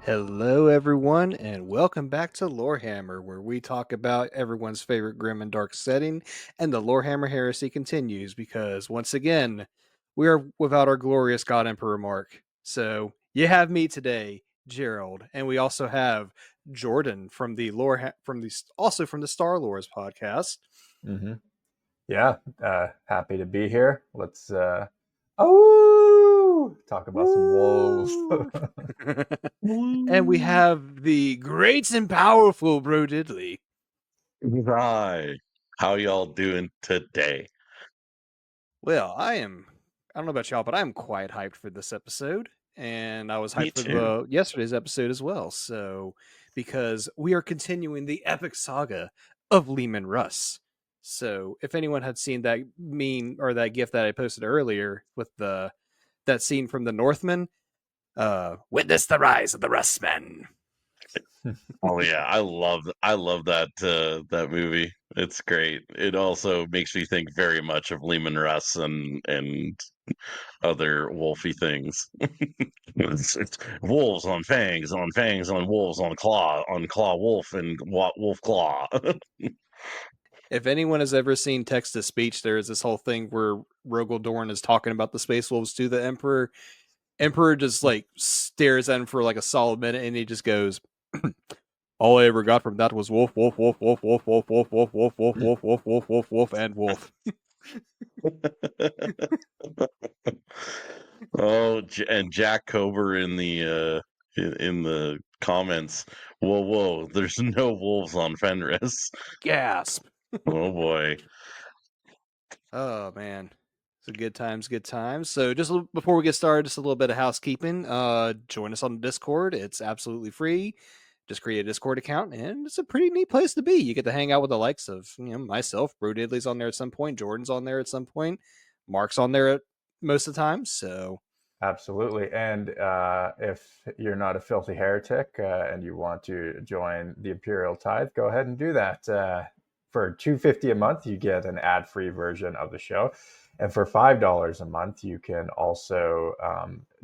Hello, everyone, and welcome back to Lorehammer, where we talk about everyone's favorite grim and dark setting, and the Lorehammer Heresy continues because, once again, we are without our glorious God Emperor Mark. So, you have me today, Gerald, and we also have Jordan from the also from the Star Lores podcast. hmm Yeah, happy to be here. Let's talk about some wolves. Woo! And we have the great and powerful Bro Diddley. Right. How y'all doing today? Well, I don't know about y'all, but I'm quite hyped for this episode. And I was Me hyped for too. the yesterday's episode as well. So, because we are continuing the epic saga of Leman Russ. So, if anyone had seen that meme or that gif that I posted earlier with that scene from the Northman, witness the rise of the Russmen. Oh yeah, I love that movie. It's great. It also makes me think very much of Leman Russ and other wolfy things. It's wolves on fangs on wolves on claw wolf and wolf claw. If anyone has ever seen text to speech, there is this whole thing where Rogel Dorn is talking about the Space Wolves to the Emperor. Emperor just like stares at him for like a solid minute, and he just goes, "All I ever got from that was wolf, wolf, wolf, wolf, wolf, wolf, wolf, wolf, wolf, wolf, wolf, wolf, wolf, wolf, wolf, and wolf." Oh, and Jack Cober in the comments. Whoa, whoa! There's no wolves on Fenris. Gasp! Oh boy. Oh man, so good times, good times. So just before we get started, just a little bit of housekeeping. Join us on the Discord. It's absolutely free. Just create a Discord account, and it's a pretty neat place to be. You get to hang out with the likes of myself, Bro Diddley's on there at some point, Jordan's on there at some point, Mark's on there at most of the time. So Absolutely. And if you're not a filthy heretic and you want to join the Imperial Tithe, go ahead and do that. For $2.50 a month, you get an ad-free version of the show. And for $5 a month, you can also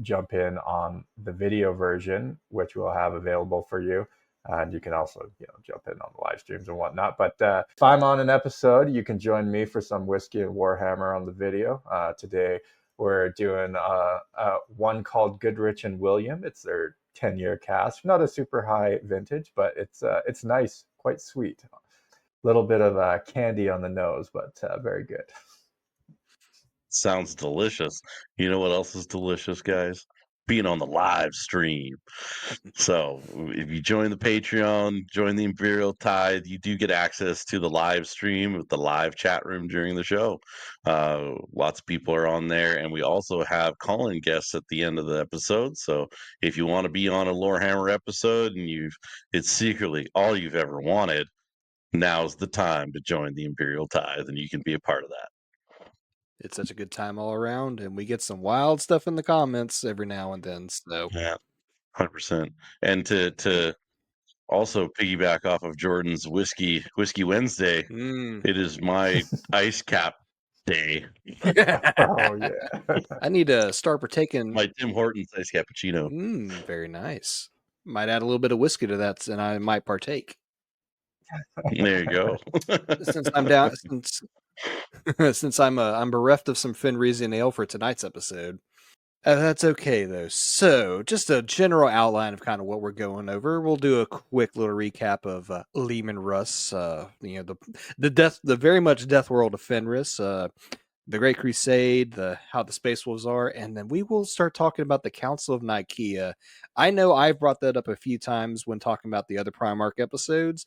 jump in on the video version, which we'll have available for you. And you can also, jump in on the live streams and whatnot. But if I'm on an episode, you can join me for some whiskey and Warhammer on the video. Today, we're doing one called Goodrich and William. It's their 10-year cast. Not a super high vintage, but it's nice, quite sweet. A little bit of candy on the nose, but very good. Sounds delicious. You know what else is delicious, guys? Being on the live stream. So if you join the Patreon, join the Imperial Tithe, you do get access to the live stream with the live chat room during the show. Lots of people are on there, and we also have call-in guests at the end of the episode. So if you want to be on a Lorehammer episode and it's secretly all you've ever wanted, now's the time to join the Imperial Tithe, and you can be a part of that. it's such a good time all around, and we get some wild stuff in the comments every now and then. So Yeah, 100%. And to also piggyback off of Jordan's Whiskey Wednesday, it is my ice cap day. Oh yeah. I need to start partaking. My Tim Hortons ice cappuccino. Very nice. Might add a little bit of whiskey to that, and I might partake. There you go. Since I'm down, since I'm bereft of some Fenrisian ale for tonight's episode. That's okay though. So, just a general outline of kind of what we're going over. We'll do a quick little recap of Leman Russ. The very much death world of Fenris. The Great Crusade, how the Space Wolves are, and then we will start talking about the Council of Nicaea. I know I've brought that up a few times when talking about the other Primarch episodes,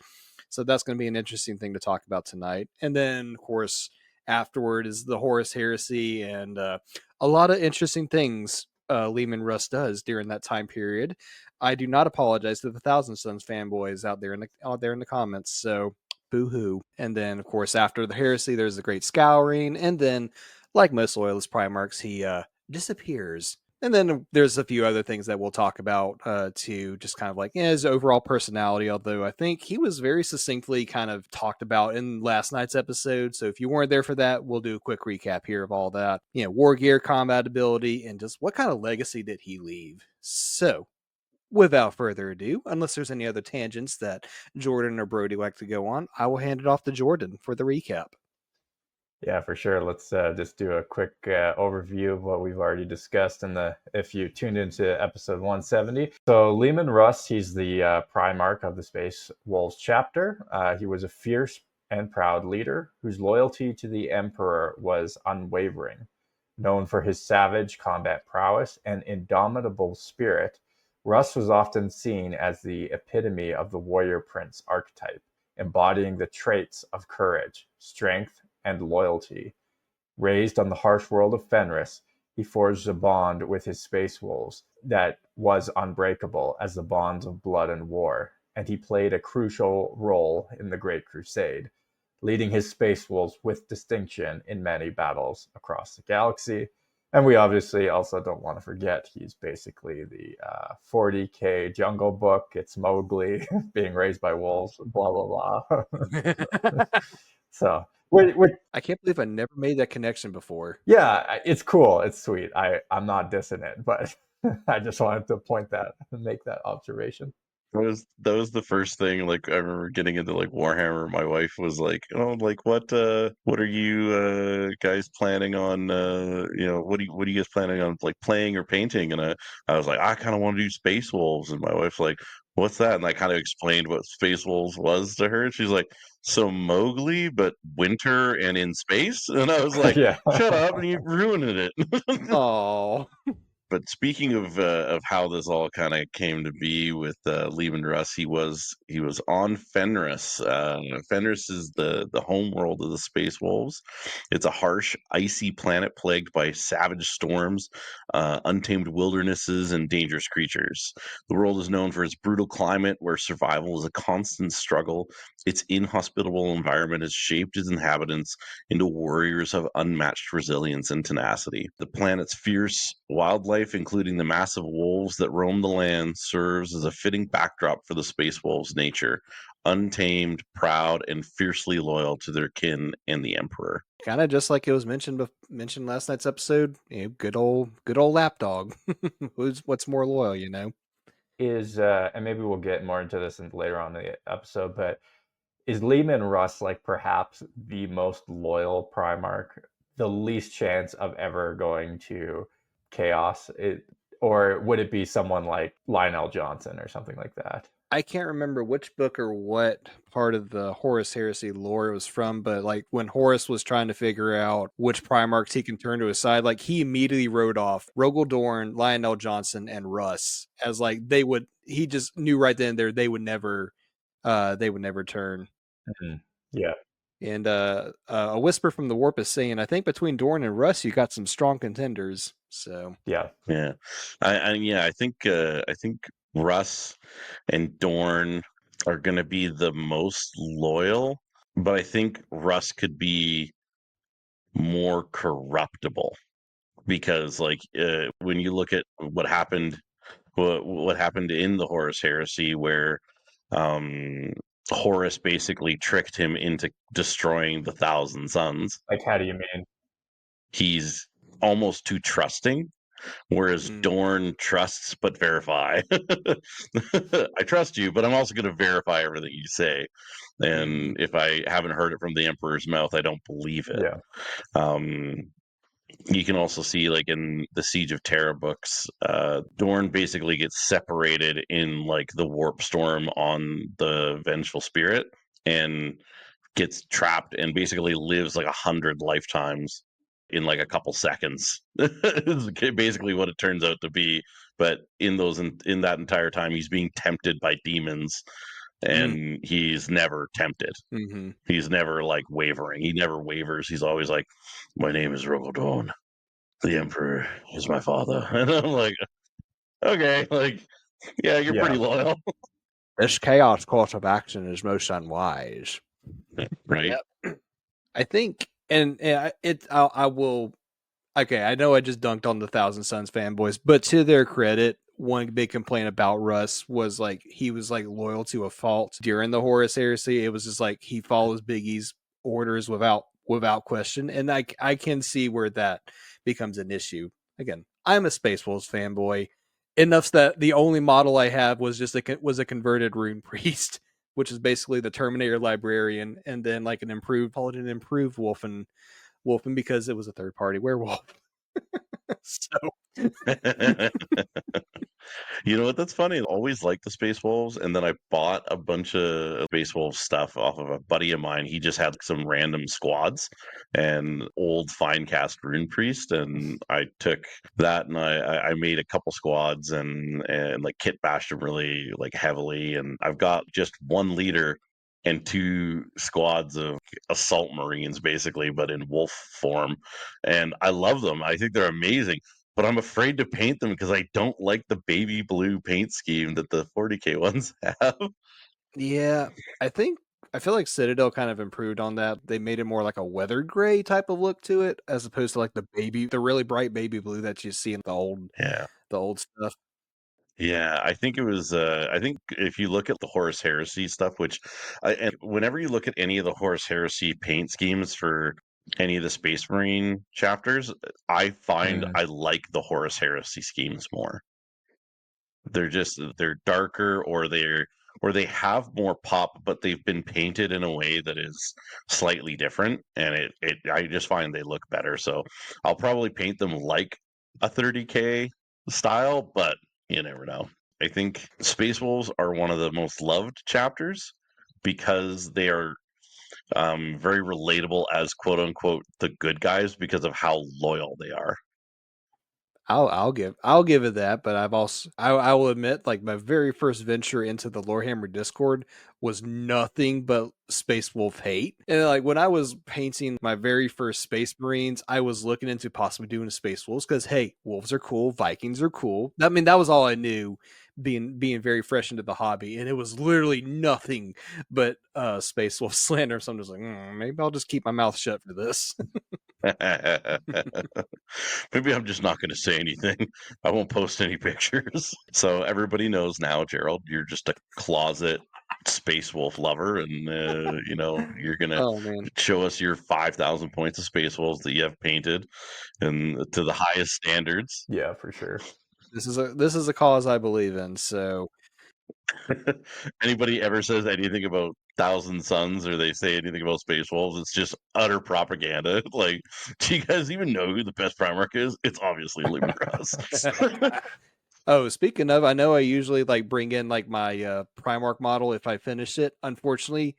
so that's going to be an interesting thing to talk about tonight. And then, of course, afterward is the Horus Heresy and a lot of interesting things Leman Russ does during that time period. I do not apologize to the Thousand Sons fanboys out there in the comments. So boo-hoo. And then, of course, after the heresy, there's the Great Scouring. And then, like most loyalist Primarchs, he disappears. And then there's a few other things that we'll talk about to just kind of like his overall personality, although I think he was very succinctly kind of talked about in last night's episode. So if you weren't there for that, we'll do a quick recap here of all that. War gear, combat ability, and just what kind of legacy did he leave. So without further ado, unless there's any other tangents that Jordan or Brody like to go on, I will hand it off to Jordan for the recap. Yeah, for sure. Let's just do a quick overview of what we've already discussed if you tuned into episode 170. So Leman Russ, he's the Primarch of the Space Wolves chapter. He was a fierce and proud leader whose loyalty to the Emperor was unwavering. Known for his savage combat prowess and indomitable spirit, Russ was often seen as the epitome of the warrior prince archetype, embodying the traits of courage, strength, and loyalty. Raised on the harsh world of Fenris, he forged a bond with his space wolves that was unbreakable as the bonds of blood and war, and he played a crucial role in the Great Crusade, leading his space wolves with distinction in many battles across the galaxy. And we obviously also don't want to forget he's basically the 40K Jungle Book. It's Mowgli being raised by wolves, blah, blah, blah. So I can't believe I never made that connection before. yeah, it's cool. It's sweet. I'm not dissing it, but I just wanted to make that observation. That was the first thing. Like I remember getting into like Warhammer. My wife was like, "Oh, like what are you guys planning on? What are you guys planning on like playing or painting?" And I was like, "I kind of want to do Space Wolves." And my wife's like, "What's that?" And I kind of explained what Space Wolves was to her. She's like, "So Mowgli, but winter and in space?" And I was like, Yeah. "Shut up! And you're ruining it." Oh, But speaking of how this all kind of came to be with Leman Russ, he was on Fenris. Fenris is the home world of the Space Wolves. It's a harsh, icy planet plagued by savage storms, untamed wildernesses, and dangerous creatures. The world is known for its brutal climate, where survival is a constant struggle. Its inhospitable environment has shaped its inhabitants into warriors of unmatched resilience and tenacity. The planet's fierce wildlife, including the massive wolves that roam the land, serves as a fitting backdrop for the space wolves' nature, untamed, proud, and fiercely loyal to their kin and the Emperor. kind of just like it was mentioned last night's episode. Good old lapdog. What's more loyal, Is and maybe we'll get more into this later on in the episode, but is Leman Russ like perhaps the most loyal Primarch, the least chance of ever going to chaos? Or would it be someone like Lionel Johnson or something like that? I can't remember which book or what part of the Horus Heresy lore it was from, but like when Horus was trying to figure out which Primarchs he can turn to his side, like he immediately wrote off Rogel Dorn, Lionel Johnson, and Russ as like he just knew right then and there they would never turn. Mhm. Yeah. And a whisper from the warp is saying, I think between Dorn and Russ, you got some strong contenders. So Yeah. Yeah, I think Russ and Dorn are going to be the most loyal, but I think Russ could be more corruptible because, like, when you look at what happened in the Horus Heresy, where um, Horus basically tricked him into destroying the Thousand Suns. Like, how do you mean? He's almost too trusting, whereas Dorn trusts but verify. I trust you, but I'm also going to verify everything you say. And if I haven't heard it from the Emperor's mouth, I don't believe it. Yeah. Um, you can also see, like in the Siege of Terra books, Dorn basically gets separated in like the warp storm on the Vengeful Spirit and gets trapped and basically lives like 100 lifetimes in like a couple seconds. Is basically what it turns out to be. But in that entire time, he's being tempted by demons, and he's never tempted. Mm-hmm. He's never like wavering. He never wavers. He's always like, "My name is Rogodorn. The Emperor is my father." And I'm like, okay, like, yeah, you're pretty loyal, This chaos course of action is most unwise. right? Yep. I think, and I will. Okay, I know I just dunked on the Thousand Suns fanboys, but to their credit, one big complaint about Russ was like he was like loyal to a fault during the Horus Heresy. It was just like he follows Biggie's orders without question, and I can see where that becomes an issue. Again, I'm a Space Wolves fanboy. Enough that the only model I have was just a converted rune priest, which is basically the Terminator librarian, and then like an improved Wolfen because it was a third party werewolf. So You know what? That's funny. I always liked the Space Wolves, and then I bought a bunch of Space Wolves stuff off of a buddy of mine. He just had some random squads and old fine cast Rune Priest, and I took that and I made a couple squads and like kit bashed them really like heavily, and I've got just one leader and two squads of assault marines basically, but in wolf form, and I love them. I think they're amazing, but I'm afraid to paint them because I don't like the baby blue paint scheme that the 40K ones have. yeah, I feel like Citadel kind of improved on that. They made it more like a weathered gray type of look to it, as opposed to like the really bright baby blue that you see in Yeah. the old stuff. Yeah, I think it was. I think if you look at the Horus Heresy stuff, and whenever you look at any of the Horus Heresy paint schemes for any of the Space Marine chapters, I find Mm. I like the Horus Heresy schemes more. They're darker, or they have more pop, but they've been painted in a way that is slightly different, and it I just find they look better. So I'll probably paint them like a 30K style, but you never know. I think Space Wolves are one of the most loved chapters because they are very relatable as quote unquote the good guys because of how loyal they are. I'll give it that, but I will admit, like my very first venture into the Lorehammer Discord was nothing but Space Wolf hate. And like when I was painting my very first Space Marines, I was looking into possibly doing a Space Wolves because hey, wolves are cool, Vikings are cool. I mean, that was all I knew, being very fresh into the hobby, and it was literally nothing but Space Wolf slander. So I'm just like, maybe I'll just keep my mouth shut for this. Maybe I'm just not going to say anything. I won't post any pictures. So everybody knows now, Gerald, you're just a closet Space Wolf lover, and you're going to Oh man. show us your 5,000 points of Space Wolves that you have painted and to the highest standards. Yeah, for sure. This is a cause I believe in. So Anybody ever says anything about Thousand Suns or they say anything about Space Wolves, it's just utter propaganda. Like, do you guys even know who the best Primarch is? It's obviously Leman Russ. oh, speaking of, I know I usually like bring in like my Primarch model if I finish it. Unfortunately,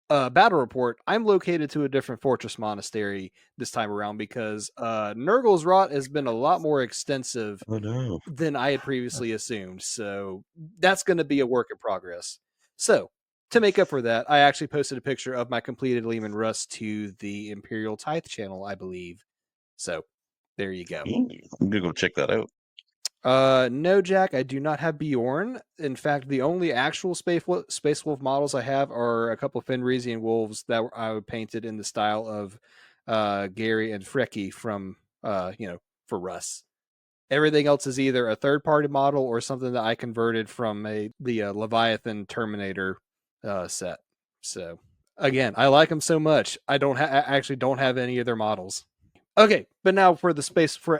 battle report, I'm located to a different fortress monastery this time around because Nurgle's rot has been a lot more extensive Oh no. than I had previously assumed. So that's going to be a work in progress. So to make up for that, I actually posted a picture of my completed Leman Russ to the Imperial Tithe channel, I believe. So there you go. I'm gonna go check that out. No, Jack, I do not have Bjorn. In fact, the only actual Space Wolf models I have are a couple of Fenrisian wolves that I painted in the style of Gary and Frecky from for Russ. Everything else is either a third party model or something that I converted from the Leviathan Terminator set. So again, I like them so much. I actually don't have any of their models. Okay, but now for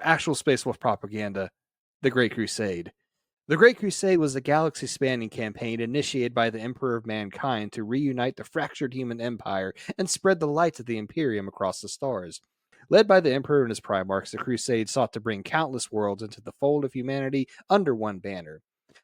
actual Space Wolf propaganda, the Great Crusade. The Great Crusade was a galaxy spanning campaign initiated by the Emperor of Mankind to reunite the fractured human empire and spread the light of the Imperium across the stars. Led by the Emperor and his Primarchs, the Crusade sought to bring countless worlds into the fold of humanity under one banner.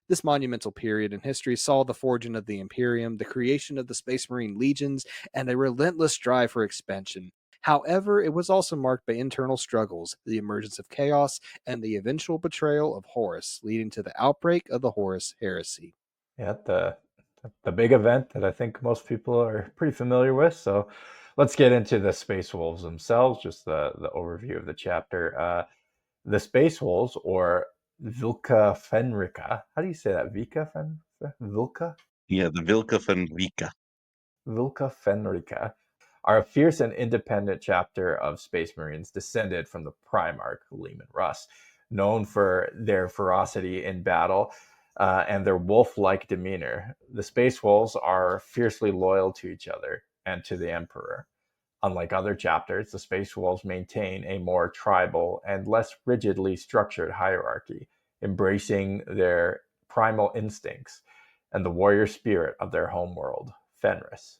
This monumental period in history saw the forging of the Imperium, the creation of the Space Marine legions, and a relentless drive for expansion. However, it was also marked by internal struggles, the emergence of chaos, and the eventual betrayal of Horus, leading to the outbreak of the Horus Heresy. Yeah, the big event that I think most people are pretty familiar with. So let's get into the Space Wolves themselves, just the overview of the chapter. The Space Wolves, or Vilka Fenrica. How do you say that? Vilka? Yeah, the Vilka van Vika. Vilka Fenrica are a fierce and independent chapter of Space Marines descended from the Primarch Leman Russ, known for their ferocity in battle and their wolf-like demeanor. The Space Wolves are fiercely loyal to each other and to the Emperor. Unlike other chapters, the Space Wolves maintain a more tribal and less rigidly structured hierarchy, embracing their primal instincts and the warrior spirit of their homeworld, Fenris.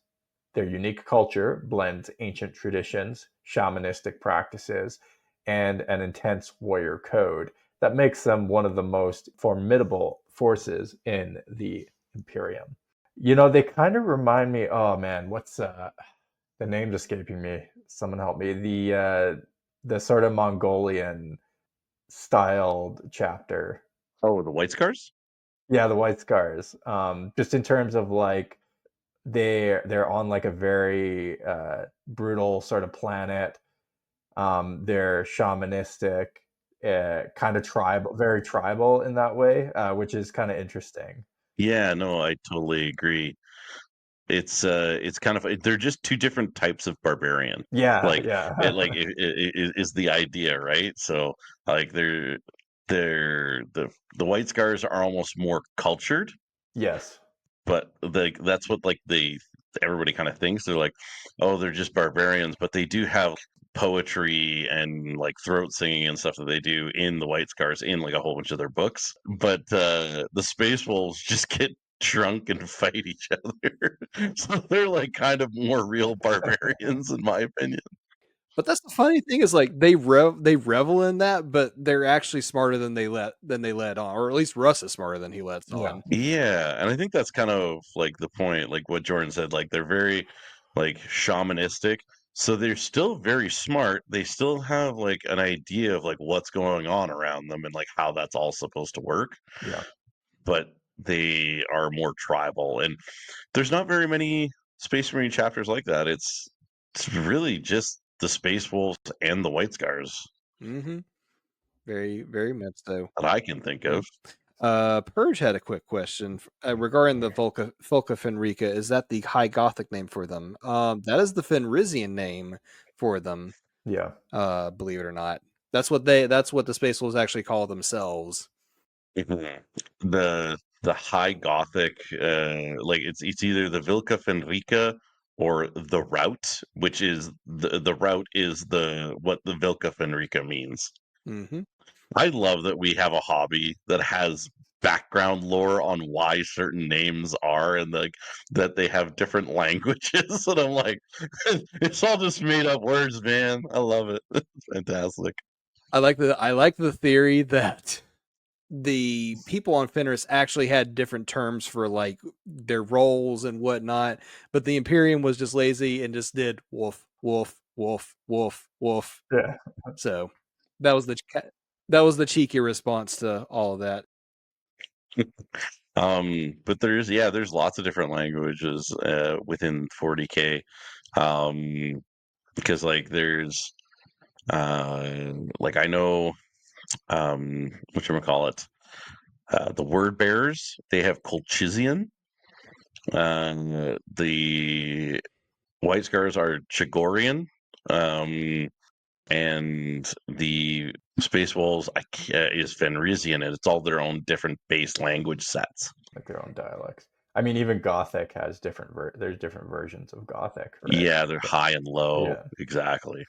Their unique culture blends ancient traditions, shamanistic practices, and an intense warrior code that makes them one of the most formidable forces in the Imperium. They kind of remind me. Oh man, what's the name's escaping me? Someone help me. The sort of Mongolian styled chapter. Oh, the White Scars? Yeah, the White Scars. Just in terms of like they're on like a very brutal sort of planet. They're shamanistic, kind of tribal, very tribal in that way, which is kind of interesting. Yeah, no, I totally agree. It's kind of they're just two different types of barbarian. Yeah, Like yeah. it is the idea, right? So like they're the White Scars are almost more cultured, Yes. but like that's what like everybody kind of thinks. They're like, oh, they're just barbarians, but they do have poetry and like throat singing and stuff that they do in the White Scars in like a whole bunch of their books. But the Space Wolves just get drunk and fight each other. So they're like kind of more real barbarians in my opinion. But that's the funny thing is like they revel in that, but they're actually smarter than they let on, or at least Russ is smarter than he lets Yeah. on. Yeah, and I think that's kind of like the point, like what Jordan said, like they're very like shamanistic. So they're still very smart. They still have like an idea of like what's going on around them and like how that's all supposed to work, Yeah. but they are more tribal. And there's not very many Space Marine chapters like that. It's really just the Space Wolves and the White Scars Mm-hmm. Very, very much so. that I can think of. Purge had a quick question regarding the Volca Fenrica. Is that the High Gothic name for them? That is the Fenrisian name for them. Yeah. Believe it or not, that's what the Space Wolves actually call themselves. Mhm. The High Gothic, like it's either the Vilca Fenrica or the Route, which is the Route is the what the Vilca Fenrica means. Mm-hmm. I love that we have a hobby that has background lore on why certain names are and like that they have different languages. And I'm like, it's all just made up words, man. I love it. It's fantastic. I like the theory that the people on Fenris actually had different terms for like their roles and whatnot, but the Imperium was just lazy and just did wolf, wolf, wolf, wolf, wolf. Yeah. So that was that was the cheeky response to all of that. But there's lots of different languages within 40K. Because like there's like I know whatchamacallit, the word bearers, they have Colchizian. The White Scars are Chagorian. And the Space Wolves is Fenrisian, and it's all their own different base language sets. Like their own dialects. I mean, even Gothic has there's different versions of Gothic, right? Yeah, they're high and low. Yeah. Exactly.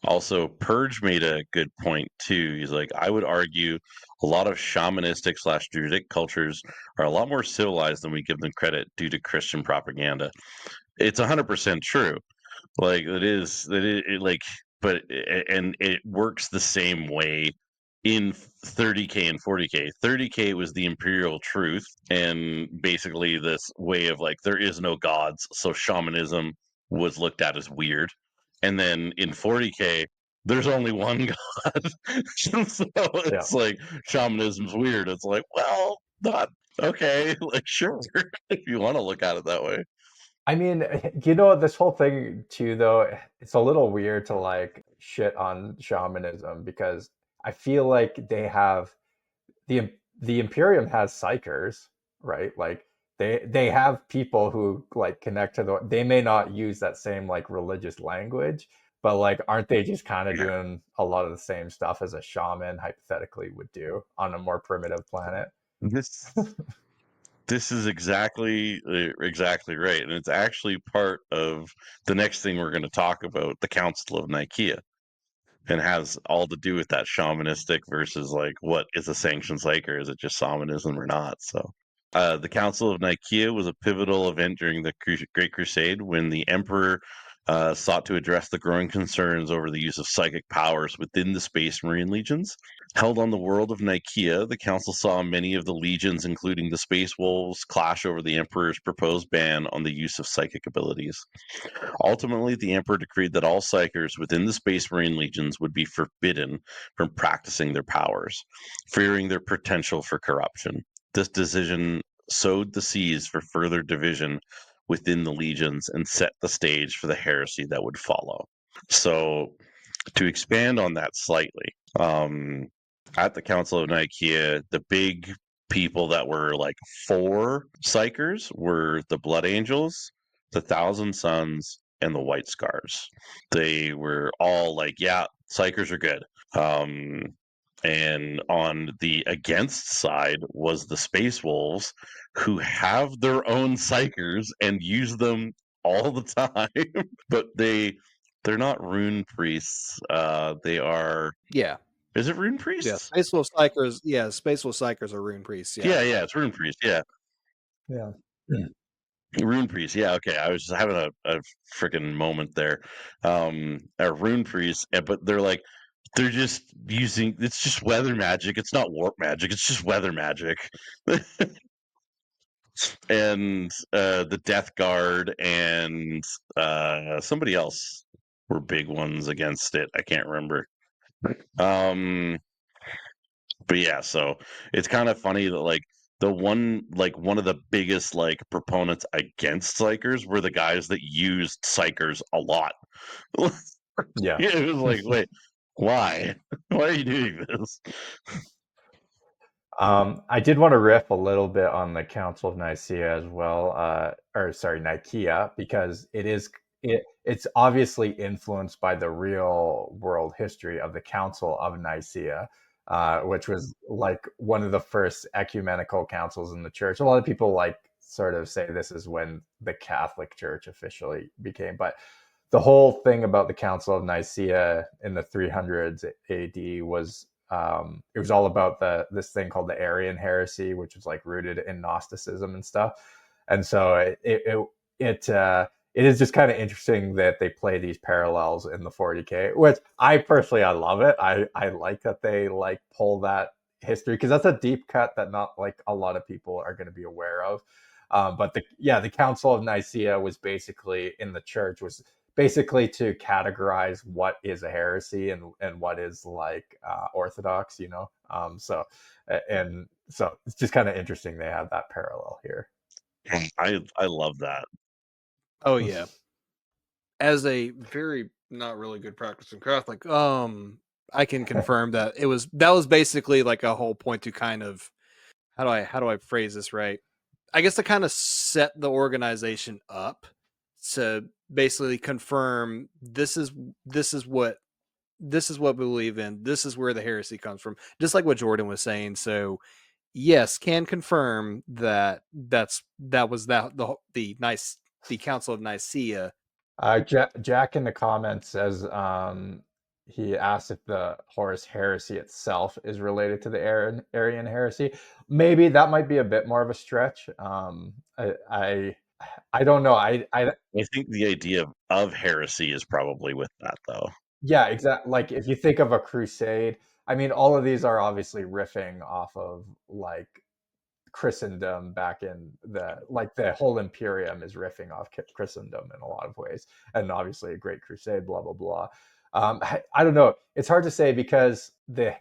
Also, Purge made a good point too. He's like, I would argue a lot of shamanistic slash druidic cultures are a lot more civilized than we give them credit due to Christian propaganda. It's 100% true. Like like, but and it works the same way in 30K and 40K. 30K was the imperial truth, and basically this way of like there is no gods, so shamanism was looked at as weird. And then in 40K, there's only one god, so Yeah. it's like shamanism's weird. It's like, well, not okay, like sure, if you want to look at it that way. I mean, this whole thing too, though, it's a little weird to like shit on shamanism because I feel like the Imperium has psychers, right? Like they have people who like connect to they may not use that same like religious language, but like aren't they just kind of doing a lot of the same stuff as a shaman hypothetically would do on a more primitive planet? This This is exactly right, and it's actually part of the next thing we're going to talk about, the Council of Nicaea. and has all to do with that shamanistic versus like what is a sanctioned psyker? Is it just shamanism or not? So the Council of Nicaea was a pivotal event during the Great Crusade when the Emperor sought to address the growing concerns over the use of psychic powers within the Space Marine legions. Held on the world of Nicaea, the Council saw many of the legions, including the Space Wolves, clash over the Emperor's proposed ban on the use of psychic abilities. Ultimately, the Emperor decreed that all psychers within the Space Marine legions would be forbidden from practicing their powers, fearing their potential for corruption. This decision sowed the seeds for further division within the legions and set the stage for the heresy that would follow. So, to expand on that slightly, at the Council of Nicaea, the big people that were like for psychers were the Blood Angels, the Thousand Sons, and the White Scars. They were all like, yeah, psychers are good. And on the against side was the Space Wolves, who have their own psychers and use them all the time. But they're not rune priests. They are. Yeah. Is it rune Yeah. priests? Space Wolf Psychers. Yeah. Space Wolf Psychers are rune priests. Yeah, it's rune priests. Yeah. Yeah. Rune priest, yeah, okay. I was just having a freaking moment there. A rune priest, but they're just using it's just weather magic. It's not warp magic. It's just weather magic. And the Death Guard and somebody else were big ones against it. I can't remember. But yeah, so it's kind of funny that one of the biggest proponents against psychers were the guys that used psychers a lot. Yeah. It was like, wait, why? Why are you doing this? I did want to riff a little bit on the Council of Nicaea as well, Nicaea, because it's obviously influenced by the real world history of the Council of Nicaea, which was like one of the first ecumenical councils in the church. A lot of people sort of say this is when the Catholic Church officially became, but the whole thing about the Council of Nicaea in the 300s AD was it was all about this thing called the Arian heresy, which was rooted in Gnosticism and stuff. And so it is just kind of interesting that they play these parallels in the 40K, which I personally, I love it. I like that they pull that history, because that's a deep cut that not a lot of people are going to be aware of. But the Council of Nicaea was basically in the church was basically to categorize what is a heresy and what is orthodox, so it's just kind of interesting they have that parallel here. I love that. Oh yeah. As a very not really good practicing Catholic, I can confirm that that was basically a whole point to kind of how do I phrase this right? I guess to kind of set the organization up to basically confirm this is what we believe in. This is where the heresy comes from. Just like what Jordan was saying. So yes, can confirm that the Council of Nicaea. Jack in the comments says he asked if the Horus Heresy itself is related to the Arian heresy. Maybe that might be a bit more of a stretch. I don't know. I think the idea of heresy is probably with that, though. Yeah, exactly. If you think of a crusade, I mean, all of these are obviously riffing off of Christendom back in the whole Imperium is riffing off Christendom in a lot of ways, and obviously a Great Crusade, blah blah blah. I don't know. It's hard to say because the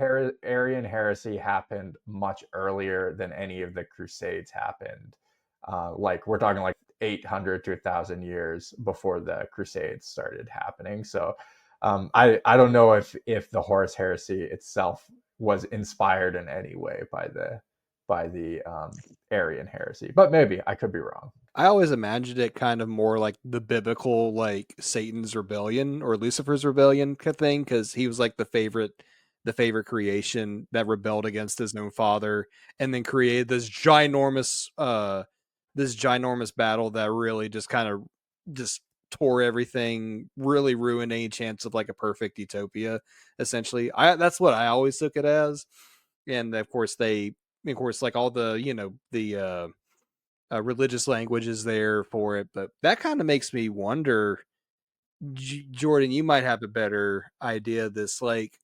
Arian heresy happened much earlier than any of the Crusades happened. We're talking 800 to 1,000 years before the Crusades started happening. So I don't know if the Horus Heresy itself was inspired in any way by the Arian heresy, but maybe I could be wrong. I always imagined it kind of more like the biblical Satan's rebellion or Lucifer's rebellion kind of thing, because he was the favorite creation that rebelled against his own father and then created this ginormous battle that really just kind of just tore everything, really ruined any chance of like a perfect utopia. Essentially, that's what I always took it as. And of course, like all the the religious language is there for it, but that kind of makes me wonder. Jordan, you might have a better idea of this. Like,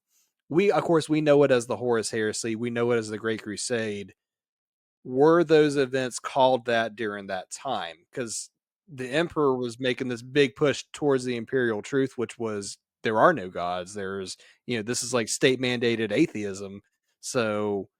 of course, we know it as the Horus Heresy. We know it as the Great Crusade. Were those events called that during that time? Because the Emperor was making this big push towards the imperial truth, which was there are no gods. There's, this is like state mandated atheism. So,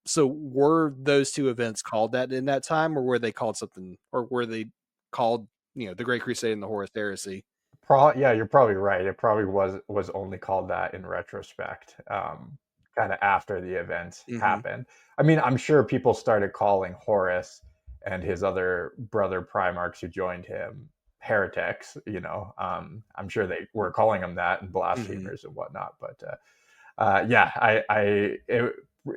so were those two events called that in that time, or were they called something, or were they called, the Great Crusade and the Horus Heresy? Yeah, you're probably right. It probably was only called that in retrospect, kind of after the event happened. I mean, I'm sure people started calling Horus and his other brother Primarchs who joined him heretics. I'm sure they were calling them that and blasphemers and whatnot. But yeah,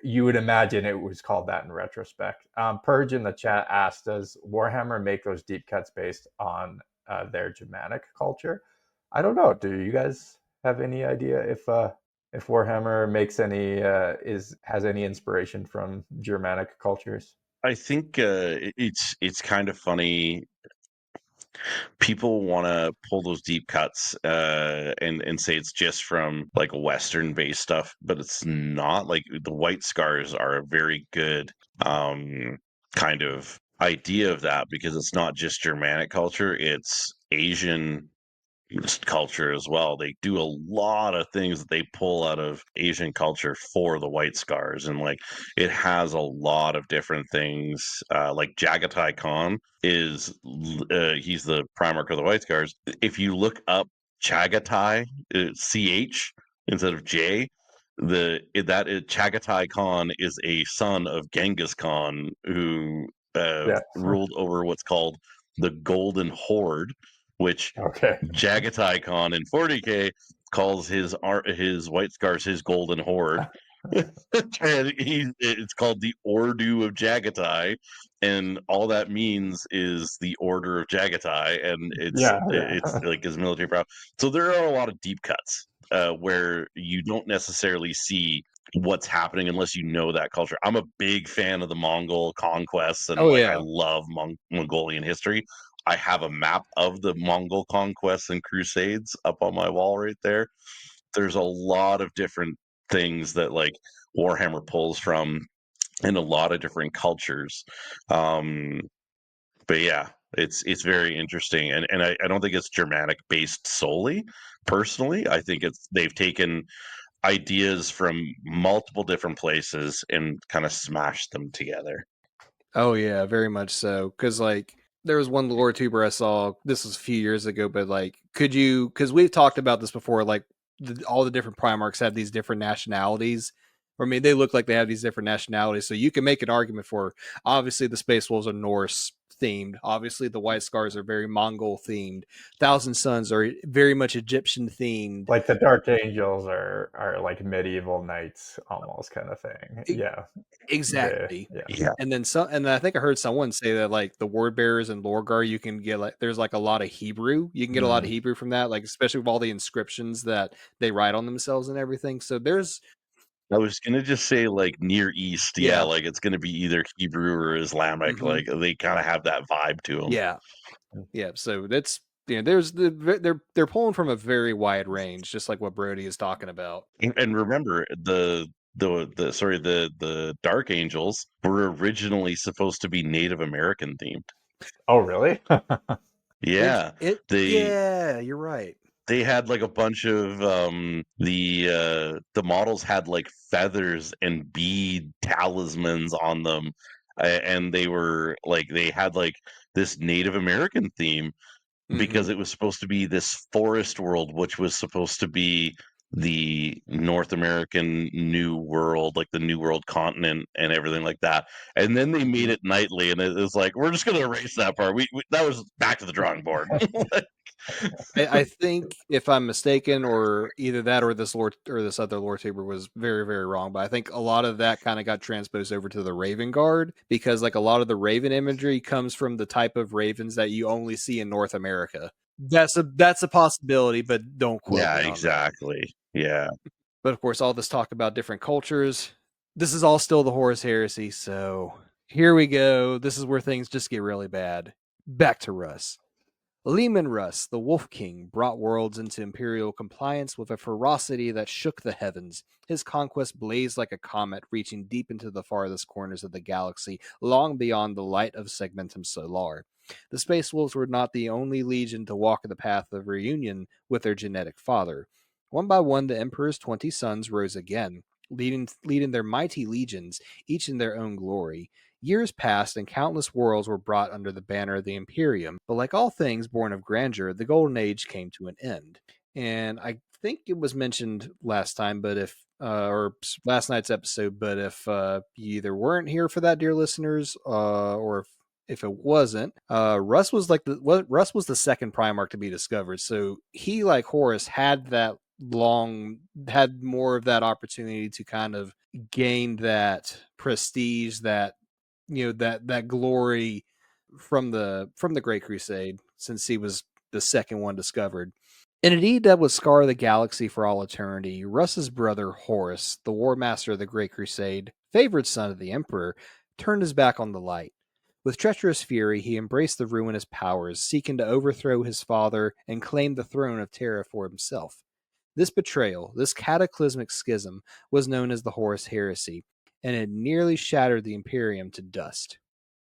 you would imagine it was called that in retrospect. Purge in the chat asked, does Warhammer make those deep cuts based on their Germanic culture? I don't know. Do you guys have any idea if Warhammer makes any has any inspiration from Germanic cultures? I think it's kind of funny. People want to pull those deep cuts and say it's just from like Western based stuff, but it's not. Like the White Scars are a very good kind of idea of that, because it's not just Germanic culture, it's Asian culture as well. They do a lot of things that they pull out of Asian culture for the White Scars, and like it has a lot of different things. Like Jagatai Khan is he's the Primarch of the White Scars. If you look up Chagatai, CH instead of J, Chagatai Khan is a son of Genghis Khan, who Yeah. ruled over what's called the Golden Horde, which Okay. Jagatai Khan in 40K calls his White Scars his Golden Horde. And it's called the Ordu of Jagatai, and all that means is the Order of Jagatai, and Yeah. it's like his military proud. So there are a lot of deep cuts where you don't necessarily see what's happening unless you know that culture. I'm a big fan of the Mongol conquests, and Oh like I yeah. love Mongolian history. I have a map of the Mongol conquests and crusades up on my wall right there. There's a lot of different things that like Warhammer pulls from in a lot of different cultures. Um, but yeah, it's very interesting, and I don't think it's Germanic based solely. Personally, I think they've taken ideas from multiple different places and kind of smashed them together. Oh yeah, very much so. Because like there was one lore tuber I saw. This was a few years ago, but like, could you? Because we've talked about this before. Like all the different Primarchs have these different nationalities. I mean, they look like they have these different nationalities. So you can make an argument for. Obviously, the Space Wolves are Norse themed. Obviously, the White Scars are very Mongol themed. Thousand Sons are very much Egyptian themed. Like the Dark Angels are like medieval knights almost kind of thing. Yeah. Exactly. Yeah. And then I think I heard someone say that like the word bearers and Lorgar, you can get like there's like a lot of Hebrew. You can get a lot of Hebrew from that, like especially with all the inscriptions that they write on themselves and everything. So there's I was gonna just say like Near East, yeah, like it's gonna be either Hebrew or Islamic. Like they kind of have that vibe to them. Yeah. So that's there's they're pulling from a very wide range, just like what Brody is talking about. And remember the Dark Angels were originally supposed to be Native American themed. Oh, really? Yeah, Yeah, you're right. they had like a bunch of the models had like feathers and bead talismans on them, and they had like this Native American theme, because it was supposed to be this forest world, which was supposed to be the North American New World, like the New World continent and everything like that. And then they made it nightly, and it was like, we're just going to erase that part. We that was back to the drawing board. I think if I'm mistaken, or either that or this lore or this other lore tuber was very, very wrong. But I think a lot of that kind of got transposed over to the Raven Guard, because like a lot of the Raven imagery comes from the type of ravens that you only see in North America. That's a possibility, but don't quote Yeah, me on that. exactly. Yeah. But of course, all this talk about different cultures, this is all still the Horus Heresy, so here we go. This is where things just get really bad. Back to Russ. Leman Russ, the Wolf King, brought worlds into imperial compliance with a ferocity that shook the heavens. His conquest blazed like a comet, reaching deep into the farthest corners of the galaxy, long beyond the light of Segmentum Solar. The Space Wolves were not the only legion to walk the path of reunion with their genetic father. One by one, the Emperor's 20 sons rose again, leading their mighty legions, each in their own glory. Years passed, and countless worlds were brought under the banner of the Imperium, but like all things born of grandeur, the Golden Age came to an end. And I think it was mentioned last time, but if or last night's episode, but if you either weren't here for that, dear listeners, or if it wasn't, Russ was Russ was the second Primarch to be discovered, so he, like Horus, had more of that opportunity to kind of gain that prestige, that that glory from the Great Crusade, since he was the second one discovered. In a deed that would scar the galaxy for all eternity, Russ's brother Horus, the War Master of the Great Crusade, favored son of the Emperor, turned his back on the light. With treacherous fury, he embraced the ruinous powers, seeking to overthrow his father and claim the throne of Terra for himself. This betrayal, this cataclysmic schism, was known as the Horus Heresy, and it nearly shattered the Imperium to dust.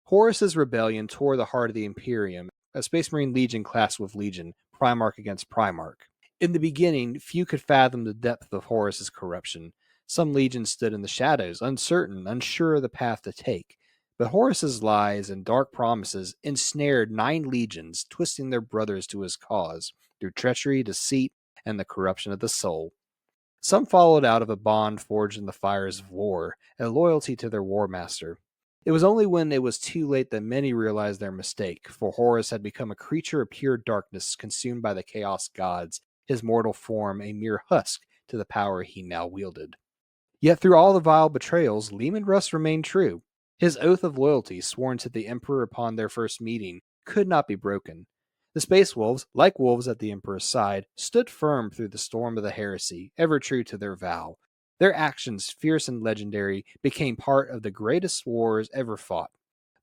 Horus's rebellion tore the heart of the Imperium, a Space Marine Legion clashed with Legion, Primarch against Primarch. In the beginning, few could fathom the depth of Horus's corruption. Some legions stood in the shadows, uncertain, unsure of the path to take. But Horus's lies and dark promises ensnared 9 legions, twisting their brothers to his cause through treachery, deceit, and the corruption of the soul. Some followed out of a bond forged in the fires of war, a loyalty to their war master. It was only when it was too late that many realized their mistake, for Horus had become a creature of pure darkness consumed by the chaos gods, his mortal form a mere husk to the power he now wielded. Yet through all the vile betrayals, Leman Russ remained true. His oath of loyalty, sworn to the Emperor upon their first meeting, could not be broken. The Space Wolves, like wolves at the Emperor's side, stood firm through the storm of the heresy, ever true to their vow. Their actions, fierce and legendary, became part of the greatest wars ever fought.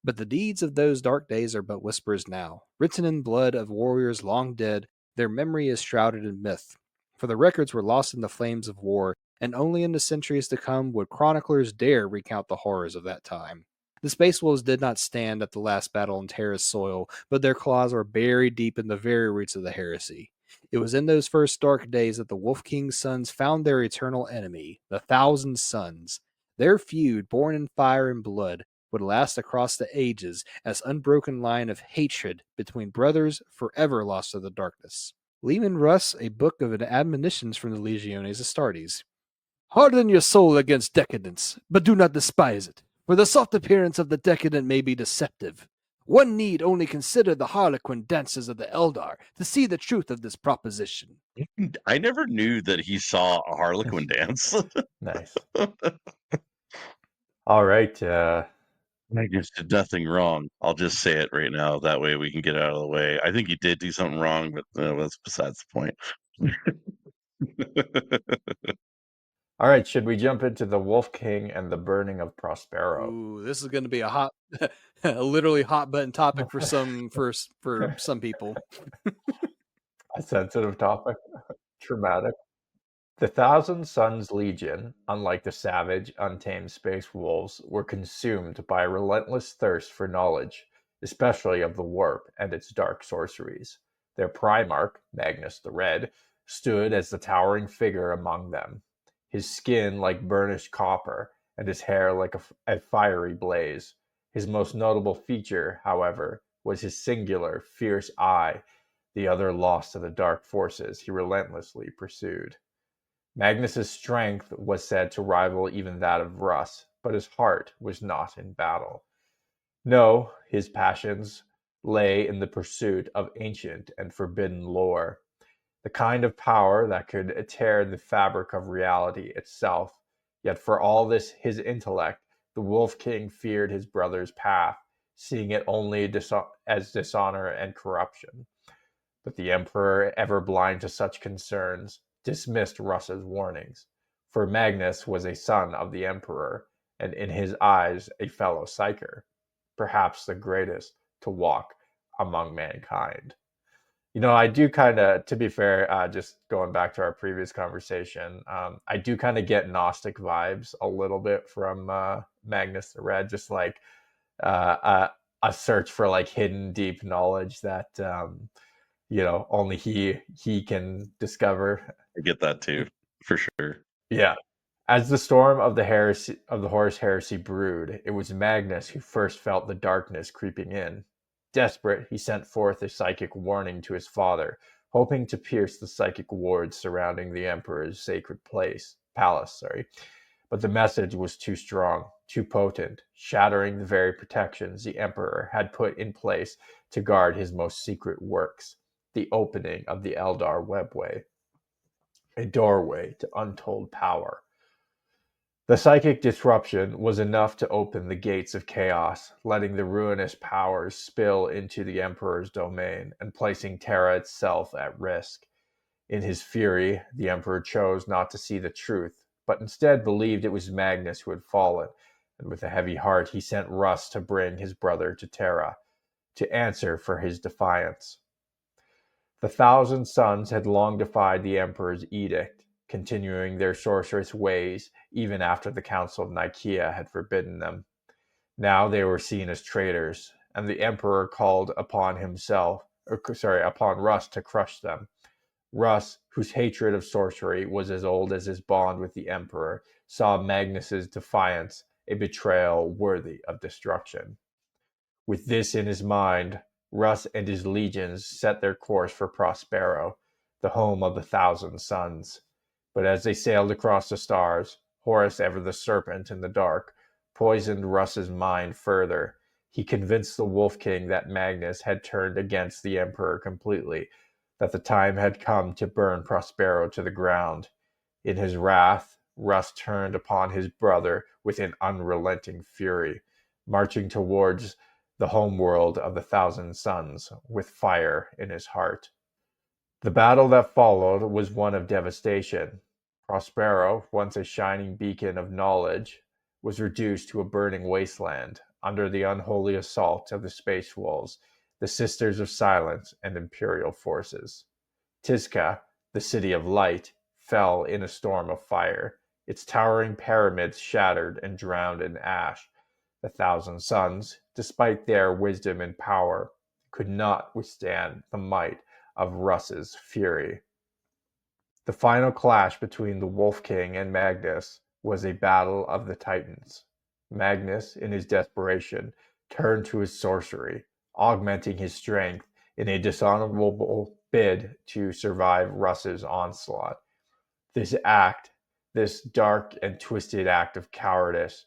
But the deeds of those dark days are but whispers now. Written in blood of warriors long dead, their memory is shrouded in myth. For the records were lost in the flames of war, and only in the centuries to come would chroniclers dare recount the horrors of that time. The Space Wolves did not stand at the last battle on Terra's soil, but their claws were buried deep in the very roots of the heresy. It was in those first dark days that the Wolf King's sons found their eternal enemy, the Thousand Sons. Their feud, born in fire and blood, would last across the ages as unbroken line of hatred between brothers forever lost to the darkness. Leman Russ, a book of admonitions from the Legiones Astartes. Harden your soul against decadence, but do not despise it, for the soft appearance of the decadent may be deceptive. One need only consider the harlequin dances of the Eldar to see the truth of this proposition. I never knew that he saw a Harlequin dance. Nice. All right. I just did nothing wrong. I'll just say it right now. That way we can get it out of the way. I think he did do something wrong, but that's besides the point. All right. Should we jump into the Wolf King and the burning of Prospero? Ooh, this is going to be a literally hot button topic for some people. A sensitive topic. Traumatic. The Thousand Sons Legion, unlike the savage, untamed space wolves, were consumed by a relentless thirst for knowledge, especially of the warp and its dark sorceries. Their Primarch, Magnus the Red, stood as the towering figure among them, his skin like burnished copper, and his hair like a fiery blaze. His most notable feature, however, was his singular, fierce eye, the other lost to the dark forces he relentlessly pursued. Magnus's strength was said to rival even that of Russ, but his heart was not in battle. No, his passions lay in the pursuit of ancient and forbidden lore, the kind of power that could tear the fabric of reality itself. Yet for all this his intellect, the Wolf King feared his brother's path, seeing it only as dishonor and corruption. But the Emperor, ever blind to such concerns, dismissed Russ's warnings, for Magnus was a son of the Emperor, and in his eyes a fellow psyker, perhaps the greatest to walk among mankind. I do kind of, to be fair, just going back to our previous conversation, I do kind of get Gnostic vibes a little bit from Magnus the Red, just like a search for like hidden deep knowledge that only he can discover. I get that too, for sure. Yeah. As the storm of the Horus Heresy brewed, it was Magnus who first felt the darkness creeping in. Desperate, he sent forth a psychic warning to his father, hoping to pierce the psychic wards surrounding the Emperor's sacred palace. But the message was too strong, too potent, shattering the very protections the Emperor had put in place to guard his most secret works, the opening of the Eldar webway, a doorway to untold power. The psychic disruption was enough to open the gates of chaos, letting the ruinous powers spill into the Emperor's domain and placing Terra itself at risk. In his fury, the Emperor chose not to see the truth, but instead believed it was Magnus who had fallen, and with a heavy heart he sent Russ to bring his brother to Terra, to answer for his defiance. The Thousand Sons had long defied the Emperor's edict, continuing their sorcerous ways even after the Council of Nicaea had forbidden them. Now they were seen as traitors, and the Emperor called upon Russ to crush them. Russ, whose hatred of sorcery was as old as his bond with the Emperor, saw Magnus's defiance a betrayal worthy of destruction. With this in his mind, Russ and his legions set their course for Prospero, the home of the Thousand Sons. But as they sailed across the stars, Horus, ever the serpent in the dark, poisoned Russ's mind further. He convinced the Wolf King that Magnus had turned against the Emperor completely, that the time had come to burn Prospero to the ground. In his wrath, Russ turned upon his brother with an unrelenting fury, marching towards the homeworld of the Thousand Sons with fire in his heart. The battle that followed was one of devastation. Prospero, once a shining beacon of knowledge, was reduced to a burning wasteland under the unholy assault of the Space Wolves, the Sisters of Silence, and Imperial forces. Tizca, the City of Light, fell in a storm of fire, its towering pyramids shattered and drowned in ash. The Thousand Sons, despite their wisdom and power, could not withstand the might of Russ's fury. The final clash between the Wolf King and Magnus was a battle of the Titans. Magnus, in his desperation, turned to his sorcery, augmenting his strength in a dishonorable bid to survive Russ's onslaught. This dark and twisted act of cowardice,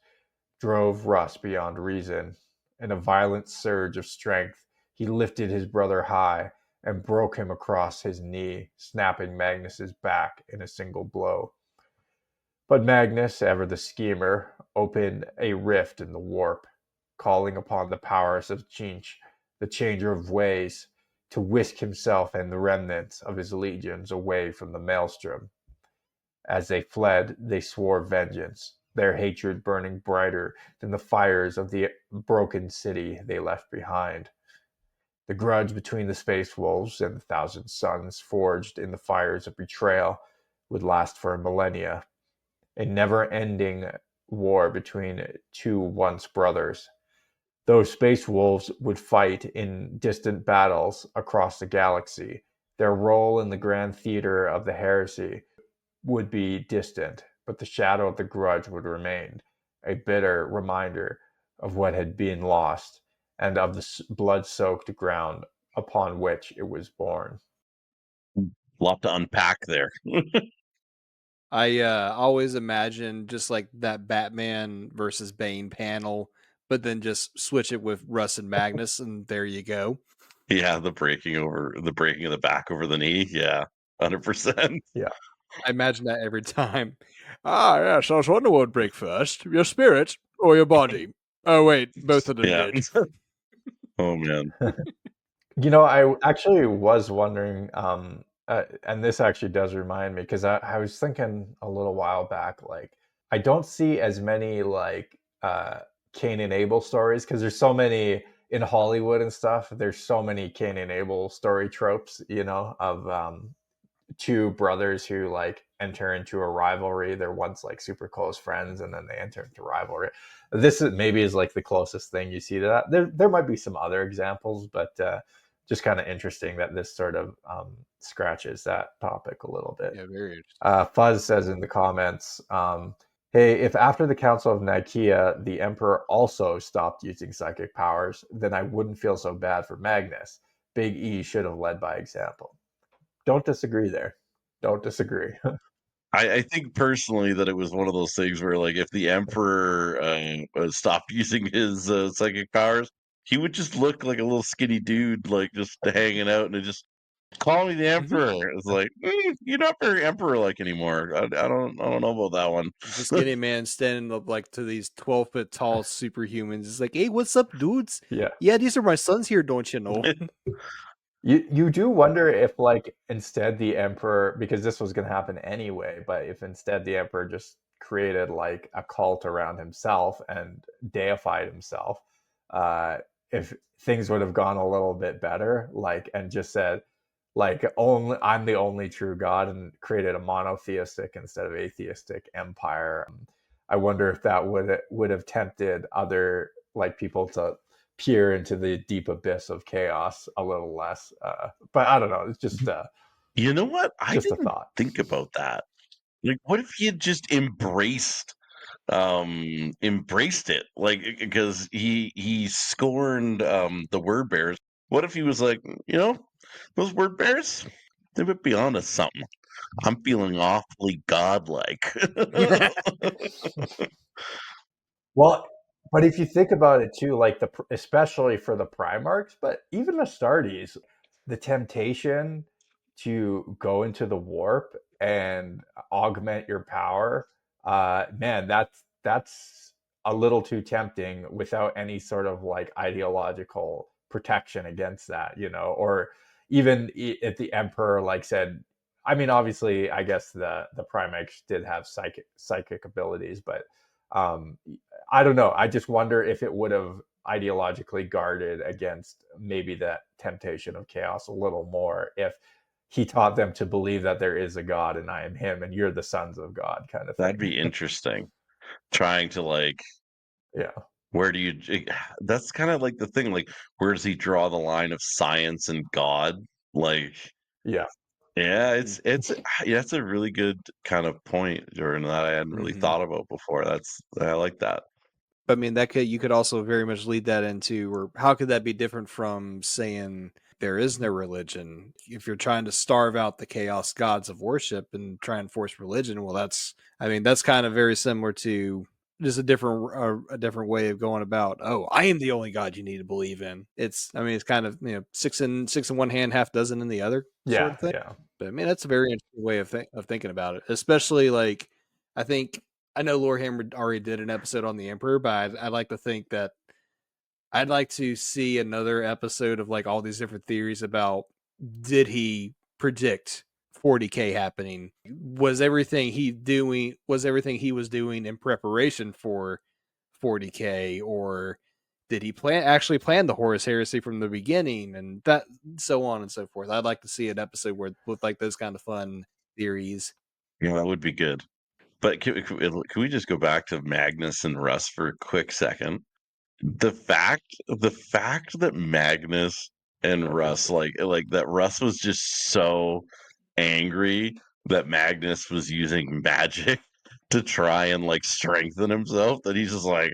drove Russ beyond reason. In a violent surge of strength, he lifted his brother high and broke him across his knee, snapping Magnus's back in a single blow. But Magnus, ever the schemer, opened a rift in the warp, calling upon the powers of Chinch, the changer of ways, to whisk himself and the remnants of his legions away from the maelstrom. As they fled, they swore vengeance, their hatred burning brighter than the fires of the broken city they left behind. The grudge between the Space Wolves and the Thousand Sons, forged in the fires of betrayal, would last for millennia, a never-ending war between two once brothers. Those Space Wolves would fight in distant battles across the galaxy. Their role in the grand theater of the heresy would be distant, but the shadow of the grudge would remain, a bitter reminder of what had been lost and of the blood-soaked ground upon which it was born. A lot to unpack there. I always imagine just like that Batman versus Bane panel, but then just switch it with Russ and Magnus, and there you go. Yeah, the breaking of the back over the knee. Yeah, 100%. Yeah. I imagine that every time. Ah, yes, I was wondering what would break first, your spirit or your body. Oh, wait, both of them Yeah. did. Oh man. I actually was wondering, and this actually does remind me because I was thinking a little while back, like I don't see as many like Cain and Abel stories because there's so many in Hollywood and stuff. There's so many Cain and Abel story tropes, of two brothers who like enter into a rivalry. They're once like super close friends, and then they enter into rivalry. This is like the closest thing you see to that. There might be some other examples, but just kind of interesting that this sort of scratches that topic a little bit. Yeah, very interesting. Fuzz says in the comments, hey, if after the Council of Nicaea the Emperor also stopped using psychic powers, then I wouldn't feel so bad for Magnus. Big E should have led by example. Don't disagree there. Don't disagree. I think personally that it was one of those things where, like, if the Emperor stopped using his psychic powers, he would just look like a little skinny dude, like just hanging out, and it just call me the Emperor. It's like you're not very Emperor-like anymore. I don't know about that one. The skinny man standing up like to these 12-foot tall superhumans. It's like, hey, what's up, dudes? Yeah. Yeah, these are my sons here, don't you know? You do wonder if like instead the Emperor, because this was going to happen anyway, but if instead the Emperor just created like a cult around himself and deified himself, uh, if things would have gone a little bit better, like, and just said like only I'm the only true God, and created a monotheistic instead of atheistic empire. I wonder if that would have tempted other like people to peer into the deep abyss of chaos a little less. But I don't know. It's just You know what? I just a didn't thought. think about that. Like, what if he had just embraced it, like, because he scorned the word bears. What if he was like, those word bears, they would be onto something. I'm feeling awfully godlike. Well, but if you think about it too, like especially for the Primarchs, but even the Astartes, the temptation to go into the warp and augment your power, man, that's a little too tempting without any sort of like ideological protection against that, or even if the Emperor like said, I mean, obviously, I guess the Primarchs did have psychic abilities, but um, I don't know. I just wonder if it would have ideologically guarded against maybe that temptation of chaos a little more if he taught them to believe that there is a God and I am him and you're the sons of God kind of That'd thing. be interesting. Trying to like, Yeah. where do you? That's kind of like the thing. Like, where does he draw the line of science and God? Like, Yeah. yeah, it's yeah, that's a really good kind of point, Jordan, that I hadn't really thought about before. I like that. But I mean, you could also very much lead that into, or how could that be different from saying there is no religion? If you're trying to starve out the chaos gods of worship and try and force religion, well, that's kind of very similar to just a different way of going about. Oh, I am the only God you need to believe in. It's kind of six in one hand, half dozen in the other sort Yeah. of thing. Yeah. But I mean, that's a very interesting way of thinking about it, especially like I think I know Lorehammer already did an episode on the Emperor, but I'd like to think that I'd like to see another episode of like all these different theories about did he predict 40K happening? Was everything he was doing in preparation for 40K, or did he actually plan the Horus Heresy from the beginning, and that so on and so forth. I'd like to see an episode with like those kind of fun theories. Yeah, that would be good. But can we just go back to Magnus and Russ for a quick second? The fact that Magnus and Russ, like that Russ was just so angry that Magnus was using magic to try and like strengthen himself, that he's just like,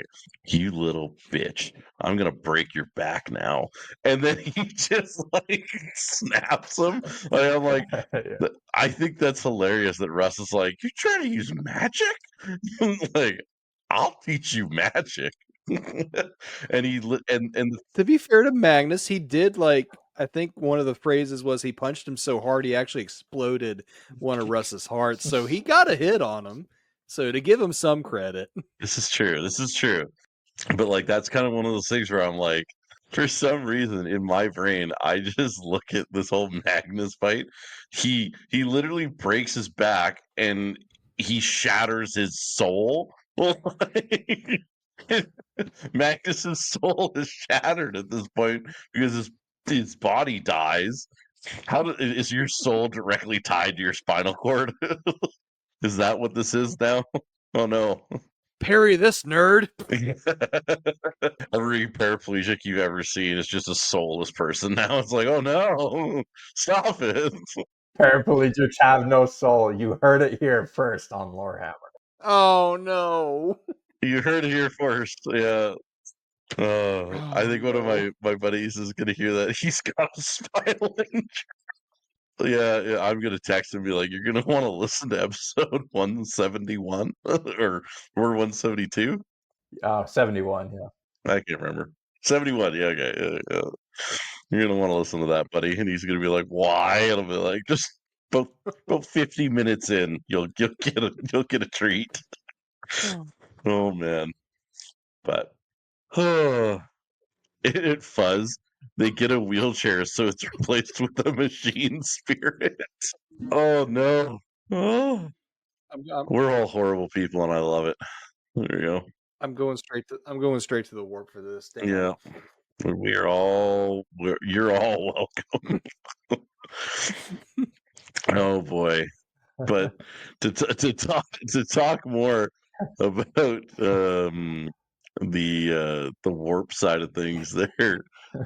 you little bitch, I'm gonna break your back now. And then he just like snaps him. Like, I'm like, Yeah. I think that's hilarious that Russ is like, you're trying to use magic? Like, I'll teach you magic. And To be fair to Magnus, he did like I think one of the phrases was he punched him so hard he actually exploded one of Russ's hearts. So he got a hit on him. So to give him some credit. this is true. This is true. But like, that's kind of one of those things where I'm like, For some reason in my brain, I just look at this whole Magnus fight. He literally breaks his back and he shatters his soul. Like, Magnus's soul is shattered at this point because his body dies. Is your soul directly tied to your spinal cord? Is that what this is now? Oh no. Parry this, nerd. Every paraplegic you've ever seen is just a soulless person now. It's like, oh no, stop it. Paraplegics have no soul. You heard it here first on Lorehammer. Oh no. You heard it here first. Yeah. I think one of no. my buddies is gonna hear that. He's got a spinal injury. Yeah, I'm gonna text him and be like, "You're gonna want to listen to episode 171 or 172." 71, yeah. I can't remember. 71. Yeah, okay. Yeah. You're gonna want to listen to that, buddy. And he's gonna be like, "Why?" And I'll be like, "Just about 50 minutes in, you'll get a treat." Oh man, but it Fuzz. They get a wheelchair, so it's replaced with a machine spirit. Oh no! Oh, I'm we're all horrible people, and I love it. There you go. I'm going straight to the warp for this. Damn. Yeah, you're all welcome. Oh boy. But to talk more about the warp side of things there,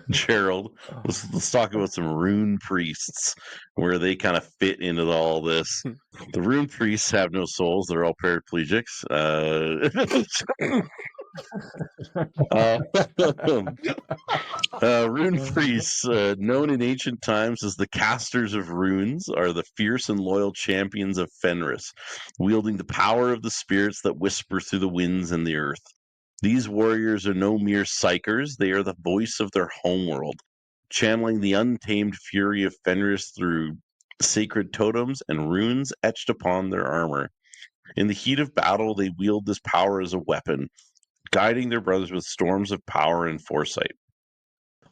Gerald, let's talk about some rune priests, where they kind of fit into all this. The rune priests have no souls; they're all paraplegics. Rune priests, known in ancient times as the casters of runes, are the fierce and loyal champions of Fenris, wielding the power of the spirits that whisper through the winds and the earth. These warriors are no mere psychers, they are the voice of their homeworld, channeling the untamed fury of Fenris through sacred totems and runes etched upon their armor. In the heat of battle, they wield this power as a weapon, guiding their brothers with storms of power and foresight.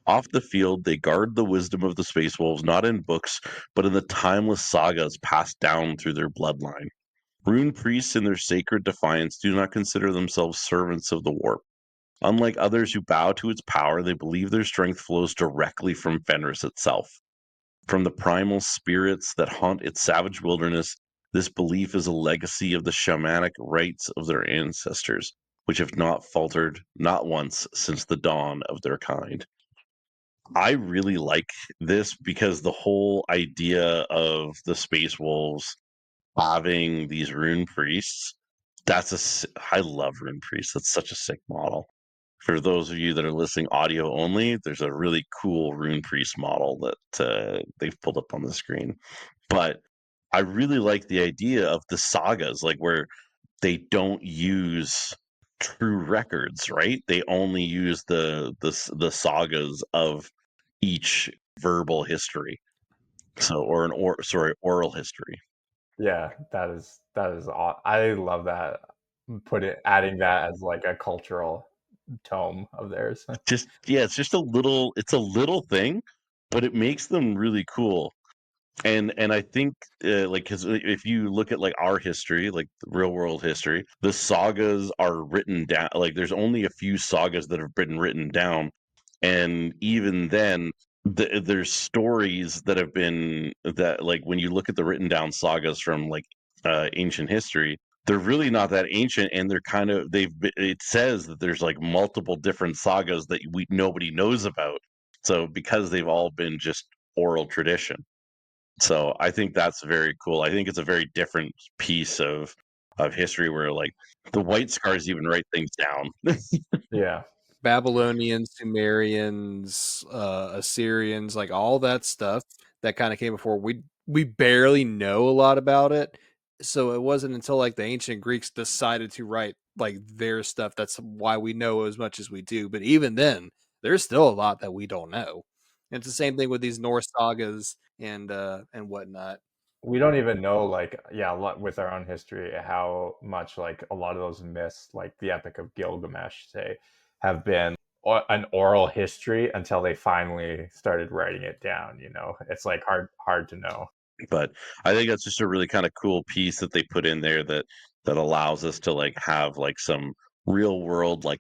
Off the field, they guard the wisdom of the Space Wolves not in books, but in the timeless sagas passed down through their bloodline. Rune priests, in their sacred defiance, do not consider themselves servants of the warp. Unlike others who bow to its power, they believe their strength flows directly from Fenris itself. From the primal spirits that haunt its savage wilderness, this belief is a legacy of the shamanic rites of their ancestors, which have not faltered not once since the dawn of their kind. I really like this because the whole idea of the Space Wolves having these rune priests, I love rune priests. That's such a sick model. For those of you that are listening audio only, there's a really cool rune priest model that they've pulled up on the screen. But I really like the idea of the sagas, like where they don't use true records, right? They only use the sagas of each verbal history. So oral history. Yeah, that is I love that. Adding that as like a cultural tome of theirs. It's just a little thing, but it makes them really cool. And I think like because if you look at like our history, like real world history, the sagas are written down. Like there's only a few sagas that have been written down, and even then, there's stories that have been that like when you look at the written down sagas from like ancient history, they're really not that ancient, and they're kind of it says that there's like multiple different sagas that nobody knows about. So because they've all been just oral tradition. So I think that's very cool. I think it's a very different piece of history where like the White Scars even write things down. Yeah. Babylonians, Sumerians, Assyrians, like all that stuff that kind of came before. We barely know a lot about it, so it wasn't until like the ancient Greeks decided to write like their stuff that's why we know as much as we do. But even then, there's still a lot that we don't know. And it's the same thing with these Norse sagas and whatnot. We don't even know a lot with our own history how much like a lot of those myths, like the Epic of Gilgamesh, say, have been an oral history until they finally started writing it down. It's like hard to know. But I think that's just a really kind of cool piece that they put in there that allows us to like have like some real world like,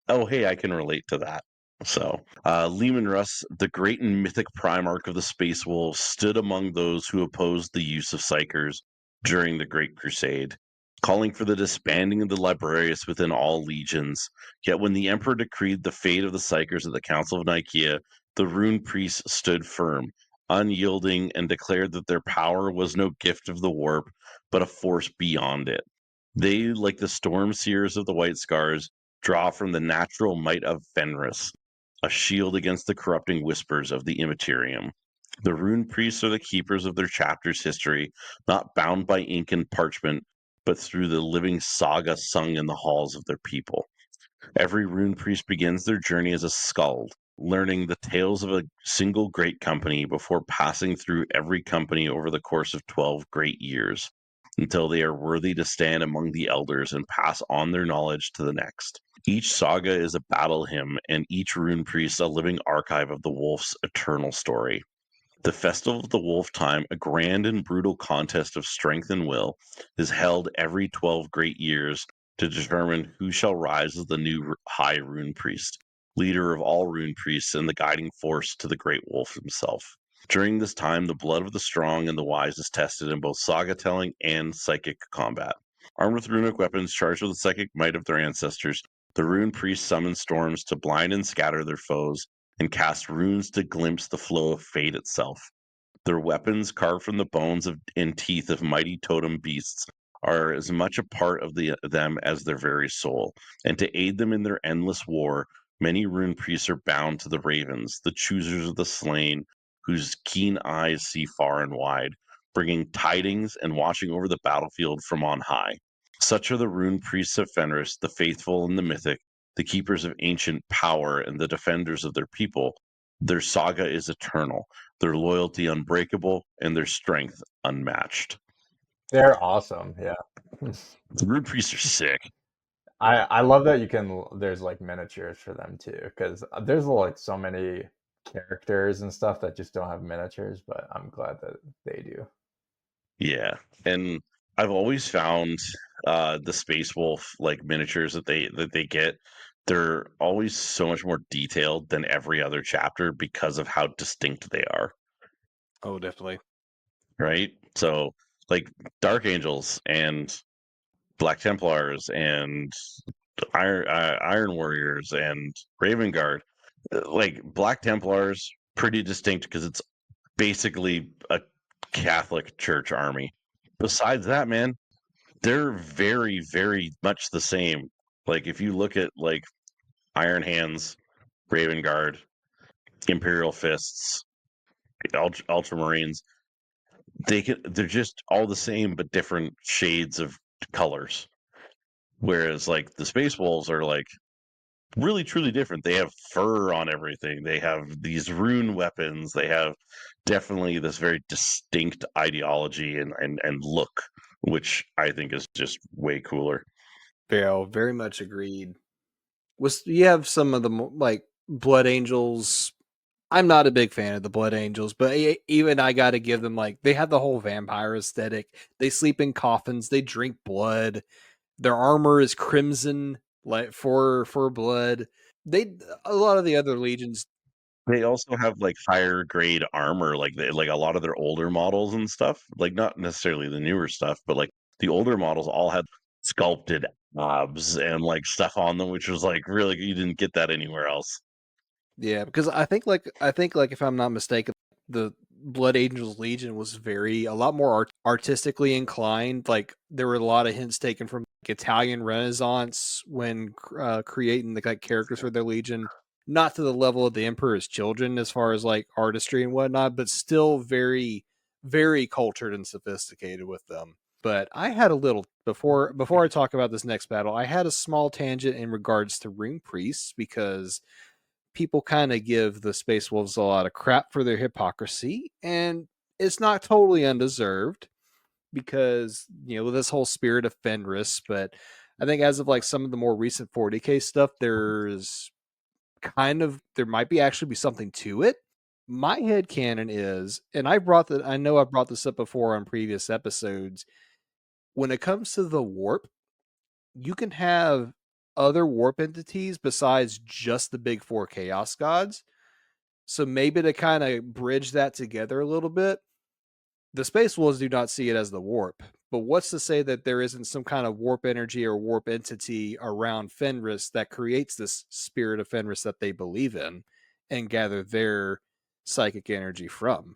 oh hey, I can relate to that. So Leman Russ, the great and mythic primarch of the Space Wolves, stood among those who opposed the use of psychers during the Great Crusade, calling for the disbanding of the librarius within all legions. Yet when the Emperor decreed the fate of the psychers at the Council of Nicaea, the rune priests stood firm, unyielding, and declared that their power was no gift of the warp, but a force beyond it. They, like the storm seers of the White Scars, draw from the natural might of Fenris, a shield against the corrupting whispers of the Imperium. The rune priests are the keepers of their chapter's history, not bound by ink and parchment, but through the living saga sung in the halls of their people. Every rune priest begins their journey as a skald, learning the tales of a single great company before passing through every company over the course of 12 great years, until they are worthy to stand among the elders and pass on their knowledge to the next. Each saga is a battle hymn, and each rune priest a living archive of the wolf's eternal story. The Festival of the Wolf Time, a grand and brutal contest of strength and will, is held every 12 great years to determine who shall rise as the new High Rune Priest, leader of all Rune Priests and the guiding force to the Great Wolf himself. During this time, the blood of the strong and the wise is tested in both saga telling and psychic combat. Armed with runic weapons charged with the psychic might of their ancestors, the Rune Priests summon storms to blind and scatter their foes, and cast runes to glimpse the flow of fate itself. Their weapons, carved from the bones and teeth of mighty totem beasts, are as much a part of them as their very soul. And to aid them in their endless war, many rune priests are bound to the ravens, the choosers of the slain, whose keen eyes see far and wide, bringing tidings and watching over the battlefield from on high. Such are the rune priests of Fenris, the faithful and the mythic, the keepers of ancient power and the defenders of their people. Their saga is eternal, their loyalty unbreakable, and their strength unmatched. They're awesome. Yeah. The rune priests are sick. I love that there's like miniatures for them too, because there's like so many characters and stuff that just don't have miniatures, but I'm glad that they do. Yeah, and I've always found the Space Wolf like miniatures that they get, they're always so much more detailed than every other chapter because of how distinct they are. Oh, definitely. Right? So like Dark Angels and Black Templars and Iron Warriors and Raven Guard, like Black Templars, pretty distinct because it's basically a Catholic Church army. Besides that, man, they're very, very much the same. Like if you look at like Iron Hands, Raven Guard, Imperial Fists, Ultramarines, they're just all the same but different shades of colors. Whereas like the Space Wolves are like really truly different. They have fur on everything. They have these rune weapons. They have definitely this very distinct ideology and look, which I think is just way cooler. Yeah, very much agreed. You have some of the like Blood Angels. I'm not a big fan of the Blood Angels, but even I got to give them like they have the whole vampire aesthetic. They sleep in coffins. They drink blood. Their armor is crimson, like for blood. They a lot of the other legions. They also have like higher grade armor, like a lot of their older models and stuff. Like not necessarily the newer stuff, but like the older models all had sculpted abs and like stuff on them, which was like really you didn't get that anywhere else. Yeah, because I think if I'm not mistaken, the Blood Angels Legion was a lot more artistically inclined. Like there were a lot of hints taken from like, Italian Renaissance when creating the like, characters for their legion. Not to the level of the Emperor's Children as far as like artistry and whatnot, but still very, very cultured and sophisticated with them. But I had a little before I talk about this next battle. I had a small tangent in regards to Rune Priests because people kind of give the Space Wolves a lot of crap for their hypocrisy, and it's not totally undeserved because with this whole spirit of Fenris. But I think as of like some of the more recent 40k stuff, there's there might be actually be something to it. My headcanon is, and I know I've brought this up before on previous episodes, when it comes to the warp, you can have other warp entities besides just the big four chaos gods. So maybe to kind of bridge that together a little bit, the Space Wolves do not see it as the warp. But what's to say that there isn't some kind of warp energy or warp entity around Fenris that creates this spirit of Fenris that they believe in and gather their psychic energy from?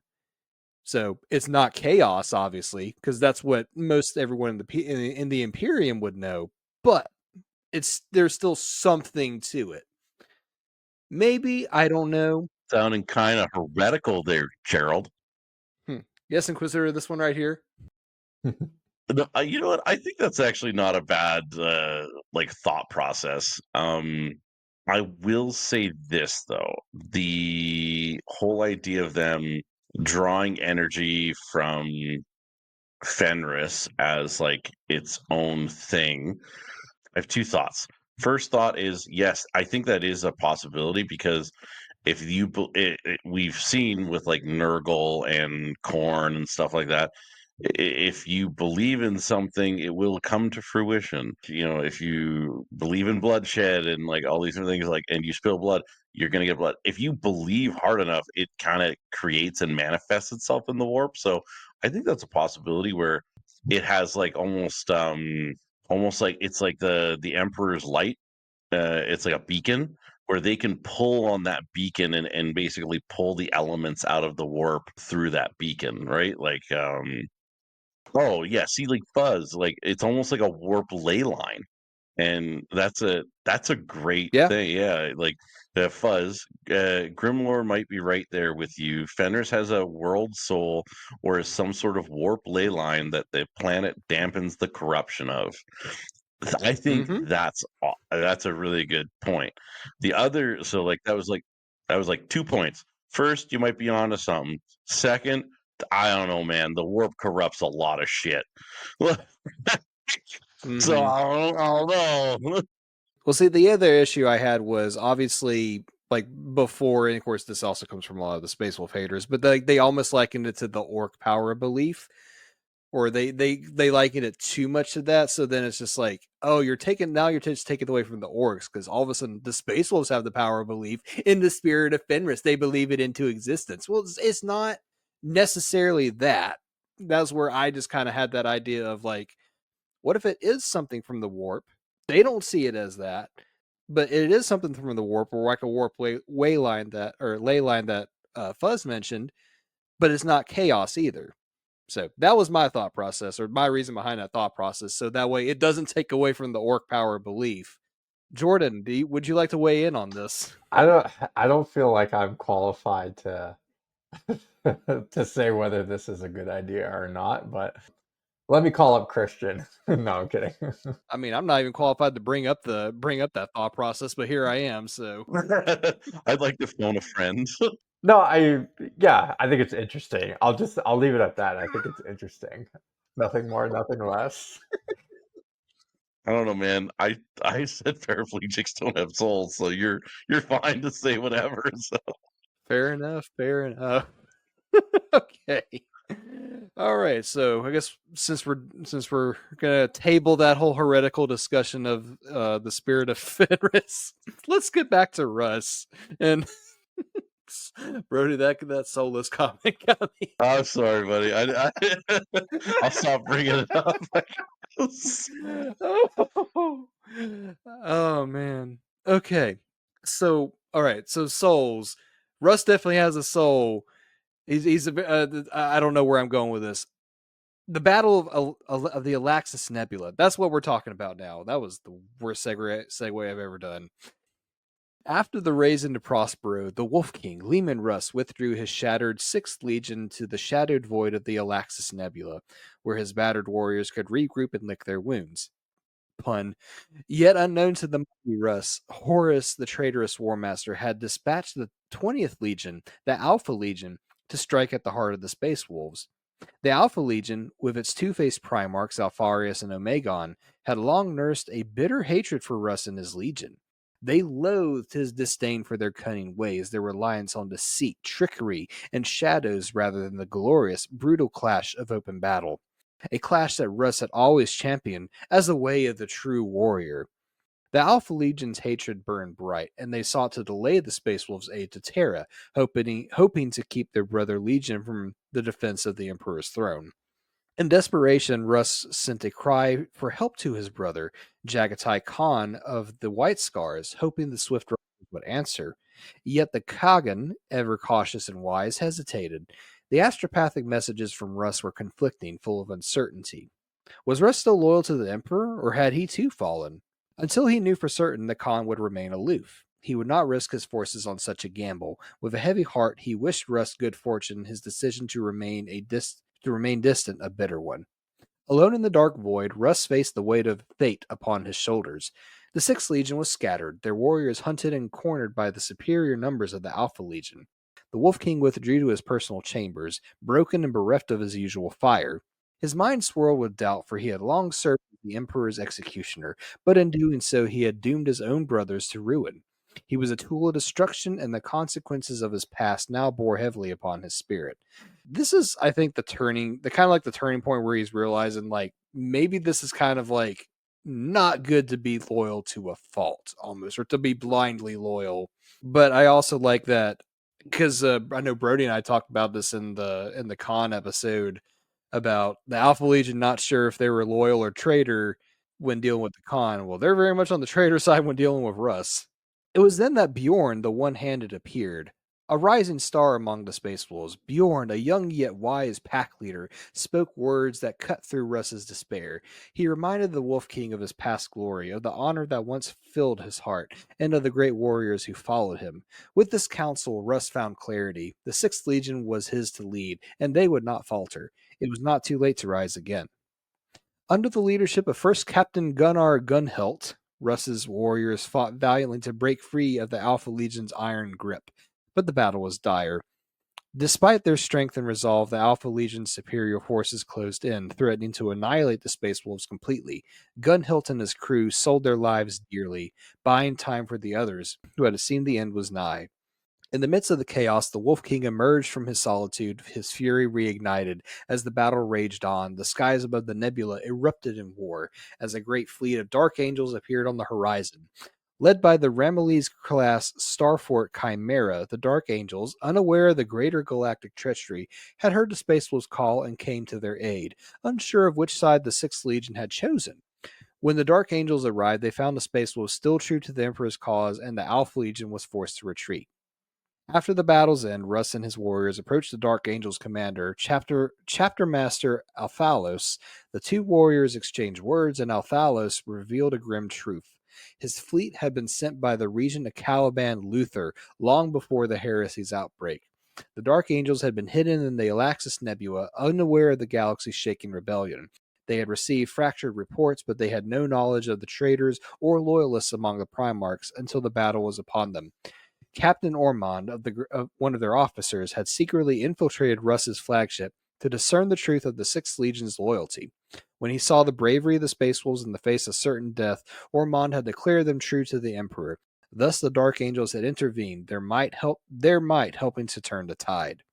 So it's not chaos, obviously, because that's what most everyone in the Imperium would know. But there's still something to it. Maybe, I don't know. Sounding kind of heretical there, Gerald. Yes, Inquisitor, this one right here. No, you know what? I think that's actually not a bad thought process. I will say this though: the whole idea of them drawing energy from Fenris as like its own thing. I have two thoughts. First thought is yes, I think that is a possibility because if we've seen with like Nurgle and Korn and stuff like that, if you believe in something, it will come to fruition. You know, if you believe in bloodshed and like all these other things, like, and you spill blood, you're going to get blood. If you believe hard enough, it kind of creates and manifests itself in the warp. So I think that's a possibility where it has like almost like it's like the Emperor's light. It's like a beacon where they can pull on that beacon and basically pull the elements out of the warp through that beacon, right? Like, oh yeah, see, like Fuzz, like it's almost like a warp ley line, and that's a great Yeah. thing. Yeah, like the Fuzz, Grimlore might be right there with you. Fenris has a world soul or some sort of warp ley line that the planet dampens the corruption of. I think that's a really good point. The other, so like that was like 2 points. First, you might be onto something. Second, I don't know, man. The warp corrupts a lot of shit. So I don't know. Well, see, the other issue I had was obviously like before, and of course, this also comes from a lot of the Space Wolf haters, but they almost likened it to the orc power belief, or they likened it too much to that. So then it's just like, oh, you're just taking away from the orcs because all of a sudden the Space Wolves have the power of belief in the spirit of Fenris. They believe it into existence. Well, it's not necessarily that. That's where I just kind of had that idea of like, what if it is something from the warp? They don't see it as that, but it is something from the warp, or like a warp ley line that Fuzz mentioned, but it's not chaos either. So that was my thought process, or my reason behind that thought process. So that way it doesn't take away from the orc power belief. Jordan, would you like to weigh in on this? I don't feel like I'm qualified to to say whether this is a good idea or not, but let me call up Christian. No, I'm kidding. I mean, I'm not even qualified to bring up that thought process, but here I am. So I'd like to phone a friend. No, I think it's interesting. I'll leave it at that. I think it's interesting. Nothing more, nothing less. I don't know, man. I said paraplegics don't have souls, so you're fine to say whatever. So. fair enough. Okay. All right. So I guess since we're gonna table that whole heretical discussion of the spirit of Fenris, let's get back to Russ and Brody. That soulless comment got me. I'm sorry, buddy. I'll stop bringing it up. Oh man. Okay. So all right. So souls. Russ definitely has a soul. He's I don't know where I'm going with this. The Battle of the Alaxis Nebula. That's what we're talking about now. That was the worst segue I've ever done. After the raise into Prospero, the Wolf King, Leman Russ, withdrew his shattered 6th Legion to the shadowed void of the Alaxis Nebula, where his battered warriors could regroup and lick their wounds. Pun. Yet unknown to the mighty Russ, Horus, the traitorous War Master, had dispatched the 20th Legion, the Alpha Legion, to strike at the heart of the Space Wolves. The Alpha Legion, with its two-faced Primarchs, Alpharius and Omegon, had long nursed a bitter hatred for Russ and his Legion. They loathed his disdain for their cunning ways, their reliance on deceit, trickery, and shadows rather than the glorious, brutal clash of open battle. A clash that Russ had always championed as the way of the true warrior. The Alpha Legion's hatred burned bright, and they sought to delay the Space Wolves' aid to Terra, hoping to keep their brother Legion from the defense of the Emperor's throne. In desperation, Russ sent a cry for help to his brother, Jagatai Khan of the White Scars, hoping the Swift Riders would answer. Yet the Kagan, ever cautious and wise, hesitated. The astropathic messages from Russ were conflicting, full of uncertainty. Was Russ still loyal to the Emperor, or had he too fallen? Until he knew for certain, the Khan would remain aloof. He would not risk his forces on such a gamble. With a heavy heart, he wished Russ good fortune. His decision to remain distant a bitter one. Alone in the dark void, Russ faced the weight of fate upon his shoulders. The Sixth Legion was scattered, their warriors hunted and cornered by the superior numbers of the Alpha Legion. The Wolf King withdrew to his personal chambers, broken and bereft of his usual fire. His mind swirled with doubt, for he had long served as the Emperor's executioner, but in doing so he had doomed his own brothers to ruin. He was a tool of destruction, and the consequences of his past now bore heavily upon his spirit. This is, I think, the kind of like the turning point where he's realizing, like, maybe this is kind of like not good to be loyal to a fault almost, or to be blindly loyal. But I also like that because I know Brody and I talked about this in the con episode about the Alpha Legion not sure if they were loyal or traitor when dealing with the Khan. Well, they're very much on the traitor side when dealing with Russ. It was then that Bjorn, the one-handed, appeared. A rising star among the Space Wolves, Bjorn, a young yet wise pack leader, spoke words that cut through Russ's despair. He reminded the Wolf King of his past glory, of the honor that once filled his heart, and of the great warriors who followed him. With this counsel, Russ found clarity. The Sixth Legion was his to lead, and they would not falter. It was not too late to rise again. Under the leadership of First Captain Gunnar Gunhilt, Russ's warriors fought valiantly to break free of the Alpha Legion's iron grip, but the battle was dire. Despite their strength and resolve, the Alpha Legion's superior forces closed in, threatening to annihilate the Space Wolves completely. Gunhilt and his crew sold their lives dearly, buying time for the others, who had seen the end was nigh. In the midst of the chaos, the Wolf King emerged from his solitude, his fury reignited. As the battle raged on, the skies above the nebula erupted in war, as a great fleet of dark angels appeared on the horizon. Led by the Ramillies-class Starfort Chimera, the Dark Angels, unaware of the greater galactic treachery, had heard the Space Wolves' call and came to their aid, unsure of which side the Sixth Legion had chosen. When the Dark Angels arrived, they found the Space Wolves still true to the Emperor's cause, and the Alpha Legion was forced to retreat. After the battle's end, Russ and his warriors approached the Dark Angels' commander, Chapter Master Althalos. The two warriors exchanged words, and Althalos revealed a grim truth. His fleet had been sent by the regent of Caliban, Luther, long before the heresy's outbreak. The Dark Angels had been hidden in the Alaxis Nebula, unaware of the galaxy's shaking rebellion. They had received fractured reports, but they had no knowledge of the traitors or loyalists among the Primarchs until the battle was upon them. Captain Ormond, one of their officers, had secretly infiltrated Russ's flagship to discern the truth of the Sixth Legion's loyalty. When he saw the bravery of the Space Wolves in the face of certain death, Ormond had declared them true to the Emperor. Thus the Dark Angels had intervened, their might helping to turn the tide.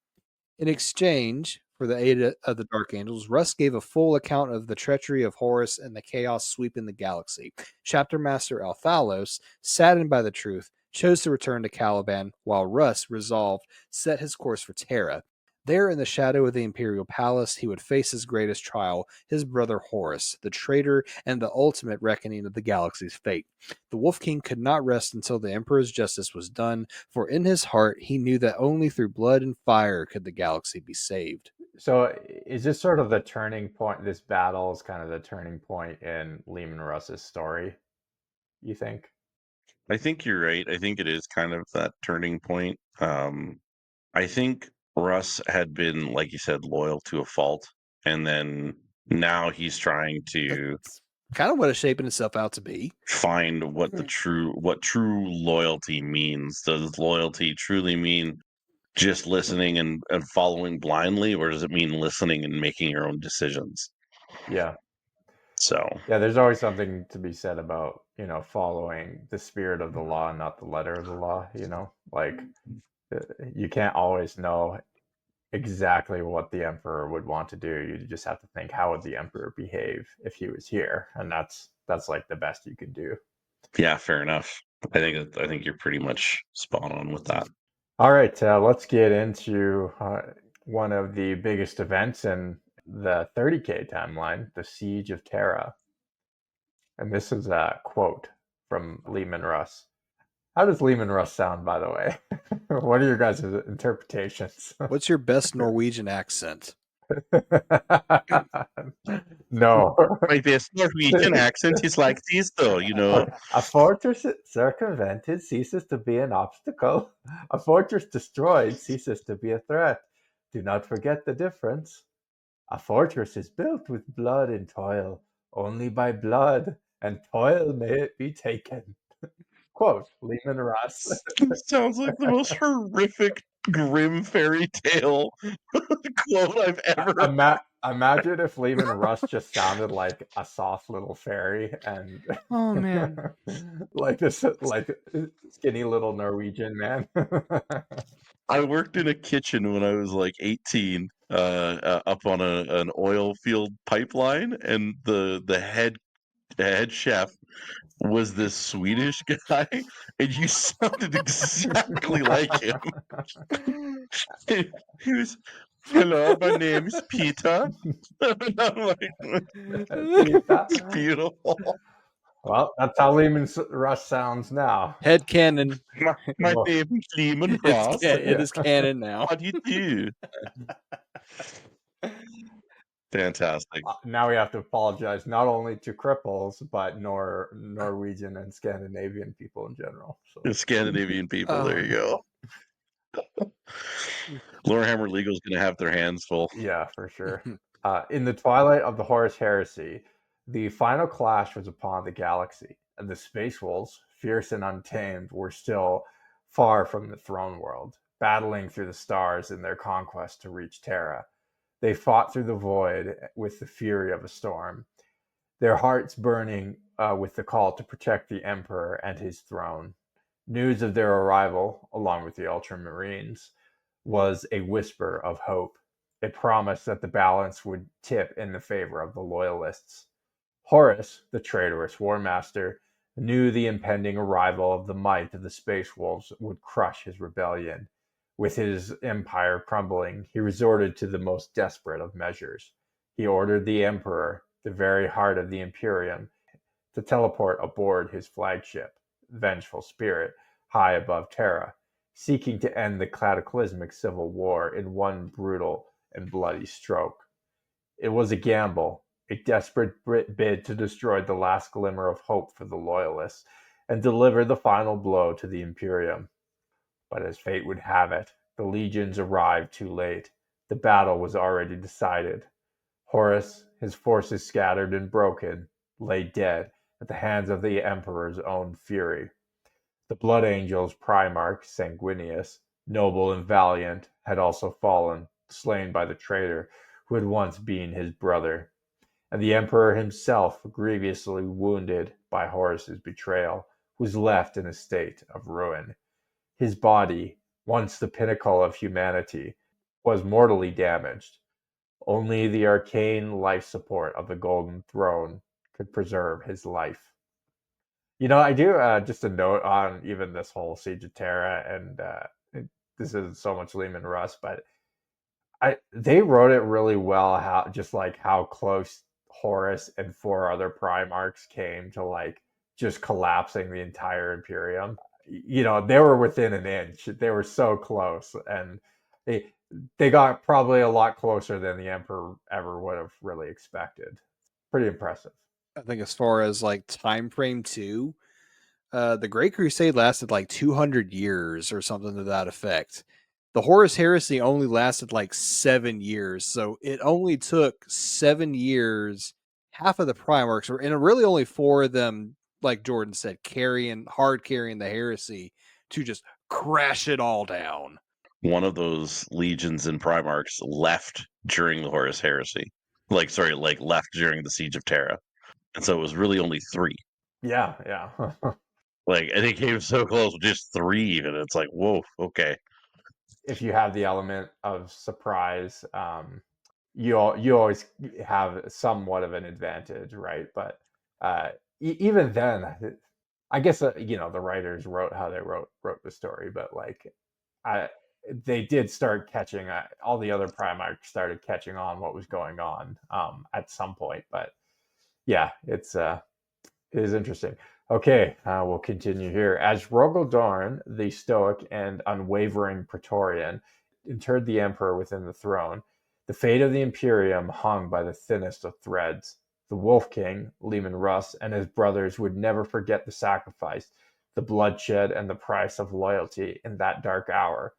In exchange for the aid of the Dark Angels, Russ gave a full account of the treachery of Horus and the chaos sweeping the galaxy. Chapter Master Althalos, saddened by the truth, chose to return to Caliban, while Russ, resolved, set his course for Terra. There, in the shadow of the Imperial Palace, he would face his greatest trial, his brother Horus, the traitor and the ultimate reckoning of the galaxy's fate. The Wolf King could not rest until the Emperor's justice was done, for in his heart he knew that only through blood and fire could the galaxy be saved. So is this sort of the turning point? This battle is kind of the turning point in Leman Russ's story, you think? I think you're right. I think it is kind of that turning point. I think Russ had been, like you said, loyal to a fault, and then now he's trying to That's kind of what it's shaping itself out to be. find what true loyalty means. Does loyalty truly mean just listening and following blindly, or does it mean listening and making your own decisions? Yeah. So Yeah, there's always something to be said about, following the spirit of the law and not the letter of the law. Like you can't always know exactly what the emperor would want to do. You just have to think, how would the emperor behave if he was here? And that's like the best you can do. Yeah, fair enough. I think you're pretty much spot on with that. All right, let's get into one of the biggest events in the 30K timeline, the Siege of Terra. And this is a quote from Leman Russ. How does Leman Russ sound, by the way? What are your guys' interpretations? What's your best Norwegian accent? No. My best Norwegian accent is like this, though. A fortress circumvented ceases to be an obstacle. A fortress destroyed ceases to be a threat. Do not forget the difference. A fortress is built with blood and toil. Only by blood and toil may it be taken. Quote, Leman Russ. Sounds like the most horrific, grim fairy tale quote I've ever. Imagine if Leman Russ just sounded like a soft little fairy and Oh man. like this skinny little Norwegian man. I worked in a kitchen when I was like 18, up on an oil field pipeline, and the head chef was this Swedish guy, and you sounded exactly like him. He was, hello, my name is Peter. And I'm like, it's beautiful. Well, that's how Leman Russ sounds now. Head canon. My name is Leman Russ. It is canon now. How do you do? Fantastic. Now we have to apologize not only to cripples, but Norwegian and Scandinavian people in general. The Scandinavian people, there you go. Lorehammer Legal's going to have their hands full. Yeah, for sure. In the twilight of the Horus Heresy, the final clash was upon the galaxy, and the Space Wolves, fierce and untamed, were still far from the throne world, battling through the stars in their conquest to reach Terra. They fought through the void with the fury of a storm, their hearts burning with the call to protect the Emperor and his throne. News of their arrival, along with the Ultramarines, was a whisper of hope. It promised that the balance would tip in the favor of the Loyalists. Horus, the traitorous war master, knew the impending arrival of the might of the Space Wolves would crush his rebellion. With his empire crumbling, he resorted to the most desperate of measures. He ordered the Emperor, the very heart of the Imperium, to teleport aboard his flagship, Vengeful Spirit, high above Terra, seeking to end the cataclysmic civil war in one brutal and bloody stroke. It was a gamble, a desperate bid to destroy the last glimmer of hope for the Loyalists and deliver the final blow to the Imperium. But as fate would have it, the legions arrived too late. The battle was already decided. Horus, his forces scattered and broken, lay dead at the hands of the Emperor's own fury. The Blood Angel's Primarch, Sanguinius, noble and valiant, had also fallen, slain by the traitor who had once been his brother. And the Emperor himself, grievously wounded by Horus's betrayal, was left in a state of ruin. His body, once the pinnacle of humanity, was mortally damaged. Only the arcane life support of the Golden Throne could preserve his life. I do just a note on even this whole Siege of Terra, and this isn't so much Leman Russ, but they wrote it really well. How close Horus and 4 other Primarchs came to just collapsing the entire Imperium. They were within an inch. They were so close, and they got probably a lot closer than the Emperor ever would have really expected. Pretty impressive. I think as far as time frame too, the Great Crusade lasted 200 years or something to that effect. The Horus Heresy only lasted 7 years, so it only took 7 years. Half of the Primarchs were, and really only 4 of them, like Jordan said, carrying the heresy to just crash it all down. One of those legions and Primarchs left during the Horus Heresy. Left during the Siege of Terra. And so it was really only 3. Yeah. Like, and it came so close with just 3 even. It's like, whoa, okay. If you have the element of surprise, you always have somewhat of an advantage, right? But even then, I guess the writers wrote how they wrote the story, but like, I they did start catching all the other Primarchs started catching on what was going on at some point. But yeah, it is interesting. Okay, we'll continue here. As Rogodorn, the stoic and unwavering Praetorian, interred the emperor within the throne, the fate of the Imperium hung by the thinnest of threads. The Wolf King, Leman Russ, and his brothers would never forget the sacrifice, the bloodshed, and the price of loyalty in that dark hour.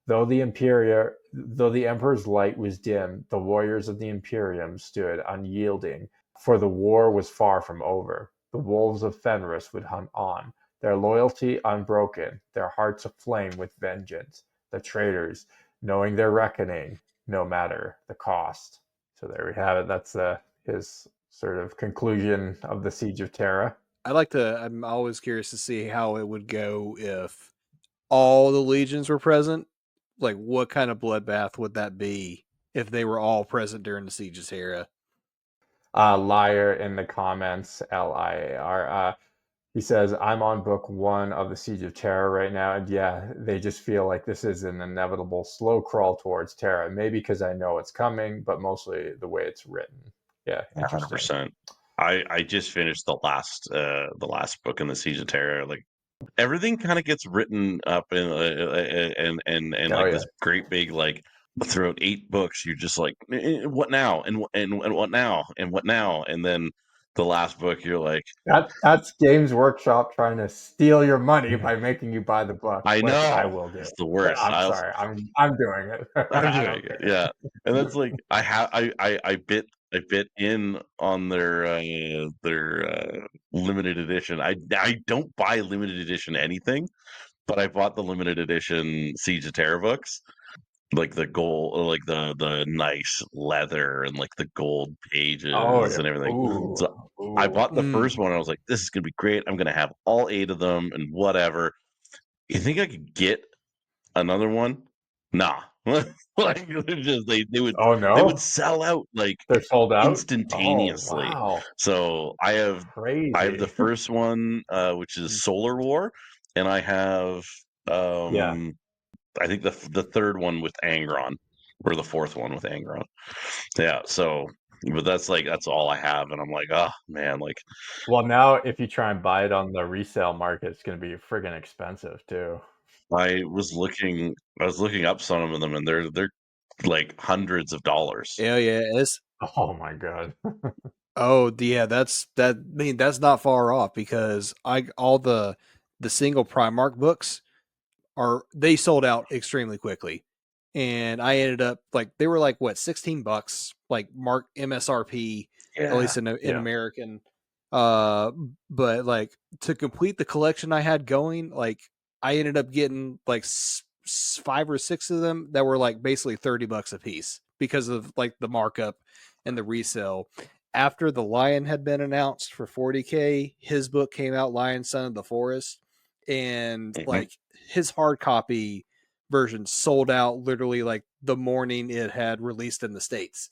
Though the emperor's light was dim, the warriors of the Imperium stood unyielding, for the war was far from over. The wolves of Fenris would hunt on, their loyalty unbroken, their hearts aflame with vengeance. The traitors, knowing their reckoning, no matter the cost. So there we have it. That's his sort of conclusion of the Siege of Terra. I'm always curious to see how it would go if all the legions were present. Like, what kind of bloodbath would that be if they were all present during the Siege of Terra? Liar in the comments, Liar. He says, I'm on book 1 of the Siege of Terra right now, and yeah, they just feel like this is an inevitable slow crawl towards Terra. Maybe because I know it's coming, but mostly the way it's written. Yeah, interesting. 100%. I just finished the last book in the Siege of Terror. Like, everything kind of gets written up in and Oh like yeah, this great big, like, throughout 8 books, you're just like, what now, and what now, and what now, and then the last book, you're like, that's Games Workshop trying to steal your money by making you buy the book, I which I know, will do. it's the worst. I'm I also sorry, I'm doing it. I'm I doing don't it, care. yeah, and that's like I bit in on their limited edition. I don't buy limited edition anything, but I bought the limited edition Siege of Terror books, like the gold, like the nice leather and like the gold Oh pages yeah. and everything. Ooh, So I ooh. bought the first one. I was like, this is gonna be great. I'm gonna have all 8 of them and whatever. You think I could get another one? Nah. Like, they're just Oh they would no, sell out like they're sold out. Oh instantaneously. wow, So I have the crazy. first one, which is Solar War, and I have Yeah. um I think the third one with Angron, or the fourth one with Angron. Yeah. So, but that's all I have, and I'm like, oh man, like, Well, now if you try and buy it on the resale market, it's going to be friggin' expensive too. I was looking up some of them, and they're like hundreds of dollars. Hell yeah, it's Oh my god. yeah, I mean, that's not far off because I all the single Primarch books they sold out extremely quickly. And I ended up like they were like what, $16, like mark MSRP, at Yeah. least in Yeah. American. But like to complete the collection I had going, like I ended up getting like 5 or 6 of them that were like basically $30 a piece because of like the markup and the resale. After the Lion had been announced for 40K, his book came out, Lion Son of the Forest, and Mhm. like his hard copy version sold out literally like the morning it had released in the States.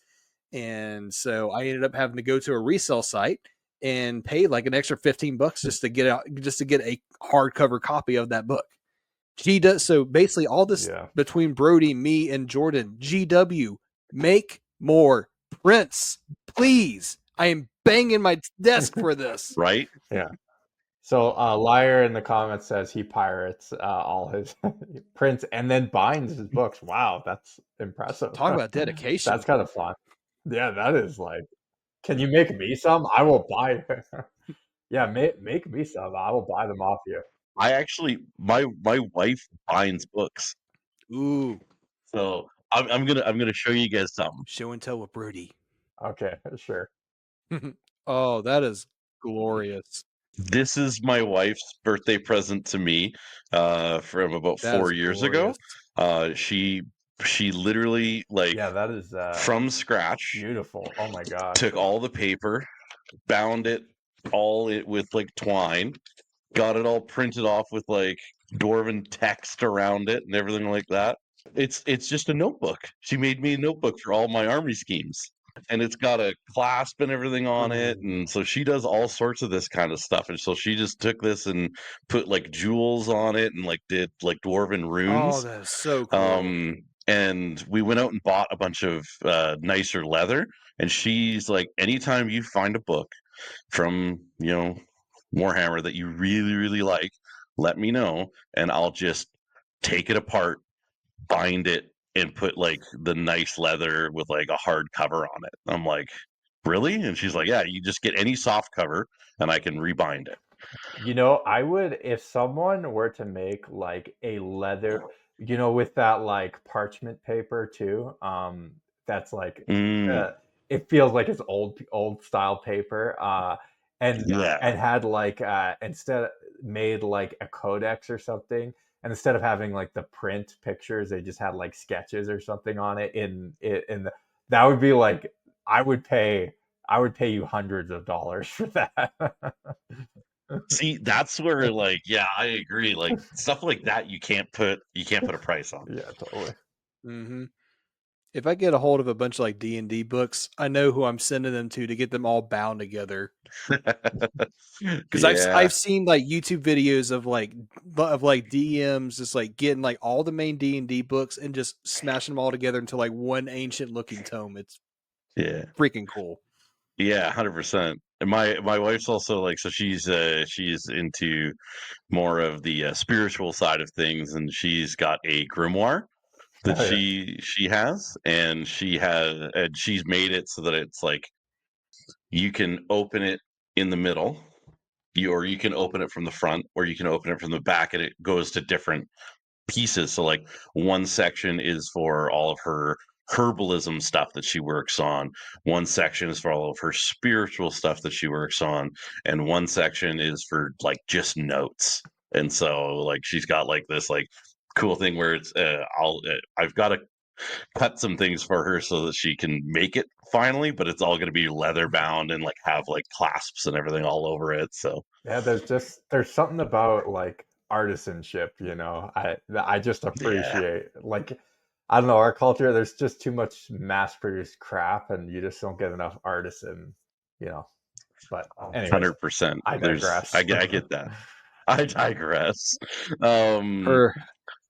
And so I ended up having to go to a resale site and pay like an extra $15 just to get a hardcover copy of that book. G does so basically all this Yeah. between Brody, me, and Jordan. GW, make more prints, please. I am banging my desk for this. Right? Yeah. So Liar in the comments says he pirates all his prints and then binds his books. Wow, that's impressive. Talk about dedication. That's kind of fun. Yeah, that is like, can you make me some? I will buy it. Yeah, make me some. I will buy them off you. I actually, my wife binds books, Ooh, so I'm gonna show you guys something. show and tell with Brody. Okay, sure. Oh, that is glorious. This is my wife's birthday present to me, from about That is 4 years ago. glorious. Uh, she she literally, like, Yeah, that is from scratch, beautiful. Oh my gosh. took all the paper, bound it, all it with like twine, got it all printed off with like dwarven text around it and everything like that. It's just a notebook. She made me a notebook for all my army schemes. And it's got a clasp and everything on it. Ooh. And so she does all sorts of this kind of stuff. And so she just took this and put like jewels on it and like did like dwarven Oh, runes. that is so cool. And we went out and bought a bunch of nicer leather. And she's like, anytime you find a book from, Warhammer that you really, really like, let me know. And I'll just take it apart, bind it, and put like the nice leather with like a hard cover on it. I'm like, really? And she's like, yeah, you just get any soft cover and I can rebind it. I would, if someone were to make like a leather, with that like parchment paper too, that's like, Mm, uh, it feels like it's old style paper, yeah. and had like, instead made like a codex or something, and instead of having like the print pictures, they just had like sketches or something on it. That would be like, I would pay, you hundreds of dollars for that. See, that's where like, yeah, I agree. Like stuff like that you can't put a price on. Yeah, totally. Hmm. If I get a hold of a bunch of like D&D books, I know who I'm sending them to get them all bound together. Because Yeah. I've seen like YouTube videos of like DMs just like getting like all the main D&D books and just smashing them all together into like one ancient looking tome. It's Yeah. freaking cool. Yeah, 100%. And my wife's also like, so she's into more of the spiritual side of things, and she's got a grimoire that Oh yeah. she has, and she's made it so that it's like you can open it in the middle, or you can open it from the front, or you can open it from the back, and it goes to different pieces. So like one section is for all of her herbalism stuff that she works on. One section is for all of her spiritual stuff that she works on, and one section is for like just notes. And so like she's got like this like cool thing where it's I've got to cut some things for her so that she can make it finally, but it's all going to be leather bound and like have like clasps and everything all over it. So Yeah, there's something about like artisanship, I just yeah. appreciate, like, I don't know, our culture, there's just too much mass produced crap and you just don't get enough artisan, you know. But anyways, 100%. I I digress. get that. I digress. Um,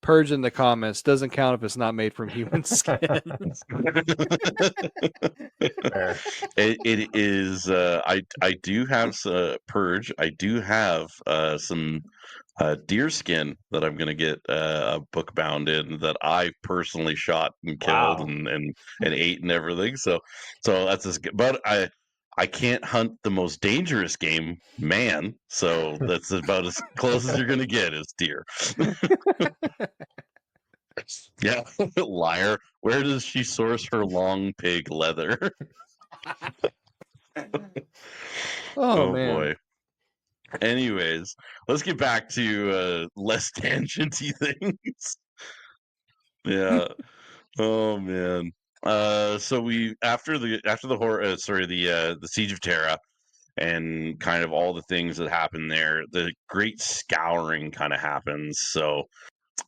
Purge in the comments doesn't count if it's not made from human skin. Fair. it is. I do have purge. I do have some deer skin that I'm going to get a book bound in that I personally shot and killed Wow. and ate and everything. So that's as good. But I can't hunt the most dangerous game, man. So that's about as close as you're going to get is deer. Yeah, liar. Where does she source her long pig leather? Oh Oh man. boy. Anyways, let's get back to less tangenty things. Yeah. Oh man. So we after the horror, the siege of Terra and kind of all the things that happen there, the Great Scouring kind of happens. So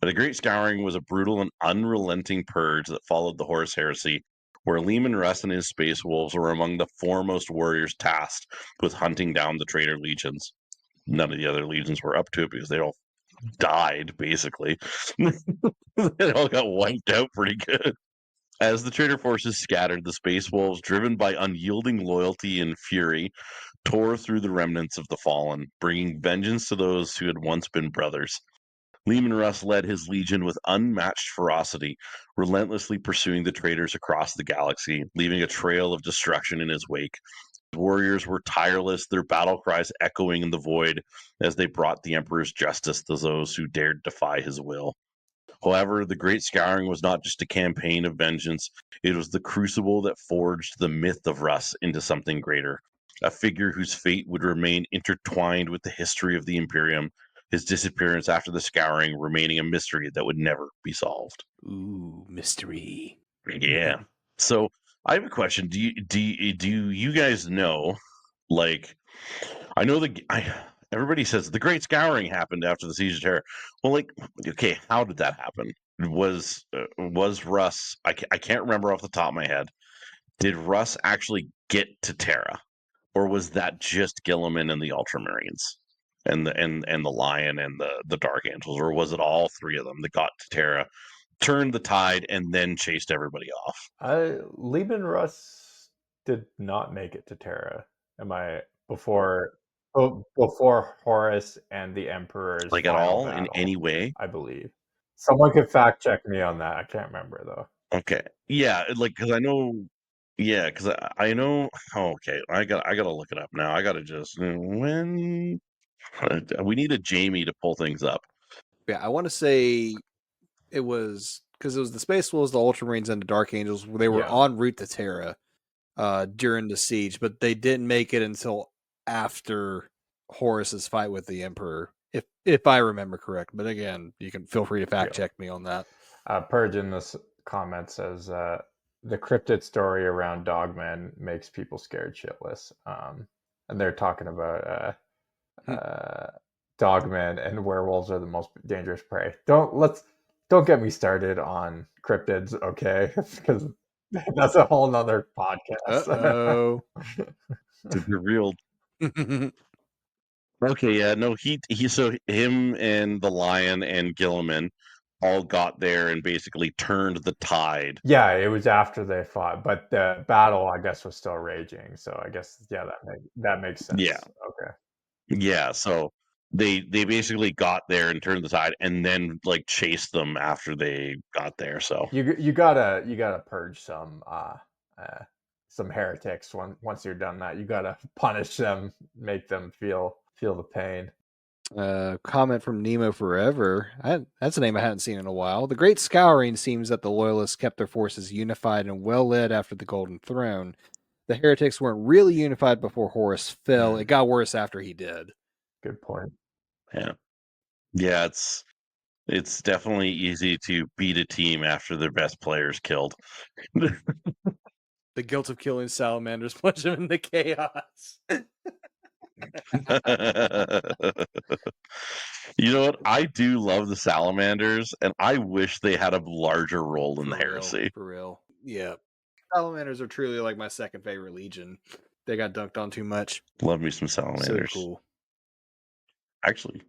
the Great Scouring was a brutal and unrelenting purge that followed the Horus Heresy, where Leman Russ and his space wolves were among the foremost warriors tasked with hunting down the traitor legions. None of the other legions were up to it because they all died, basically. They all got wiped out pretty good. As the traitor forces scattered, the space wolves, driven by unyielding loyalty and fury, tore through the remnants of the fallen, bringing vengeance to those who had once been brothers. Leman Russ led his legion with unmatched ferocity, relentlessly pursuing the traitors across the galaxy, leaving a trail of destruction in his wake. His warriors were tireless, their battle cries echoing in the void as they brought the Emperor's justice to those who dared defy his will. However, the Great Scouring was not just a campaign of vengeance, it was the crucible that forged the myth of Russ into something greater. A figure whose fate would remain intertwined with the history of the Imperium, his disappearance after the Scouring remaining a mystery that would never be solved. Ooh, mystery. Yeah. So I have a question. Do you guys know Like, I know everybody says the Great Scouring happened after the Siege of Terra. Well, like, okay, how did that happen? Was Russ? I can't remember off the top of my head. Did Russ actually get to Terra, or was that just Gilliman and the Ultramarines, and the Lion and the Dark Angels, or was it all three of them that got to Terra, turned the tide, and then chased everybody off? Leman Russ did not make it to Terra. Am I before Horus and the Emperor's Like at final all in any battle? way? I believe. Someone could fact check me on that. I can't remember though. Okay, yeah, like because I know, yeah, because I know. Oh, okay, I gotta look it up now. I gotta just when we need a Jamie to pull things up. Yeah, I want to say it was because it was the Space Wolves, the Ultramarines, and the Dark Angels. They were Yeah. en route to Terra during the siege, but they didn't make it until after Horus's fight with the Emperor, if I remember correct. But again, you can feel free to fact check me on that. Purge in this comment says the cryptid story around Dogman makes people scared shitless. And they're talking about Dogmen and werewolves are the most dangerous prey. Don't get me started on cryptids, okay? Because that's a whole nother podcast. Uh-oh. To be real. Okay, yeah, no, so him and the Lion and Gilliman all got there and basically turned the tide. Yeah, it was after they fought, but the battle, I guess, was still raging. So I guess, yeah, that makes sense. Yeah. Okay. Yeah, so they basically got there and turned the tide, and then like chased them after they got there. So you gotta purge some heretics once you're done that. You gotta punish them, make them feel the pain. Comment from Nemo Forever. That's a name I hadn't seen in a while. The Great Scouring seems that the Loyalists kept their forces unified and well led after the Golden Throne. The heretics weren't really unified before Horus fell. It got worse after he did. Good point. yeah, it's definitely easy to beat a team after their best player's killed. The guilt of killing salamanders plunged him into chaos. You know what? I do love the salamanders, and I wish they had a larger role in the heresy. For real. Yeah. Salamanders are truly like my second favorite legion. They got dunked on too much. Love me some salamanders. So cool. Actually,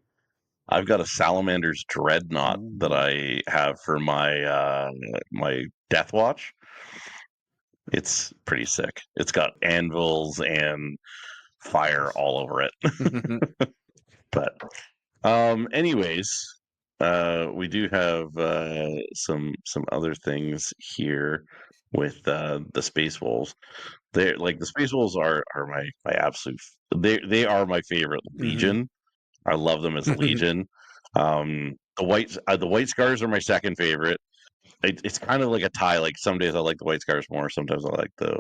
I've got a salamanders dreadnought that I have for my my Death Watch. It's pretty sick. It's got anvils and fire all over it. But anyways, we do have some other things here with the Space Wolves. They're like the Space Wolves are my absolute they are my favorite legion. I love them as a legion. The white scars are my second favorite. It's kind of like a tie. Like some days I like the white scars more. Sometimes I like the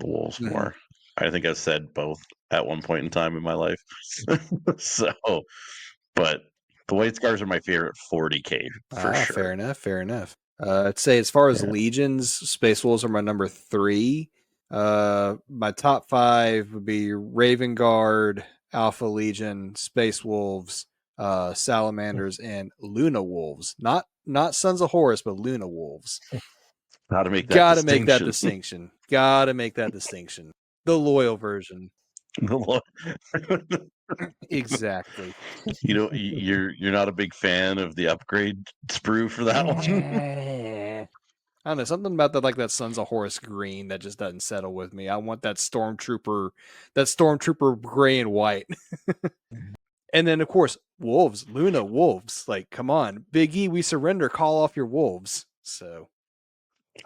wolves more. I think I've said both at one point in time in my life. So, but the white scars are my favorite 40K for sure. Fair enough. I'd say as far as legions, Space Wolves are my number 3. My top 5 would be Raven Guard, Alpha Legion, Space Wolves, Salamanders, and Luna Wolves. Not Sons of Horus, but Luna Wolves. Gotta make that distinction. Gotta make that distinction. The loyal version. Exactly. You know, you're not a big fan of the upgrade sprue for that one. I don't know, something about that, like that Sons of Horus green that just doesn't settle with me. I want that stormtrooper gray and white. And then of course, wolves, Luna wolves. Like, come on, Big E, we surrender. Call off your wolves. So,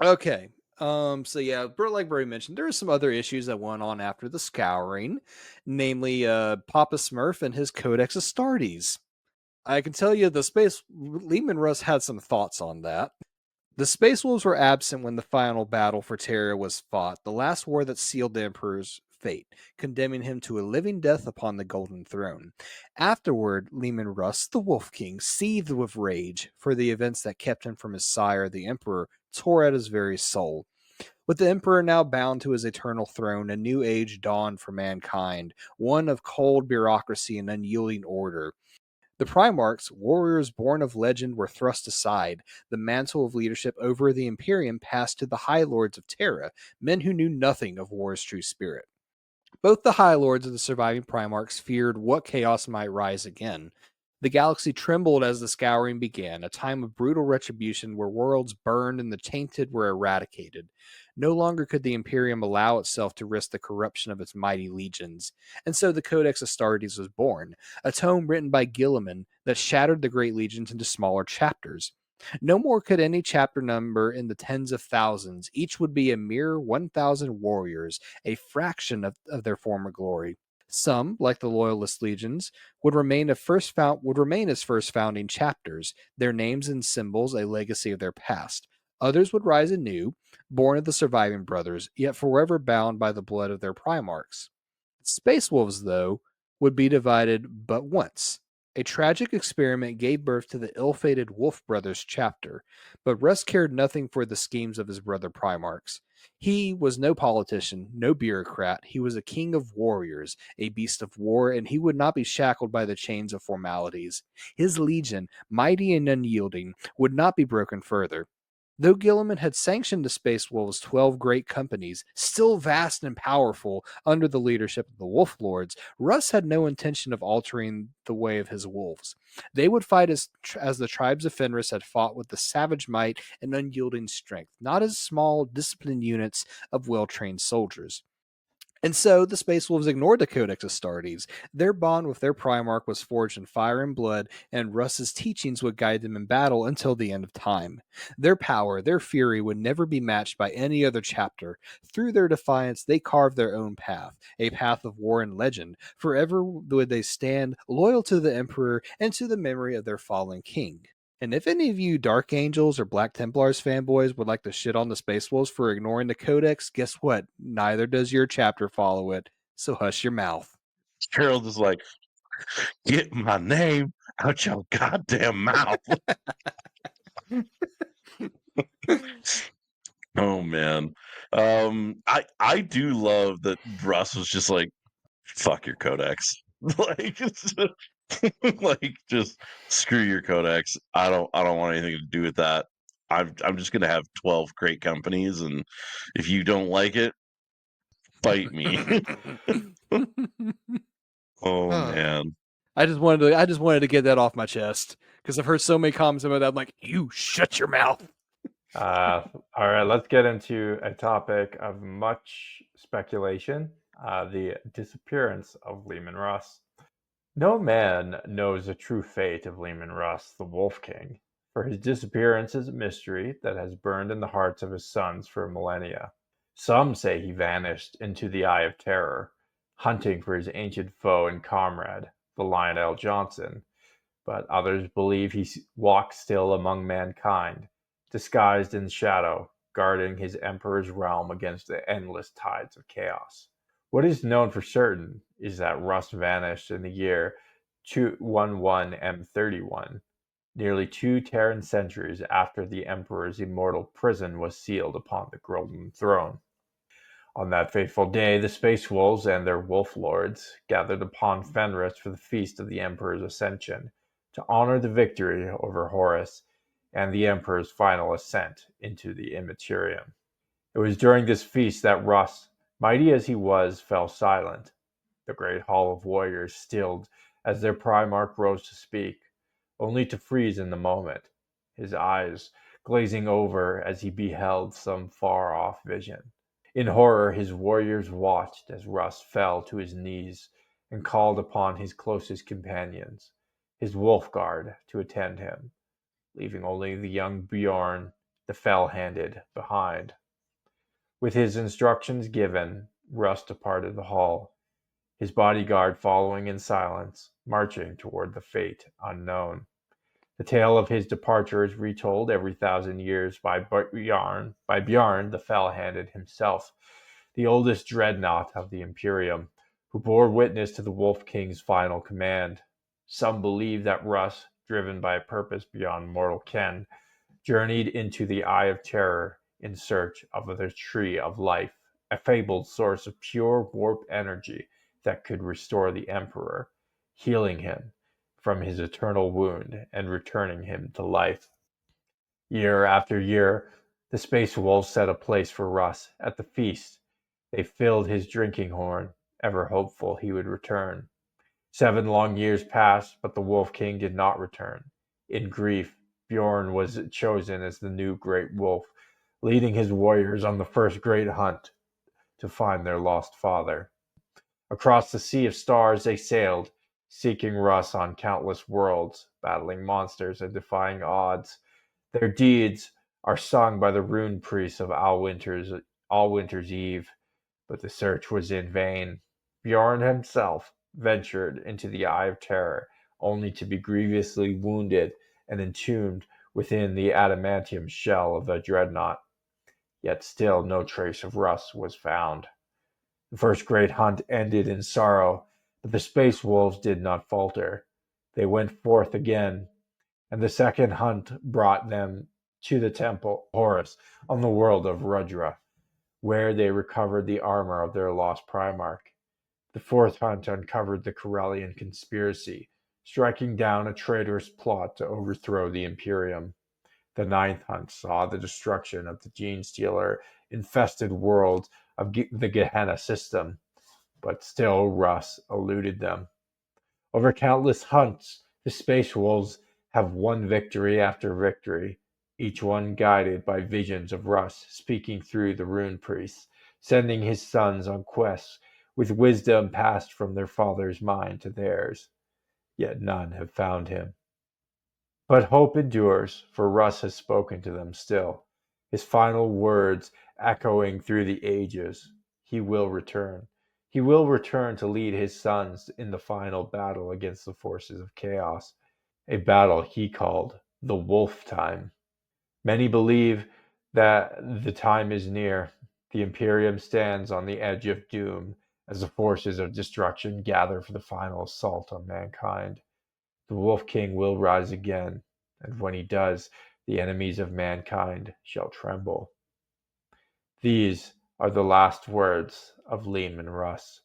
okay. So yeah, like Brody mentioned, there are some other issues that went on after the Scouring, namely Papa Smurf and his Codex Astartes. I can tell you Leman Russ had some thoughts on that. The Space Wolves were absent when the final battle for Terra was fought, the last war that sealed the Emperor's fate, condemning him to a living death upon the Golden Throne. Afterward, Leman Russ, the Wolf King, seethed with rage for the events that kept him from his sire, the Emperor, tore at his very soul. With the Emperor now bound to his eternal throne, a new age dawned for mankind, one of cold bureaucracy and unyielding order. The Primarchs, warriors born of legend, were thrust aside. The mantle of leadership over the Imperium passed to the High Lords of Terra, men who knew nothing of war's true spirit. Both the High Lords of the surviving Primarchs feared what chaos might rise again. The galaxy trembled as the Scouring began, a time of brutal retribution where worlds burned and the tainted were eradicated. No longer could the Imperium allow itself to risk the corruption of its mighty legions, and so the Codex Astartes was born, a tome written by Guilliman that shattered the Great Legions into smaller chapters. No more could any chapter number in the tens of thousands. Each would be a mere 1,000 warriors, a fraction of their former glory. Some, like the Loyalist legions, would remain as first founding chapters, their names and symbols a legacy of their past. Others would rise anew, born of the surviving brothers, yet forever bound by the blood of their Primarchs. Space Wolves, though, would be divided but once. A tragic experiment gave birth to the ill-fated Wolf Brothers chapter, but Russ cared nothing for the schemes of his brother Primarchs. He was no politician, no bureaucrat. He was a king of warriors, a beast of war, and he would not be shackled by the chains of formalities. His legion, mighty and unyielding, would not be broken further. Though Gilliman had sanctioned the Space Wolves' 12 great companies, still vast and powerful under the leadership of the Wolf Lords, Russ had no intention of altering the way of his wolves. They would fight as the tribes of Fenris had fought, with the savage might and unyielding strength, not as small, disciplined units of well-trained soldiers. And so the Space Wolves ignored the Codex Astartes. Their bond with their Primarch was forged in fire and blood, and Russ's teachings would guide them in battle until the end of time. Their power, their fury would never be matched by any other chapter. Through their defiance, they carved their own path, a path of war and legend. Forever would they stand loyal to the Emperor and to the memory of their fallen king. And if any of you Dark Angels or Black Templars fanboys would like to shit on the Space Wolves for ignoring the Codex, guess what? Neither does your chapter follow it, so hush your mouth. Harold is like, get my name out your goddamn mouth. Oh man. I do love that Russ was just like, fuck your codex. Like like just screw your codex. I don't want anything to do with that. I'm just gonna have 12 great companies, and if you don't like it, fight me. Oh man. I just wanted to get that off my chest because I've heard so many comments about that. I'm like, you shut your mouth. All right, let's get into a topic of much speculation, the disappearance of Leman Russ. No man knows the true fate of Leman Russ, the Wolf King, for his disappearance is a mystery that has burned in the hearts of his sons for millennia. Some say he vanished into the Eye of Terror, hunting for his ancient foe and comrade, the Lionel Johnson, but others believe he walks still among mankind, disguised in shadow, guarding his emperor's realm against the endless tides of chaos. What is known for certain is that Russ vanished in the year 211 M31, nearly 2 Terran centuries after the emperor's immortal prison was sealed upon the Golden Throne. On that fateful day, the Space Wolves and their Wolf Lords gathered upon Fenris for the feast of the Emperor's Ascension, to honor the victory over Horus and the Emperor's final ascent into the Imperium. It was during this feast that Russ, mighty as he was, fell silent. The great hall of warriors stilled as their Primarch rose to speak, only to freeze in the moment, his eyes glazing over as he beheld some far-off vision. In horror his warriors watched as Russ fell to his knees and called upon his closest companions, his wolf guard, to attend him, leaving only the young Bjorn, the fell-handed, behind. With his instructions given, Russ departed the hall, his bodyguard following in silence, marching toward the fate unknown. The tale of his departure is retold every 1,000 years by Bjorn the Fell-Handed himself, the oldest dreadnought of the Imperium, who bore witness to the Wolf King's final command. Some believe that Russ, driven by a purpose beyond mortal ken, journeyed into the Eye of Terror in search of the tree of life, a fabled source of pure warp energy that could restore the Emperor, healing him from his eternal wound and returning him to life. Year after year, the space wolves set a place for Russ at the feast. They filled his drinking horn, ever hopeful he would return. 7 long years passed, but the Wolf King did not return. In grief, Bjorn was chosen as the new great wolf, leading his warriors on the first great hunt to find their lost father. Across the sea of stars they sailed, seeking Russ on countless worlds, battling monsters and defying odds. Their deeds are sung by the rune priests of All Winter's Eve, but the search was in vain. Bjorn himself ventured into the Eye of Terror, only to be grievously wounded and entombed within the adamantium shell of the dreadnought. Yet still no trace of Russ was found. The first great hunt ended in sorrow, but the space wolves did not falter. They went forth again, and the second hunt brought them to the temple Horus on the world of Rudra, where they recovered the armor of their lost Primarch. The fourth hunt uncovered the Corellian conspiracy, striking down a traitorous plot to overthrow the Imperium. The ninth hunt saw the destruction of the Gene Stealer infested world of the Gehenna system, but still Russ eluded them. Over countless hunts, the Space Wolves have won victory after victory, each one guided by visions of Russ speaking through the rune priests, sending his sons on quests with wisdom passed from their father's mind to theirs. Yet none have found him. But hope endures, for Russ has spoken to them still, his final words echoing through the ages. He will return. He will return to lead his sons in the final battle against the forces of chaos, a battle he called the Wolf Time. Many believe that the time is near. The Imperium stands on the edge of doom as the forces of destruction gather for the final assault on mankind. The Wolf King will rise again, and when he does, the enemies of mankind shall tremble. These are the last words of Leman Russ.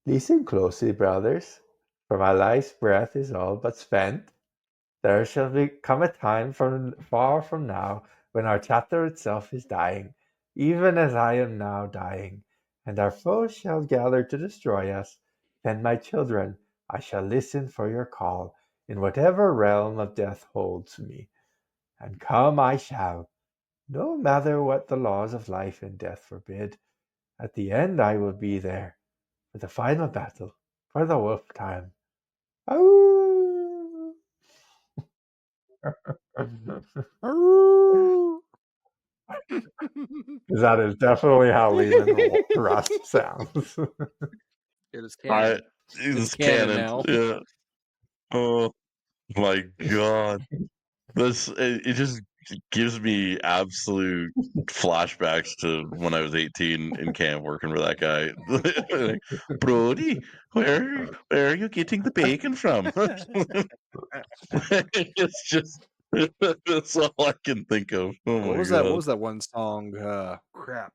Listen closely, brothers, for my life's breath is all but spent. There shall come a time far from now when our chapter itself is dying, even as I am now dying, and our foes shall gather to destroy us. Then, my children, I shall listen for your call in whatever realm of death holds me, and come I shall, no matter what the laws of life and death forbid. At the end I will be there for the final battle, for the wolf time. Ow! That is definitely how Leman Russ sounds. It is I canon. it's canon canon. now. Yeah. Oh my god. It just gives me absolute flashbacks to when I was 18 in camp working for that guy. Like, Brody, where are you getting the bacon from? It's just that's all I can think of. Oh What my was that? What god. was that one song? Crap.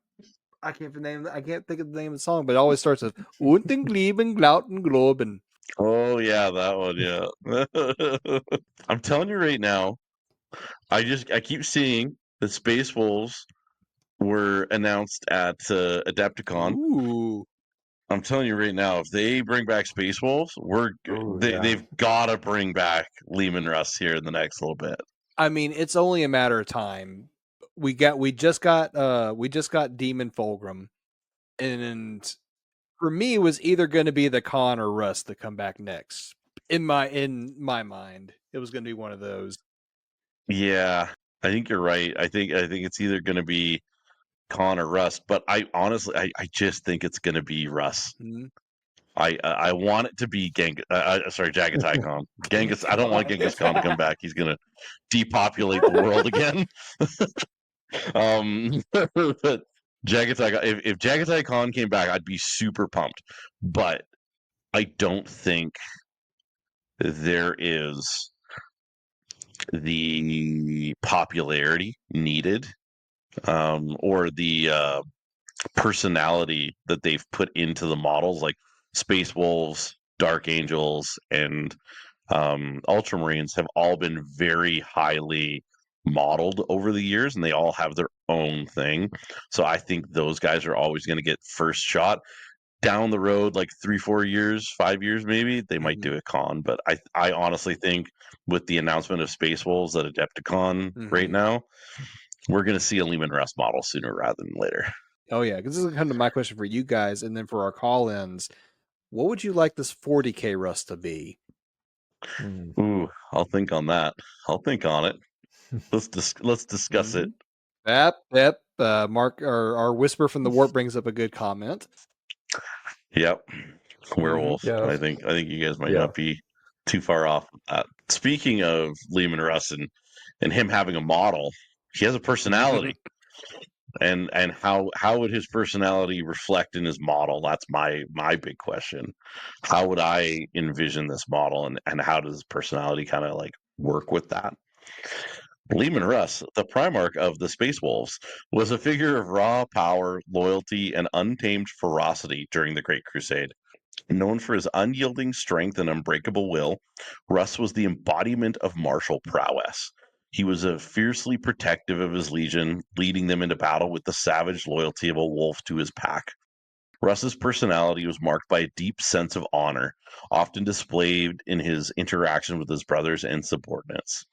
I can't think of the name of the song, but it always starts with "Unten Gleben, Glauten, Globen." Oh yeah, that one, yeah. I'm telling you right now, I keep seeing the Space Wolves were announced at Adepticon. Ooh. I'm telling you right now, if they bring back Space Wolves, they've got to bring back Leman Russ here in the next little bit. I mean, it's only a matter of time. We just got Demon Fulgrim, and for me, it was either going to be the Khan or Russ to come back next. In my mind, it was going to be one of those. Yeah, I think you're right. I think it's either going to be Khan or Russ, but I honestly, I just think it's going to be Russ. Mm-hmm. I want it to be Jagatai Khan. Genghis. I don't want Genghis Khan to come back. He's going to depopulate the world again. But Jagatai, if Jagatai Khan came back, I'd be super pumped. But I don't think there is the popularity needed or the personality that they've put into the models, like Space Wolves, Dark Angels, and Ultramarines have all been very highly modeled over the years, and they all have their own thing. So I think those guys are always going to get first shot. Down the road, like 3-4 years, 5 years maybe, they might do a con. But I honestly think with the announcement of Space Wolves at Adepticon right now, we're going to see a Leman Russ model sooner rather than later. Oh yeah, because this is kind of my question for you guys, and then for our call-ins, what would you like this 40K Russ to be? Ooh, I'll think on that. I'll think on it. Let's discuss it. Yep. Mark, our whisper from the warp brings up a good comment. Yep, werewolf. Yeah, I think you guys might not be too far off with that. Speaking of Leman Russ and him having a model, he has a personality. And how would his personality reflect in his model? That's my big question. How would I envision this model, and how does his personality kind of like work with that? Leman Russ, the Primarch of the Space Wolves, was a figure of raw power, loyalty, and untamed ferocity during the Great Crusade. Known for his unyielding strength and unbreakable will, Russ was the embodiment of martial prowess. He was fiercely protective of his legion, leading them into battle with the savage loyalty of a wolf to his pack. Russ's personality was marked by a deep sense of honor, often displayed in his interaction with his brothers and subordinates.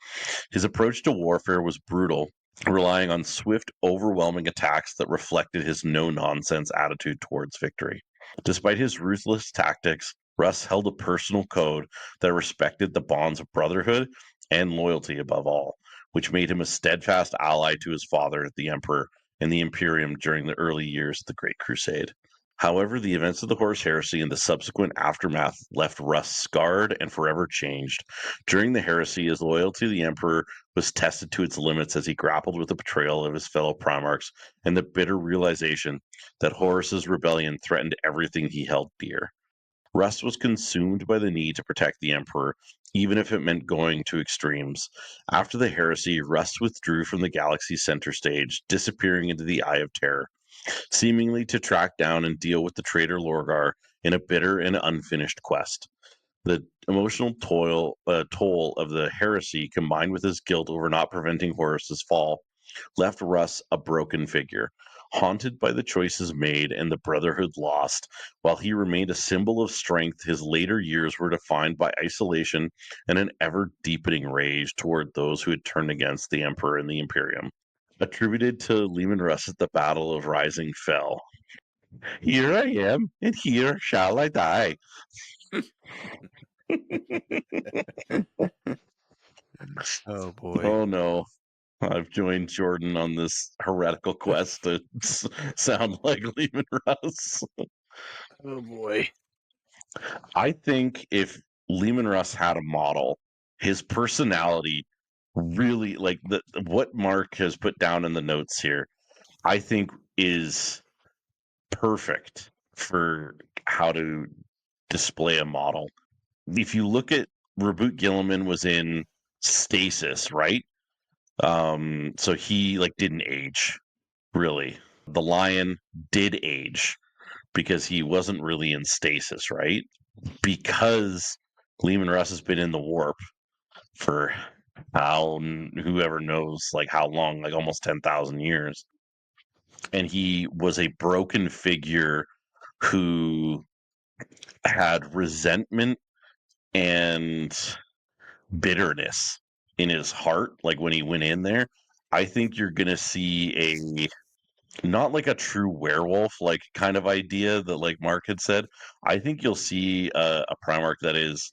His approach to warfare was brutal, relying on swift, overwhelming attacks that reflected his no-nonsense attitude towards victory. Despite his ruthless tactics, Russ held a personal code that respected the bonds of brotherhood and loyalty above all, which made him a steadfast ally to his father, the Emperor, and the Imperium during the early years of the Great Crusade. However, the events of the Horus Heresy and the subsequent aftermath left Russ scarred and forever changed. During the heresy, his loyalty to the Emperor was tested to its limits as he grappled with the betrayal of his fellow Primarchs and the bitter realization that Horus's rebellion threatened everything he held dear. Russ was consumed by the need to protect the Emperor, even if it meant going to extremes. After the heresy, Russ withdrew from the galaxy's center stage, disappearing into the Eye of Terror, seemingly to track down and deal with the traitor Lorgar in a bitter and unfinished quest. The emotional toll of the heresy, combined with his guilt over not preventing Horus's fall, left Russ a broken figure, haunted by the choices made and the brotherhood lost. While he remained a symbol of strength, his later years were defined by isolation and an ever-deepening rage toward those who had turned against the Emperor and the Imperium. Attributed to Leman Russ at the Battle of Rising Fell. Here I am, and here shall I die. Oh boy. Oh no. I've joined Jordan on this heretical quest to sound like Leman Russ. Oh boy. I think if Leman Russ had a model, his personality really, like what Mark has put down in the notes here, I think is perfect for how to display a model. If you look at Reboot Gilliman was in stasis, right? So he like didn't age really. The lion did age because he wasn't really in stasis, right? Because Leman Russ has been in the warp for whoever knows like how long, like almost 10,000 years. And he was a broken figure who had resentment and bitterness in his heart, like when he went in there. I think you're gonna see not like a true werewolf like kind of idea that like Mark had said. I think you'll see a Primarch that is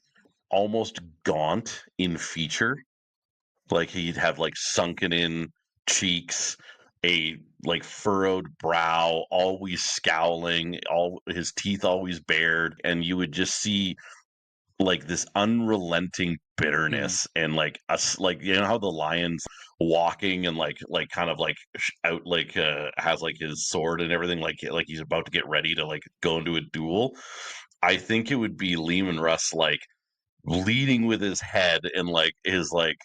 almost gaunt in feature. Like he'd have like sunken in cheeks, a like furrowed brow, always scowling, all his teeth always bared, and you would just see like this unrelenting bitterness and like us, like you know how the lion's walking and like kind of like out like has like his sword and everything, like he's about to get ready to like go into a duel. I think it would be Leman Russ like leading with his head and like his like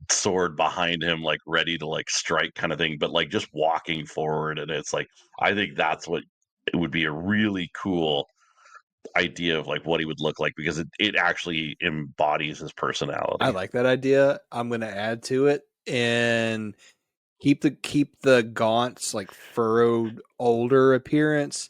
sword behind him, like ready to like strike kind of thing, but like just walking forward. And it's like, I think that's what it would be a really cool idea of like what he would look like, because it actually embodies his I personality. like that idea. I'm going to add to it and keep the gaunts, like furrowed, older appearance.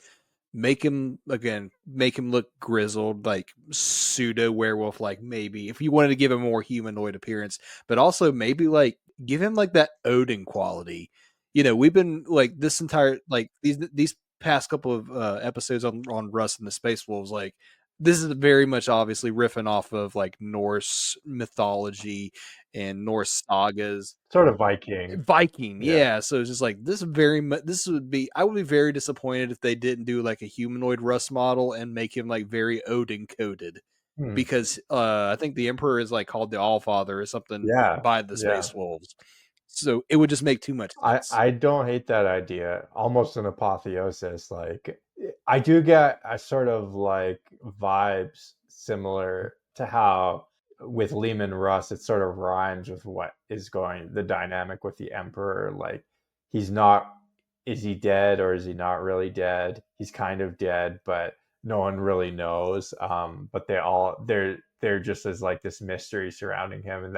Make him look grizzled, like pseudo werewolf, like maybe if you wanted to give him a more humanoid appearance, but also maybe like give him like that Odin quality. We've been like this entire like these past couple of episodes on Russ and the Space Wolves, like this is very much obviously riffing off of like Norse mythology and Norse sagas. Sort of Viking. Viking, Yeah. yeah. So it's just like this very much. I would be very disappointed if they didn't do like a humanoid Russ model and make him like very Odin coded, because I think the Emperor is like called the Allfather or something by the Space Wolves. So it would just make too much sense. I don't hate that idea. Almost an apotheosis. Like I do get a sort of like vibes similar to how with Leman Russ it sort of rhymes with what is going the dynamic with the Emperor. Like he's not is he dead or is he not really dead? He's kind of dead, but no one really knows. But they're just as like this mystery surrounding him, and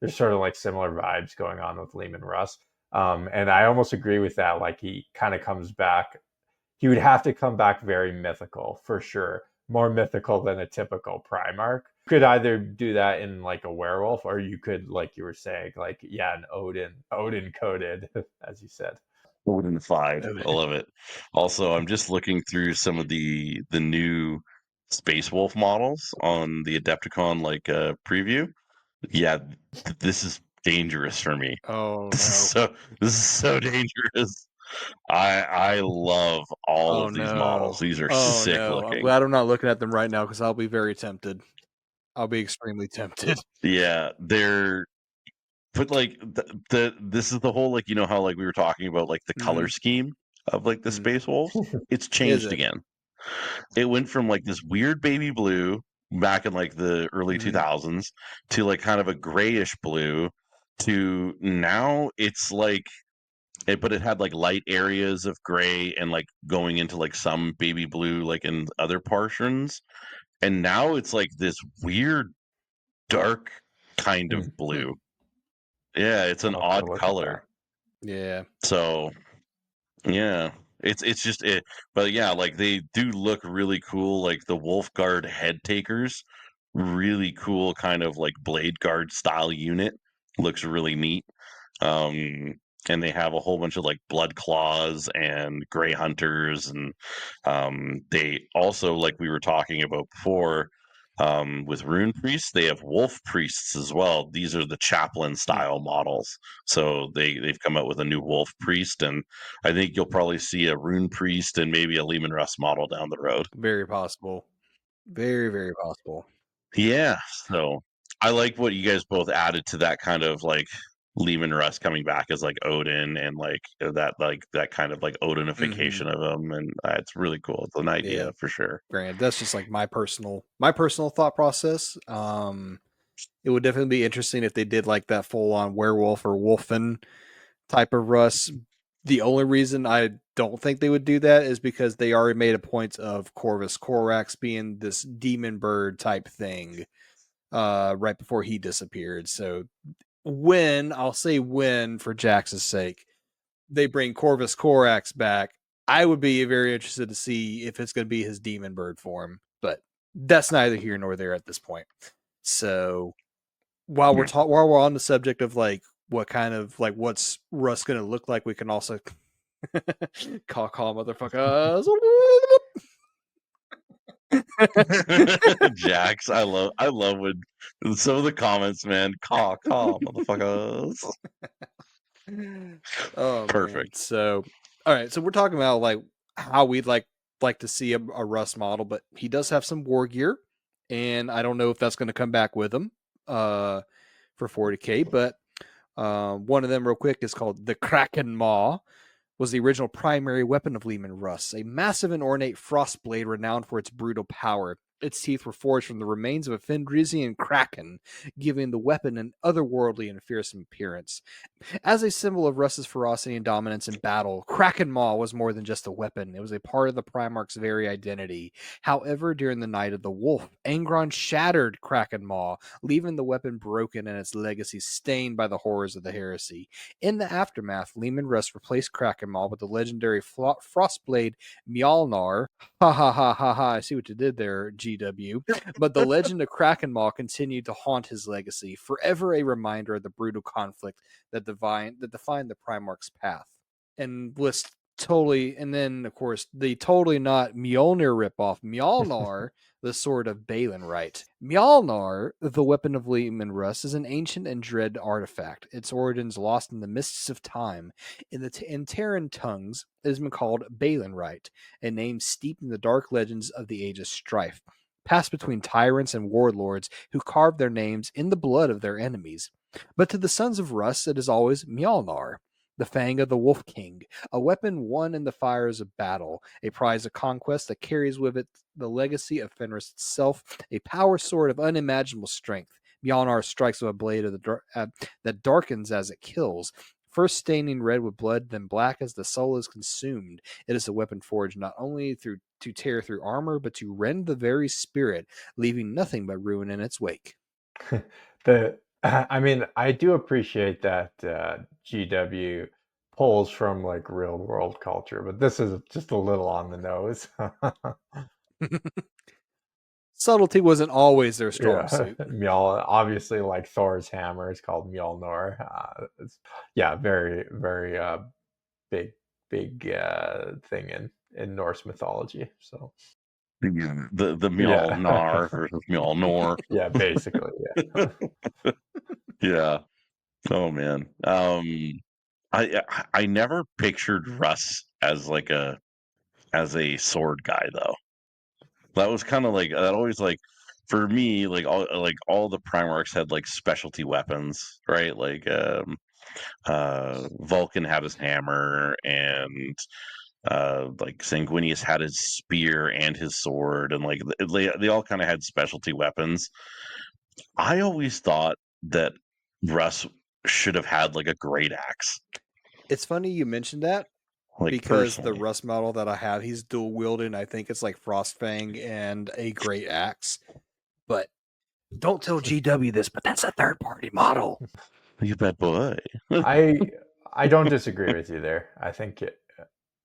there's sort of like similar vibes going on with Leman Russ. And I almost agree with that. Like he kind of comes back. He would have to come back very mythical for sure, more mythical than a typical Primarch. You could either do that in like a werewolf, or you could, like you were saying, like an Odin coded, as you said. Odin-fied. I love it. Also, I'm just looking through some of the new Space Wolf models on the Adepticon preview. Yeah, this is dangerous for me. Oh no! This is so dangerous. I love all of these models. These are sick looking. I'm glad I'm not looking at them right now because I'll be very tempted. I'll be extremely tempted. Yeah, but like this is the whole, like, how like we were talking about like the color scheme of like the Space Wolves. It's changed again. It went from like this weird baby blue back in like the early 2000s to like kind of a grayish blue to now it's like but it had like light areas of gray and like going into like some baby blue like in other portions, and now it's like this weird dark kind of blue. Yeah, it's an odd color. Yeah. So yeah, it's just it, but yeah, like they do look really cool. Like the Wolf Guard head takers, really cool kind of like Blade Guard style unit. Looks really neat. And they have a whole bunch of like Blood Claws and Grey Hunters, and they also, like we were talking about before, with Rune Priests, they have Wolf Priests as well. These are the chaplain style models. So they've come out with a new Wolf Priest, and I think you'll probably see a Rune Priest and maybe a Leman Russ model down the road. Very possible. Very, very possible. Yeah. So I like what you guys both added to that kind of like Leman Russ coming back as like Odin, and like that kind of like Odinification of him, and it's really cool. It's an idea for sure. Granted, that's just like my personal thought process. It would definitely be interesting if they did like that full on werewolf or wolfen type of Russ. The only reason I don't think they would do that is because they already made a point of Corvus Corax being this demon bird type thing right before he disappeared. So I'll say when for Jax's sake, they bring Corvus Corax back, I would be very interested to see if it's going to be his demon bird form. But that's neither here nor there at this point. So while we're on the subject of like what kind of like what's Russ going to look like, we can also call motherfuckers. Jax, I love when some of the comments, man. Call motherfuckers. Oh, perfect. Man. So, all right. So we're talking about like how we'd like to see a Russ model, but he does have some war gear, and I don't know if that's going to come back with him for 40K. But one of them, real quick, is called the Kraken Maw. Was the original primary weapon of Leman Russ, a massive and ornate frost blade renowned for its brutal power. Its teeth were forged from the remains of a Fenrisian kraken, giving the weapon an otherworldly and fearsome appearance. As a symbol of Russ's ferocity and dominance in battle, Kraken Maw was more than just a weapon. It was a part of the Primarch's very identity. However, during the Night of the Wolf, Angron shattered Kraken Maw, leaving the weapon broken and its legacy stained by the horrors of the heresy. In the aftermath, Leman Russ replaced Kraken Maw with the legendary Frostblade Mjolnir. Ha ha ha ha ha, I see what you did there, GW. But the legend of Kraken Maw continued to haunt his legacy, forever a reminder of the brutal conflict that defined the Primarch's path. And list totally, and then of course the totally not Mjolnir ripoff, Mjolnir, the sword of Balinrite. Mjolnir, the weapon of Leman Russ, is an ancient and dread artifact. Its origins lost in the mists of time. In Terran tongues, it has been called Balinrite, a name steeped in the dark legends of the Age of Strife, passed between tyrants and warlords who carved their names in the blood of their enemies. But to the sons of Russ, it is always Mjolnir, the fang of the Wolf King, a weapon won in the fires of battle, a prize of conquest that carries with it the legacy of Fenris itself, a power sword of unimaginable strength. Mjolnir strikes with a blade that darkens as it kills, first staining red with blood, then black as the soul is consumed. It is a weapon forged not only to tear through armor, but to rend the very spirit, leaving nothing but ruin in its wake. I mean, I do appreciate that GW pulls from like real world culture, but this is just a little on the nose. Subtlety wasn't always their strong suit. Obviously, like Thor's hammer is called Mjolnir. Very, very big thing in Norse mythology. So the Mjolnir versus Mjolnir. Yeah, basically, yeah. Yeah. Oh man. I never pictured Russ as a sword guy though. That was kind of like that always like for me all the Primarchs had like specialty weapons, right? Like Vulcan had his hammer, and like Sanguinius had his spear and his sword, and like they all kind of had specialty weapons. I always thought that Russ should have had like a great axe. It's funny you mentioned that, Like because personally. the Russ model that I have, he's dual wielding. I think it's like Frostfang and a great axe. But don't tell GW this, but that's a third party model. You bad boy. I don't disagree with you there. I think an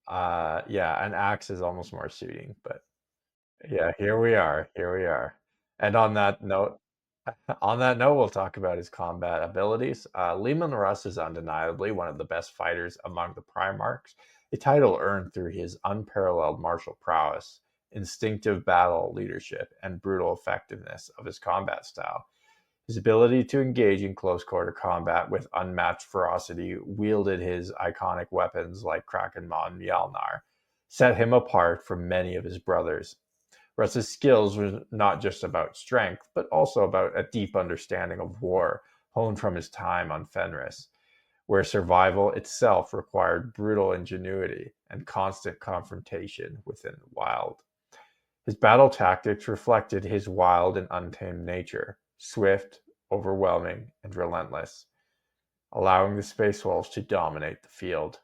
axe is almost more suiting, but yeah, here we are. And on that note, we'll talk about his combat abilities. Leman Russ is undeniably one of the best fighters among the Primarchs, a title earned through his unparalleled martial prowess, instinctive battle leadership, and brutal effectiveness of his combat style. His ability to engage in close quarter combat with unmatched ferocity, wielded his iconic weapons like Krakenmaw and Mjolnir, set him apart from many of his brothers. Russ's skills were not just about strength, but also about a deep understanding of war, honed from his time on Fenris, where survival itself required brutal ingenuity and constant confrontation within the wild. His battle tactics reflected his wild and untamed nature, swift, overwhelming, and relentless, allowing the Space Wolves to dominate the field.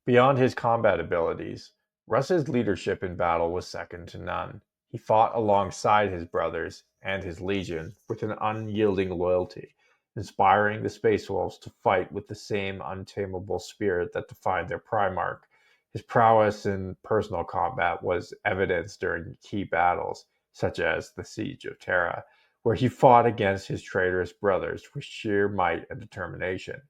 Beyond his combat abilities, Russ's leadership in battle was second to none. He fought alongside his brothers and his legion with an unyielding loyalty, inspiring the Space Wolves to fight with the same untamable spirit that defined their Primarch. His prowess in personal combat was evidenced during key battles, such as the Siege of Terra, where he fought against his traitorous brothers with sheer might and determination.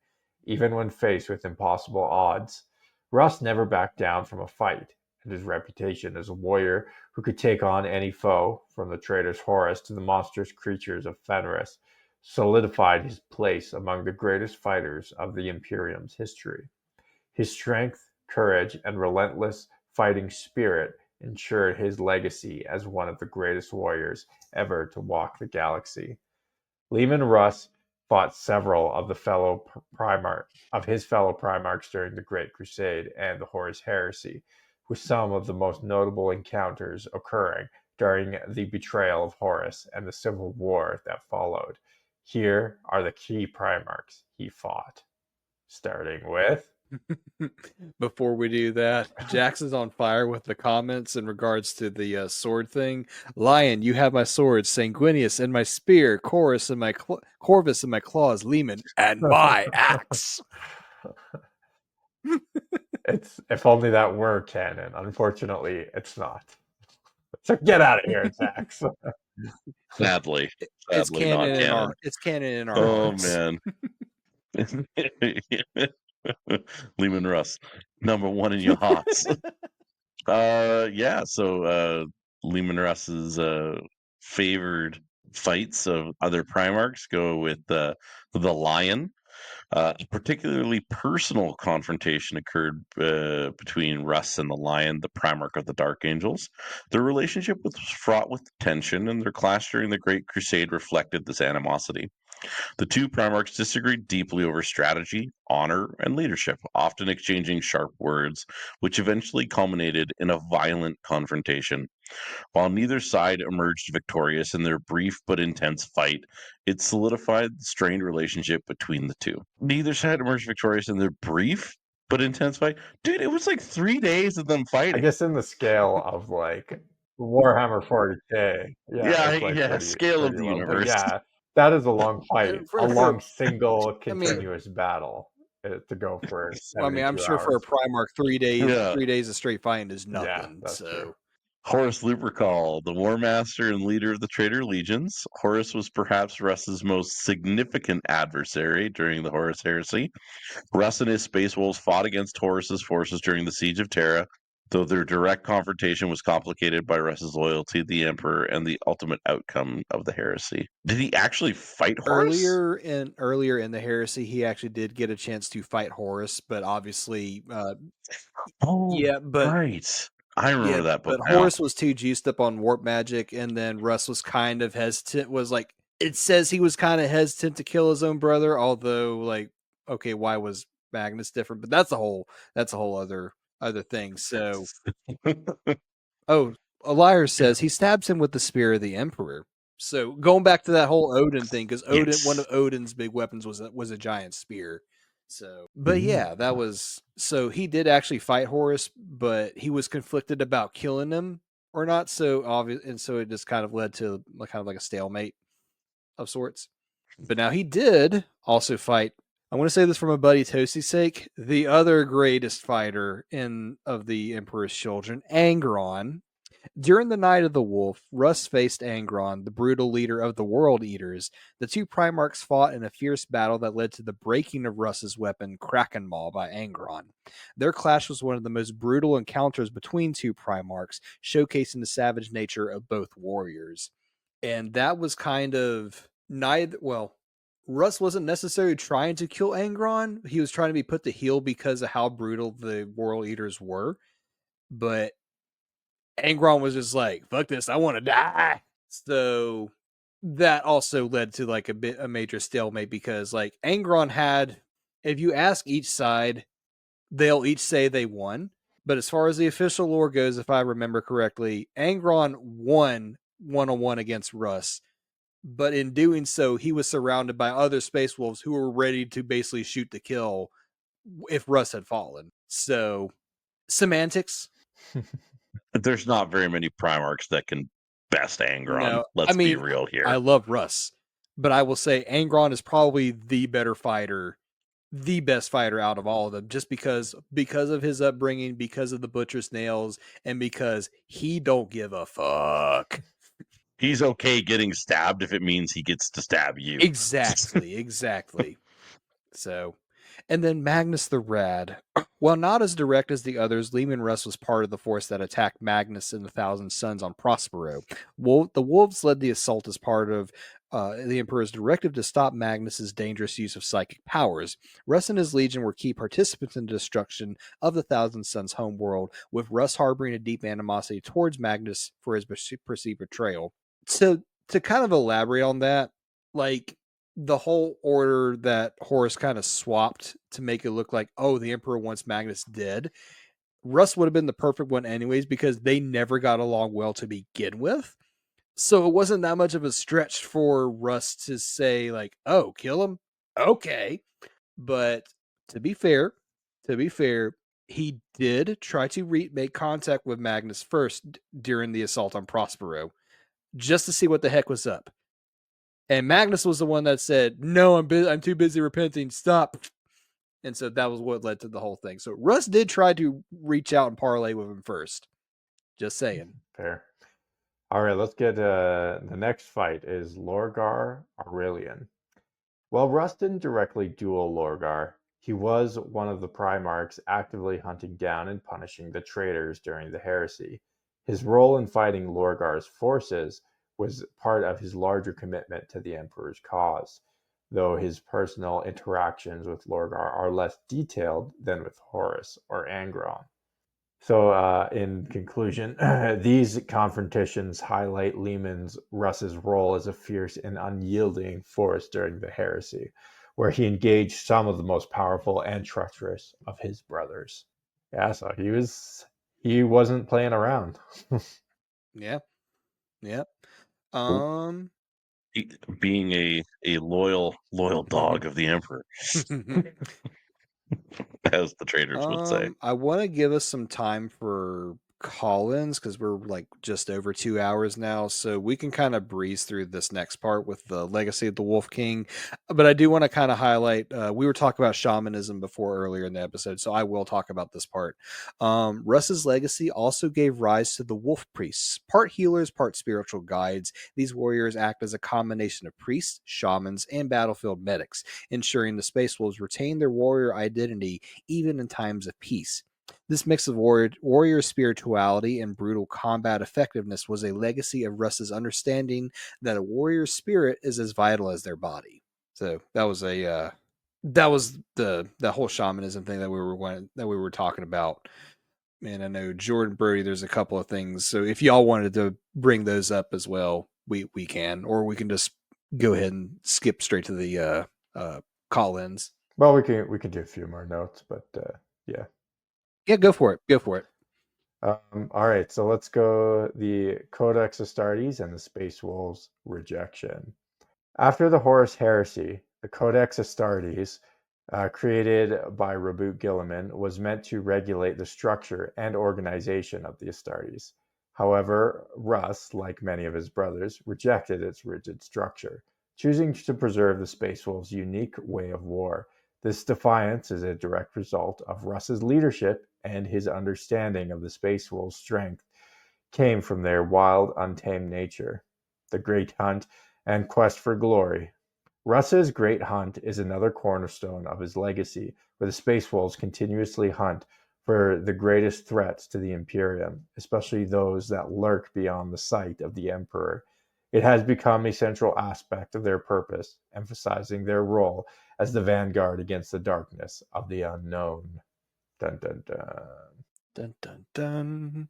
Even when faced with impossible odds, Russ never backed down from a fight, and his reputation as a warrior who could take on any foe, from the traitorous Horus to the monstrous creatures of Fenris, solidified his place among the greatest fighters of the Imperium's history. His strength, courage, and relentless fighting spirit ensured his legacy as one of the greatest warriors ever to walk the galaxy. Leman Russ fought several of his fellow Primarchs during the Great Crusade and the Horus Heresy, with some of the most notable encounters occurring during the betrayal of Horus and the civil war that followed. Here are the key Primarchs he fought, starting with... Before we do that, Jax is on fire with the comments in regards to the sword thing. Lion, you have my sword. Sanguinius and my spear. Corvus and my claws. Leman and my axe. It's, if only that were canon. Unfortunately, it's not. So get out of here, Jax. Sadly It's canon not in canon. our. It's canon in our. Oh hearts. man. Leman Russ, #1 in your hearts. So Leman Russ's favored fights of other Primarchs go with the Lion. A particularly personal confrontation occurred between Russ and the Lion, the Primarch of the Dark Angels. Their relationship was fraught with tension, and their clash during the Great Crusade reflected this animosity. The two Primarchs disagreed deeply over strategy, honor, and leadership, often exchanging sharp words, which eventually culminated in a violent confrontation. While neither side emerged victorious in their brief but intense fight, it solidified the strained relationship between the two. Neither side emerged victorious in their brief but intense fight. Dude, it was like 3 days of them I fighting. guess in the scale of like Warhammer 40K, Yeah, it's like yeah, pretty, scale of pretty the low. But universe. yeah, that is a long fight, a For long single I mean, continuous battle to go for well, I mean, I'm 72 sure for a hours. Primarch, 3 days, Yeah. 3 days of straight fighting is Yeah, nothing. that's true. Horus Lupercal, the War Master and leader of the Traitor Legions. Horus was perhaps Russ's most significant adversary during the Horus Heresy. Russ and his Space Wolves fought against Horus's forces during the Siege of Terra, though their direct confrontation was complicated by Russ's loyalty to the Emperor and the ultimate outcome of the heresy. Did he actually fight Horus? Earlier in the heresy, he actually did get a chance to fight Horus, but obviously, yeah, but right. I remember that book but now. Horus was too juiced up on warp magic, and then Russ was kind of hesitant. Was like, it says he was kind of hesitant to kill his own brother, although like, okay, why was Magnus different? But that's a whole other thing. So, oh, a liar says he stabs him with the spear of the Emperor. So going back to that whole Odin thing, because Odin, one of Odin's big weapons was a giant spear. So, but yeah, that was so he did actually fight Horus, but he was conflicted about killing him or not. So obvious, and so it just kind of led to kind of like a stalemate of sorts. But now he did also fight. I want to say this for my buddy Tosi's sake. The other greatest fighter of the Emperor's children, Angron. During the Night of the Wolf, Russ faced Angron, the brutal leader of the World Eaters. The two Primarchs fought in a fierce battle that led to the breaking of Russ's weapon, Kraken Maw, by Angron. Their clash was one of the most brutal encounters between two Primarchs, showcasing the savage nature of both warriors. And that was kind of Russ wasn't necessarily trying to kill Angron. He was trying to be put to heel because of how brutal the World Eaters were. But Angron was just like, fuck this, I want to die. So that also led to like a major stalemate because like Angron had, if you ask each side, they'll each say they won. But as far as the official lore goes, if I remember correctly, Angron won 1-on-1 against Russ. But in doing so, he was surrounded by other Space Wolves who were ready to basically shoot to kill if Russ had fallen. So semantics. There's not very many Primarchs that can best Angron. No, Let's be real here. I love Russ, but I will say Angron is probably the better fighter, the best fighter out of all of them, just because of his upbringing, because of the butcher's nails, and because he don't give a fuck. He's okay getting stabbed if it means he gets to stab you. Exactly. So, and then Magnus the Rad. While not as direct as the others, Leman Russ was part of the force that attacked Magnus and the Thousand Sons on Prospero. The Wolves led the assault as part of the Emperor's directive to stop Magnus's dangerous use of psychic powers. Russ and his legion were key participants in the destruction of the Thousand Sons' homeworld, with Russ harboring a deep animosity towards Magnus for his perceived betrayal. To kind of elaborate on that, like, the whole order that Horus kind of swapped to make it look like, oh, the Emperor wants Magnus dead. Russ would have been the perfect one anyways because they never got along well to begin with. So it wasn't that much of a stretch for Russ to say like, "Oh, kill him." Okay. But to be fair, he did try to make contact with Magnus first during the assault on Prospero, just to see what the heck was up. And Magnus was the one that said, "No, I'm too busy repenting. Stop." And so that was what led to the whole thing. So Russ did try to reach out and parlay with him first. Just saying. Fair. All right, let's get the next fight is Lorgar Aurelian. While Russ didn't directly duel Lorgar, he was one of the Primarchs actively hunting down and punishing the traitors during the heresy. His role in fighting Lorgar's forces was part of his larger commitment to the Emperor's cause, though his personal interactions with Lorgar are less detailed than with Horus or Angron. So, in conclusion, these confrontations highlight Leman Russ's role as a fierce and unyielding force during the heresy, where he engaged some of the most powerful and treacherous of his brothers. Yeah, so he wasn't playing around. Yeah. Yeah. Being a loyal dog of the Emperor, as the traders would say. I want to give us some time for call-ins because we're like just over 2 hours now, so we can kind of breeze through this next part with the legacy of the Wolf King. But I do want to kind of highlight. We were talking about shamanism before earlier in the episode, so I will talk about this part. Russ's legacy also gave rise to the Wolf Priests, part healers, part spiritual guides. These warriors act as a combination of priests, shamans, and battlefield medics, ensuring the Space Wolves retain their warrior identity even in times of peace. This mix of warrior spirituality and brutal combat effectiveness was a legacy of Russ's understanding that a warrior's spirit is as vital as their body. So that was the whole shamanism thing that we were talking about. And I know Jordan Brody, there's a couple of things. So if y'all wanted to bring those up as well, we can, or we can just go ahead and skip straight to the call-ins. Well, we can do a few more notes, but yeah. Yeah, go for it. Go for it. All right, so let's go the Codex Astartes and the Space Wolves rejection. After the Horus Heresy, the Codex Astartes, created by Reboot Guilliman, was meant to regulate the structure and organization of the Astartes. However, Russ, like many of his brothers, rejected its rigid structure, choosing to preserve the Space Wolves' unique way of war. This defiance is a direct result of Russ's leadership, and his understanding of the Space Wolves' strength came from their wild, untamed nature. The Great Hunt and Quest for Glory. Russ's Great Hunt is another cornerstone of his legacy, where the Space Wolves continuously hunt for the greatest threats to the Imperium, especially those that lurk beyond the sight of the Emperor. It has become a central aspect of their purpose, emphasizing their role as the vanguard against the darkness of the unknown. Dun dun dun. Dun dun dun.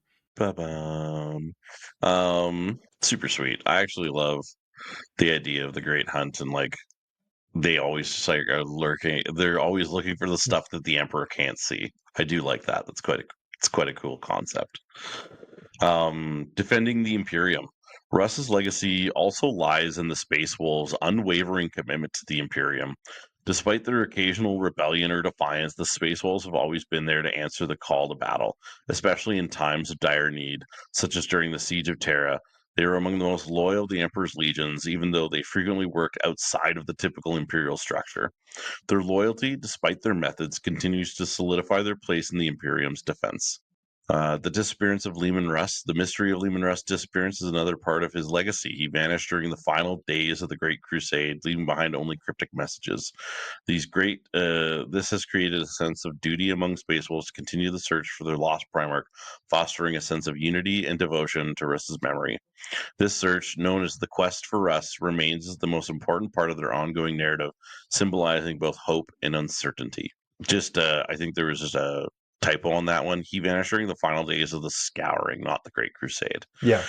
Super sweet. I actually love the idea of the Great Hunt, and like they always just like are lurking. They're always looking for the stuff that the Emperor can't see. I do like that. It's quite a cool concept. Defending the Imperium. Russ's legacy also lies in the Space Wolves' unwavering commitment to the Imperium. Despite their occasional rebellion or defiance, the Space Wolves have always been there to answer the call to battle, especially in times of dire need, such as during the Siege of Terra. They are among the most loyal of the Emperor's legions, even though they frequently work outside of the typical Imperial structure. Their loyalty, despite their methods, continues to solidify their place in the Imperium's defense. The disappearance of Leman Russ. The mystery of Leman Russ' disappearance is another part of his legacy. He vanished during the final days of the Great Crusade, leaving behind only cryptic messages. This has created a sense of duty among Space Wolves to continue the search for their lost Primarch, fostering a sense of unity and devotion to Russ's memory. This search, known as the Quest for Russ, remains the most important part of their ongoing narrative, symbolizing both hope and uncertainty. I think there was just a typo on that one. He vanished during the final days of the Scouring, not the Great Crusade. Yeah.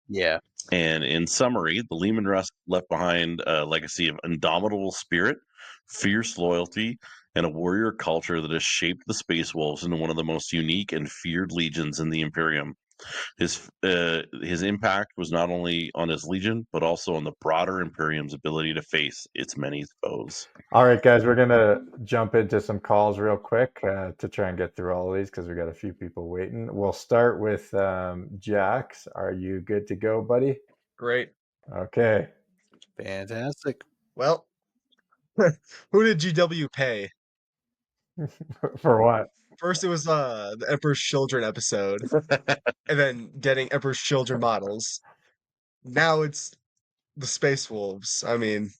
Yeah. And in summary, the Leman Russ left behind a legacy of indomitable spirit, fierce loyalty, and a warrior culture that has shaped the Space Wolves into one of the most unique and feared legions in the Imperium. His impact was not only on his legion, but also on the broader Imperium's ability to face its many foes. All right, guys, we're going to jump into some calls real quick to try and get through all of these because we got a few people waiting. We'll start with Jax. Are you good to go, buddy? Great. Okay. Fantastic. Well, who did GW pay? For what? First, it was the Emperor's Children episode, and then getting Emperor's Children models. Now it's the Space Wolves. I mean,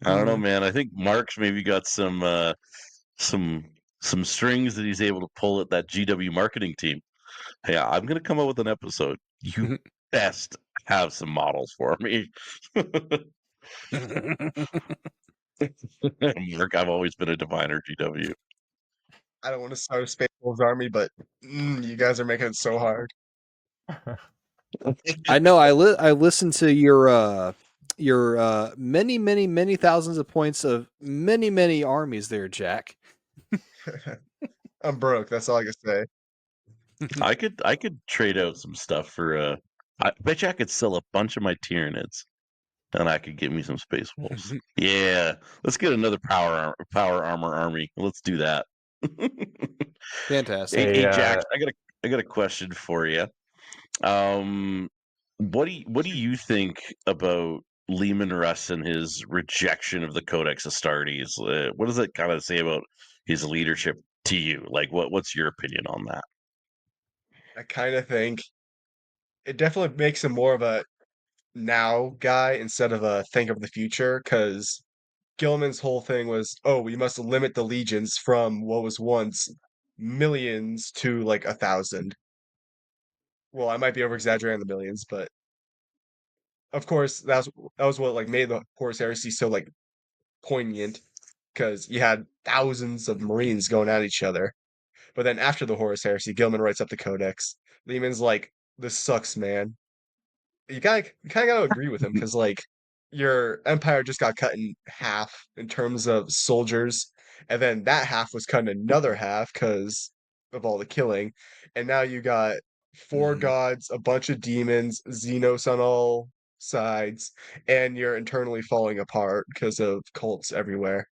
I don't know, man. I think Mark's maybe got some strings that he's able to pull at that GW marketing team. Hey, I'm gonna come up with an episode. You best have some models for me. Mark, I've always been a diviner, GW. I don't want to start a Space Wolves army, but you guys are making it so hard. I know. I listened to your many thousands of points of many armies there, Jack. I'm broke. That's all I can say. I could trade out some stuff for I bet you I could sell a bunch of my Tyranids, and I could get me some Space Wolves. Yeah, let's get another power armor army. Let's do that. Fantastic. Hey, Jack, I got a question for you. What do you think about Leman Russ and his rejection of the Codex Astartes? What does that kind of say about his leadership to you? Like, what's your opinion on that? I kind of think it definitely makes him more of a now guy instead of a think of the future, because Gilman's whole thing was, oh, we must limit the legions from what was once millions to like 1,000. Well, I might be over exaggerating the millions, but of course that was what like made the Horus Heresy so like poignant, because you had thousands of Marines going at each other. But then after the Horus Heresy, Gilman writes up the Codex. Lehman's like, "This sucks, man." You kind of gotta agree with him, because like your empire just got cut in half in terms of soldiers, and then that half was cut in another half because of all the killing, and now you got four gods, a bunch of demons, Xenos on all sides, and you're internally falling apart because of cults everywhere.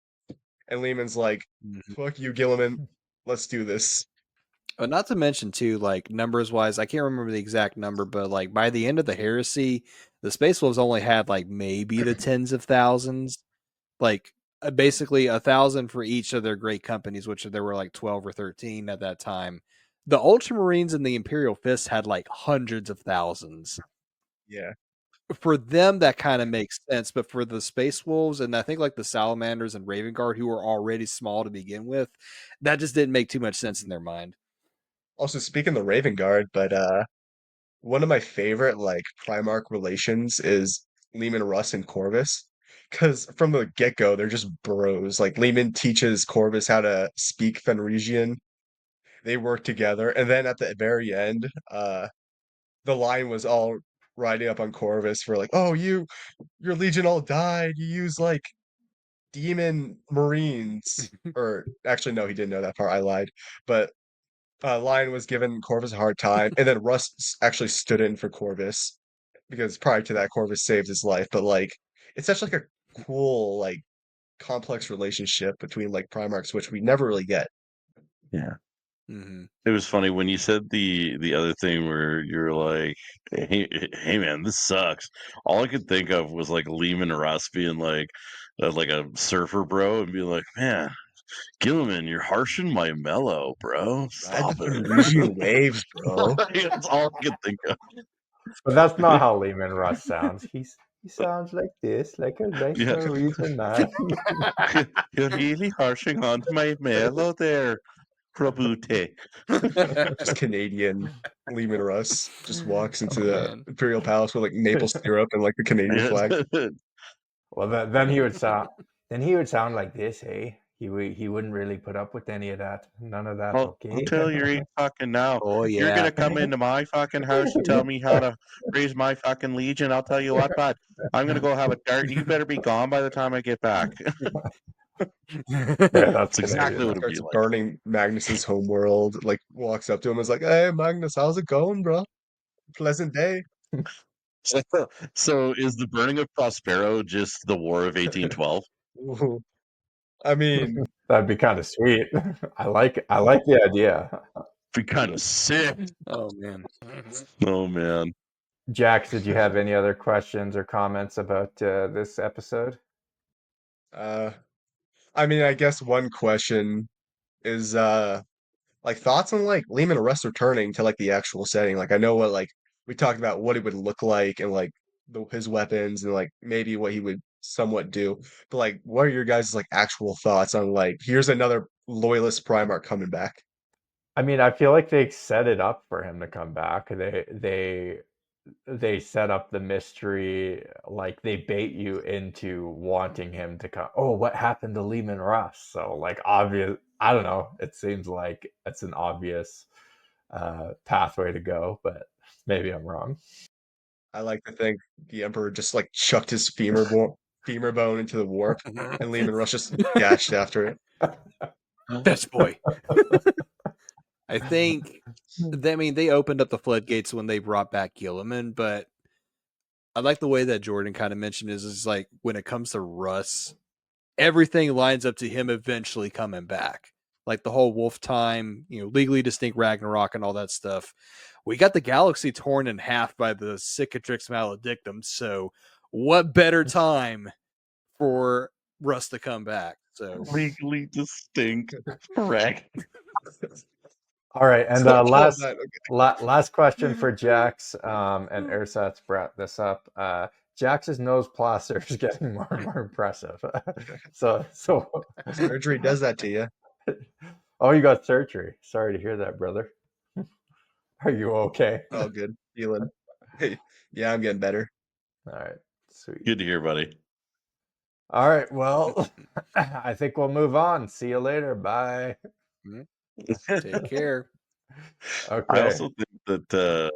And Lehman's like, "Fuck you, Gilliman, let's do this." Not to mention too, like numbers wise, I can't remember the exact number, but like by the end of the heresy, the Space Wolves only had like maybe the tens of thousands, like basically 1,000 for each of their great companies, which there were like 12 or 13 at that time. The Ultramarines and the Imperial Fist had like hundreds of thousands. Yeah. For them, that kind of makes sense, but for the Space Wolves and I think like the Salamanders and Raven Guard, who were already small to begin with, that just didn't make too much sense in their mind. Also, speaking of the Raven Guard, but one of my favorite like Primarch relations is Leman Russ and Corvus. Because from the get-go, they're just bros. Like Leman teaches Corvus how to speak Fenrisian. They work together. And then at the very end, the line was all riding up on Corvus for like, oh, your legion all died. You use like demon marines. Or actually, no, he didn't know that part. I lied. But Lion was giving Corvus a hard time, and then Russ actually stood in for Corvus, because prior to that, Corvus saved his life. But like, it's such like a cool, like, complex relationship between like Primarchs, which we never really get. Yeah. Mm-hmm. It was funny when you said the other thing where you're like, hey man, this sucks. All I could think of was like Leman Russ being like a surfer bro and being like, man, Gilliman, you're harshing my mellow, bro. Ride the Stop it. Fenrisian waves, bro. That's all I could think of. But that's not how Leman Russ sounds. He sounds like this, like a nice Yeah. Norwegian man. You're really harshing on my mellow there, Prabhute. Just Canadian Leman Russ just walks into Oh, the man. Imperial Palace with like maple syrup and like the Canadian flag. Well, then he would sound like this, hey? He wouldn't really put up with any of that. None of that. I'll Okay. tell you right fucking now. Oh, You're yeah. gonna come into my fucking house and tell me how to raise my fucking legion. I'll tell you what, bud. I'm gonna go have a dart. You better be gone by the time I get back. Yeah, that's That's exactly Canadian. what it'd be Starts like. burning Magnus's homeworld. Like walks up to him and is like, "Hey, Magnus, how's it going, bro? Pleasant day." So is the burning of Prospero just the War of 1812? Ooh. I mean, That'd be kind of sweet. I like the idea. Be kind of sick. Oh man. Oh man. Jax, did you have any other questions or comments about this episode? uh, I mean, I guess one question is like thoughts on like Leman Russ returning to like the actual setting. Like I know what like we talked about what it would look like and like his weapons and like maybe what he would somewhat do. But like what are your guys' like actual thoughts on like here's another loyalist Primarch coming back? I mean, I feel like they set it up for him to come back. They set up the mystery, like they bait you into wanting him to come. Oh, what happened to Leman Russ? So like obvious. I don't know. It seems like it's an obvious pathway to go, but maybe I'm wrong. I like to think the Emperor just like chucked his femur bone into the warp and Leman Russ just dashed after it. Best boy. I think they opened up the floodgates when they brought back Gilliman, but I like the way that Jordan kind of mentioned is like when it comes to Russ, everything lines up to him eventually coming back. Like the whole Wolf time, legally distinct Ragnarok and all that stuff. We got the galaxy torn in half by the Cicatrix Maledictum, so what better time for Russ to come back? So Legally distinct. Correct. All right, and So call that okay. last question for Jax, and Ersatz brought this up. Jax's nose plaster is getting more and more impressive. so Surgery does that to you. Oh, you got surgery. Sorry to hear that, brother. Are you okay? Oh, good feeling. Hey, yeah, I'm getting better. All right, sweet. Good to hear, buddy. All right, well, I think we'll move on. See you later. Bye. take care. Okay. I also think that the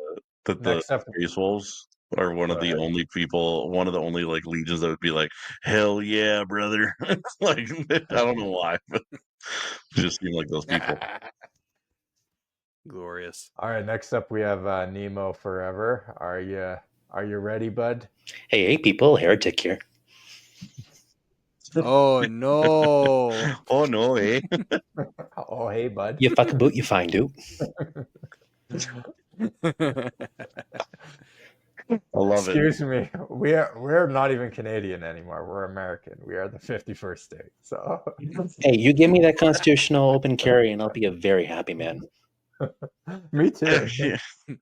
Next up, Space Wolves are one of the only like legions that would be like, hell yeah, brother. Like I don't know why, but it just seem like those people. Glorious. All right, next up we have Nemo Forever. Are you ready, bud? Hey, people, Heretic here. Oh no. Oh no, eh? Oh, hey, bud. You fuck a boot, you find out. I love it. Excuse me. We're not even Canadian anymore. We're American. We are the 51st state. So Hey, you give me that constitutional open carry, and I'll be a very happy man. me too. Yeah.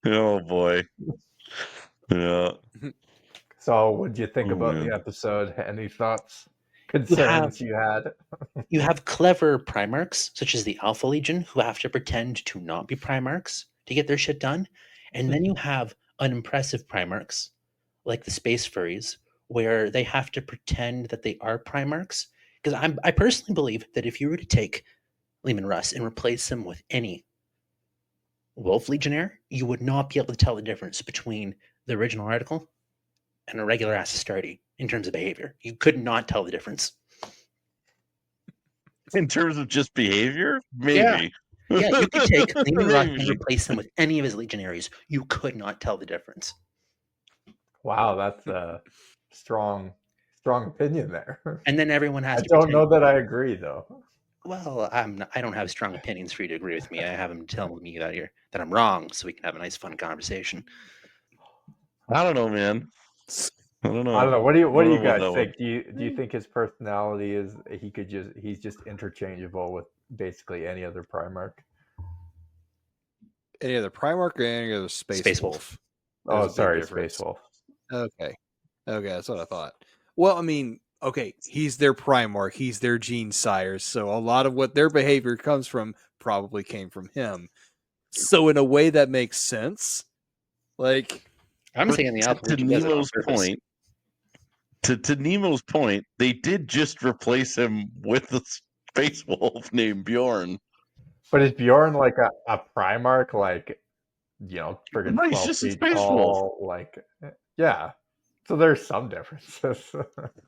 Oh boy. Yeah. So, what did you think about man. the episode? Any thoughts, concerns you had? You have clever Primarchs, such as the Alpha Legion, who have to pretend to not be Primarchs to get their shit done. And then you have unimpressive Primarchs, like the Space Furries, where they have to pretend that they are Primarchs. Because I personally believe that if you were to take Leman Russ and replace him with any Wolf Legionnaire, you would not be able to tell the difference between the original article and a regular ass Astartes in terms of behavior. You could not tell the difference. In terms of just behavior, maybe. Yeah, you could take Leman Russ and replace him with any of his legionaries. You could not tell the difference. Wow, that's a strong opinion there. And then everyone has to don't know that I agree, though. Well, I don't have strong opinions for you to agree with me. I have them telling me that I'm wrong, so we can have a nice, fun conversation. I don't know, man. I don't know. What do you guys think? Do you think his personality is he's just interchangeable with basically any other Primarch? Any other Primarch or any other Space Wolf? Oh, sorry, Space Wolf. Okay, that's what I thought. Well, I mean, okay, he's their Primarch, he's their gene sires, so a lot of what their behavior comes from probably came from him. So in a way that makes sense. Like, I'm saying the Alpha Legion does it on purpose. To Nemo's point, they did just replace him with the Space Wolf named Bjorn. But is Bjorn like a Primarch, like, friggin' 12 feet tall? Like, yeah. So there's some differences.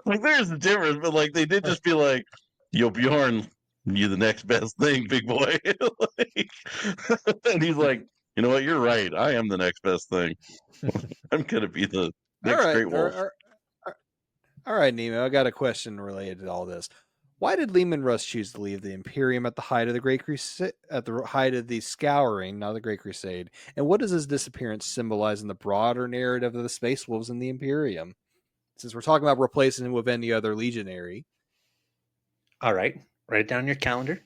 Like, there's a difference, but like they did just be like, Yo, Bjorn, you the next best thing, big boy. And he's like, you know what? You're right. I am the next best thing. I'm gonna be the All next right, Great Wolf. all right, Nemo. I got a question related to all this. Why did Leman Russ choose to leave the Imperium at the height of the Great Crusade, at the height of the Scouring, not the Great Crusade? And what does his disappearance symbolize in the broader narrative of the Space Wolves and the Imperium? Since we're talking about replacing him with any other legionary. All right, write it down in your calendar,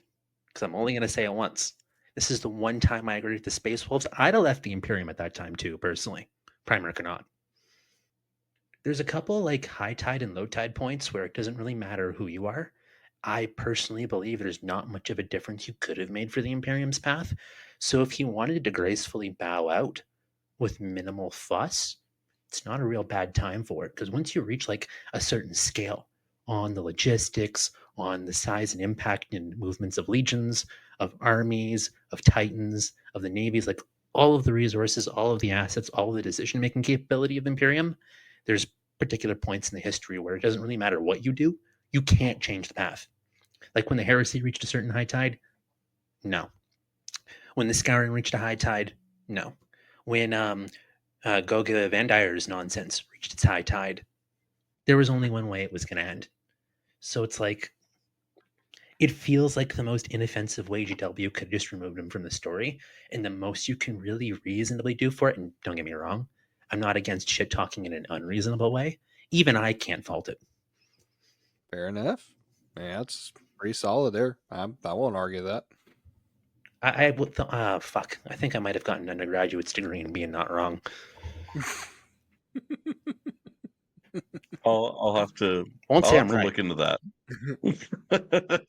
because I'm only going to say it once. This is the one time I agree with the Space Wolves. I'd have left the Imperium at that time too, personally, Primarch or not. There's a couple like high tide and low tide points where it doesn't really matter who you are. I personally believe there's not much of a difference you could have made for the Imperium's path. So if he wanted to gracefully bow out with minimal fuss, it's not a real bad time for it. Because once you reach like a certain scale on the logistics, on the size and impact and movements of legions, of armies, of titans, of the navies, like all of the resources, all of the assets, all of the decision making capability of Imperium, there's particular points in the history where it doesn't really matter what you do, you can't change the path. Like when the heresy reached a certain high tide, no. When the scouring reached a high tide, no. When Goga Van Dyer's nonsense reached its high tide, there was only one way it was going to end. So it's like, it feels like the most inoffensive way GW could have just removed him from the story, and the most you can really reasonably do for it. And don't get me wrong, I'm not against shit talking in an unreasonable way. Even I can't fault it. Fair enough. Yeah, that's pretty solid there. I won't argue that. Fuck. I think I might have gotten an undergraduate's degree in being not wrong. I'll have to. Won't I'll say have I'm to right. look into that.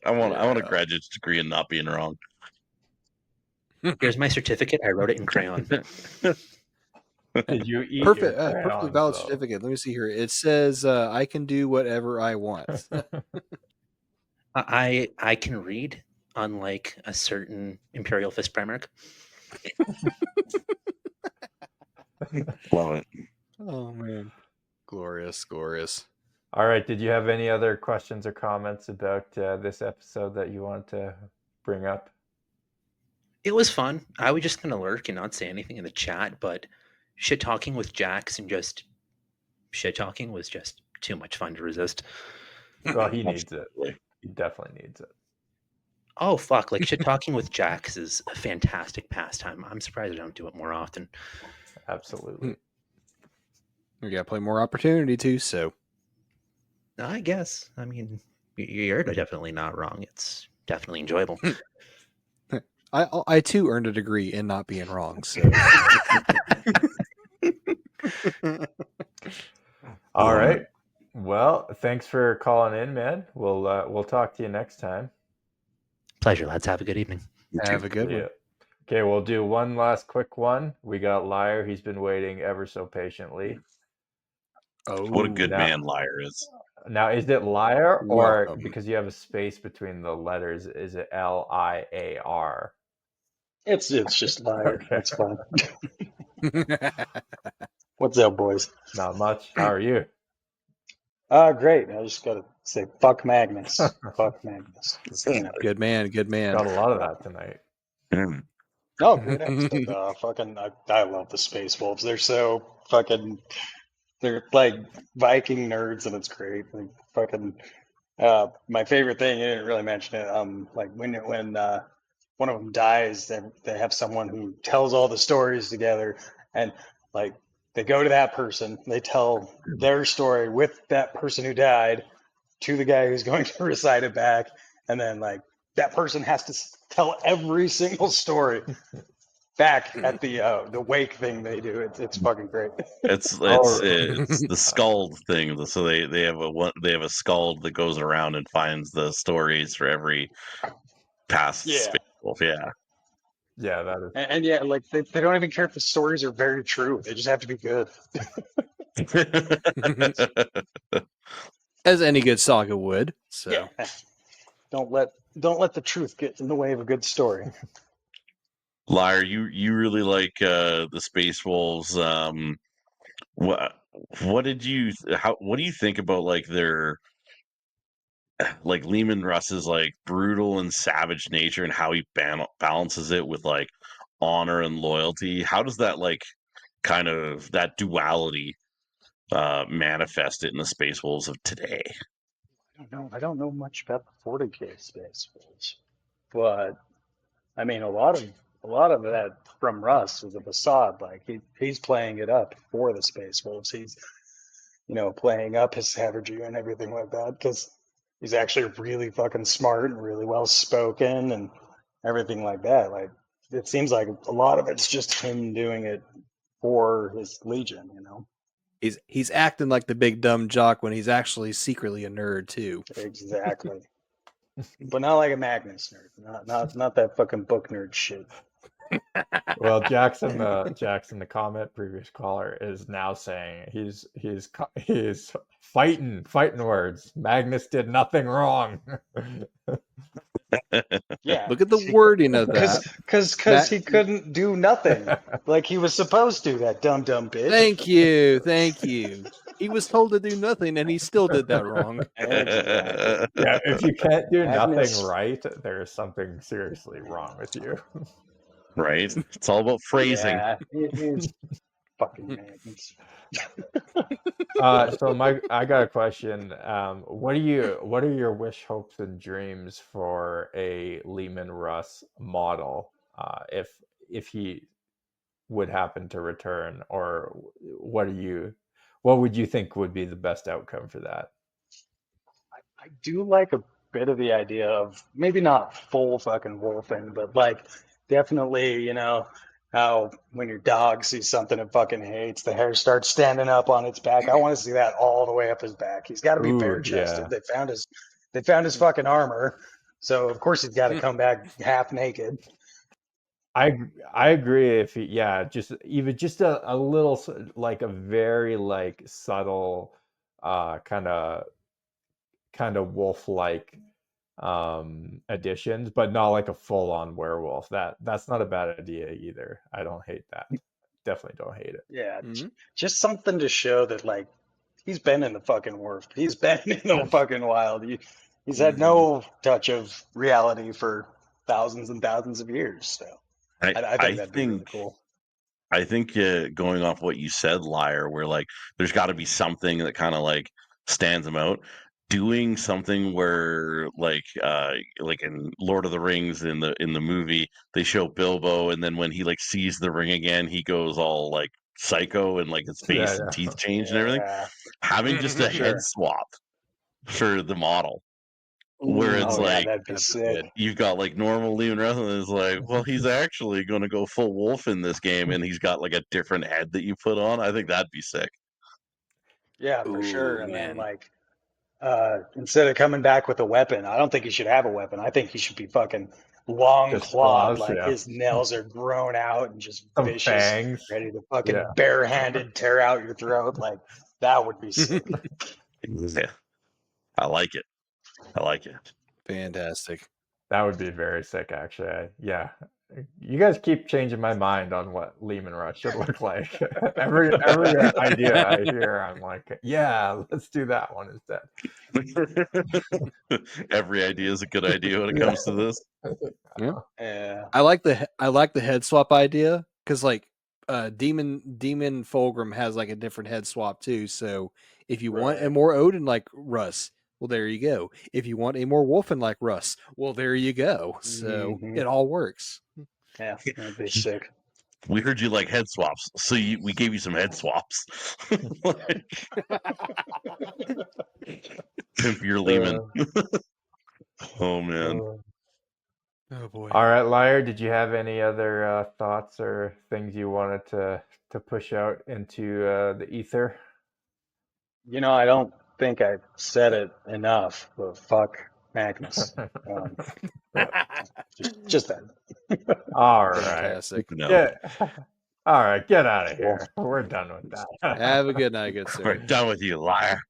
I want a graduate's degree in not being wrong. Here's my certificate. I wrote it in crayon. Did you eat Perfect, your perfectly crayons, valid though? certificate. Let me see here. It says I can do whatever I want. I can read, unlike a certain Imperial Fist Primarch. Love it. Oh man, glorious, glorious. All right. Did you have any other questions or comments about this episode that you want to bring up? It was fun. I was just gonna lurk and not say anything in the chat, but shit talking with Jax and just shit talking was just too much fun to resist. Well, he needs it. He definitely needs it. Oh fuck! Like shit talking with Jax is a fantastic pastime. I'm surprised I don't do it more often. Absolutely. We gotta play more opportunity too. So I guess. I mean, you're definitely not wrong. It's definitely enjoyable. I too earned a degree in not being wrong. So All right. Well, thanks for calling in, man. We'll talk to you next time. Pleasure, lads. Have a good evening. have a good one. Yeah. Okay, we'll do one last quick one. We got Liar. He's been waiting ever so patiently. Oh, What a good man Liar is. Now, is it Liar or Welcome. because you have a space between the letters, is it Liar? It's just Liar. Okay. It's fine. What's up, boys? Not much. How are you? Great. I just gotta say, fuck Magnus. Fuck Magnus. You know. Good man, good man. Got a lot of that tonight. Oh, great episode. I love the Space Wolves. They're so fucking. They're like Viking nerds, and it's great. Like fucking. My favorite thing. You didn't really mention it. Like when one of them dies, they have someone who tells all the stories together, and like they go to that person, they tell their story with that person who died to the guy who's going to recite it back, and then like that person has to tell every single story back at the wake thing they do. It's fucking great. It's the Skald thing. So they have a Skald that goes around and finds the stories for every past Space Wolf. Yeah. Yeah, that is. And yeah, like they don't even care if the stories are very true. They just have to be good. As any good saga would. So Yeah. Don't let the truth get in the way of a good story. Liar, you really like the Space Wolves. What do you think about like their like Leman Russ's like brutal and savage nature and how he balances it with like honor and loyalty. How does that like kind of that duality manifest it in the Space Wolves of today? I don't know much about the 40K Space Wolves, but I mean a lot of that from Russ is a facade. Like he's playing it up for the Space Wolves. He's playing up his savagery and everything like that because he's actually really fucking smart and really well spoken and everything like that. Like it seems like a lot of it's just him doing it for his Legion, He's acting like the big dumb jock when he's actually secretly a nerd too. Exactly. But not like a Magnus nerd. Not that fucking book nerd shit. Well, Jackson, the comment previous caller is now saying he's fighting words. Magnus did nothing wrong. Yeah. Look at the wording of that. Because he couldn't do nothing like he was supposed to, that dumb bitch. Thank you. He was told to do nothing, and he still did that wrong. Exactly. Yeah, if you can't do Magnus. nothing right, there's something seriously wrong with you. Right? It's all about phrasing. Yeah, it is fucking Magnus. So I got a question. What are your wish, hopes, and dreams for a Leman Russ model, if he would happen to return, or what would you think would be the best outcome for that? I do like a bit of the idea of maybe not full fucking wolfing, but like definitely, how when your dog sees something it fucking hates, the hair starts standing up on its back. I want to see that all the way up his back. He's got to be bare chested. Yeah. They found his fucking armor, so of course he's got to come back half naked. I agree. If just a little, like a very like subtle, kind of wolf-like additions, but not like a full-on werewolf. That's not a bad idea either. I don't hate that. Definitely don't hate it. Yeah, just something to show that like he's been in the fucking world. He's been in the fucking wild. He's had no touch of reality for thousands and thousands of years. So I think that'd be really cool. I think going off what you said, Liar, where like there's got to be something that kind of like stands him out. Doing something where like in Lord of the Rings in the movie they show Bilbo, and then when he like sees the ring again, he goes all like psycho and like his face and teeth change and everything. Having just a head swap for the model. Where it's that'd be sick. You've got like normal Leman Russ, and it's like, well, he's actually going to go full wolf in this game, and he's got like a different head that you put on. I think that'd be sick. Yeah, for sure. And then like, instead of coming back with a weapon, I don't think he should have a weapon. I think he should be fucking long clawed, like his nails are grown out and just some vicious, fangs, ready to fucking barehanded tear out your throat. Like that would be sick. Yeah, I like it. Fantastic. That would be very sick, actually. Yeah. You guys keep changing my mind on what Leman Russ should look like. every idea I hear, I'm like, yeah, let's do that one instead. Every idea is a good idea when it comes to this. Yeah. I like the head swap idea because like Demon Fulgrim has like a different head swap too. So if you want a more Odin like Russ, well, there you go. If you want a more Wolfen like Russ, well, there you go. So it all works. Yeah, that'd be sick. We heard you like head swaps, so we gave you some head swaps. Pimp your Leman. Oh, man. Oh, boy. All right, Liar, did you have any other thoughts or things you wanted to push out into the ether? I don't think I said it enough, but fuck Magnus. Just that. All right. Fantastic. No. All right, get out of here. We're done with that. Have a good night, good sir. We're done with you, Liar.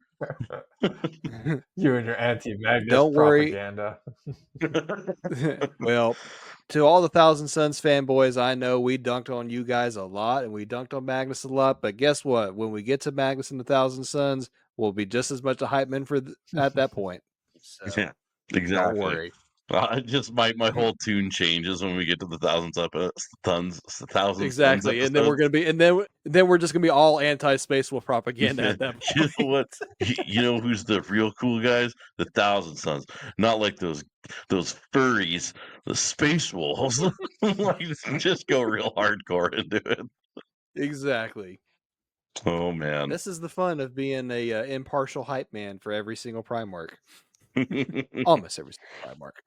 You and your anti-Magnus Don't worry. propaganda. Well, to all the Thousand Suns fanboys, I know we dunked on you guys a lot, and we dunked on Magnus a lot. But guess what? When we get to Magnus and the Thousand Suns, we'll be just as much a hype man at that point. So Yeah, don't exactly. worry. Just my whole tune changes when we get to the thousands suns Exactly, and then we're episodes. gonna be, and then we're just gonna be all anti-space wolf propaganda at that You point. know what? You know who's the real cool guys? The Thousand Sons, not like those furries, the space wolves. Like, just go real hardcore into it. Exactly. Oh man. This is the fun of being a impartial hype man for every single Primarch. Almost every single Primarch.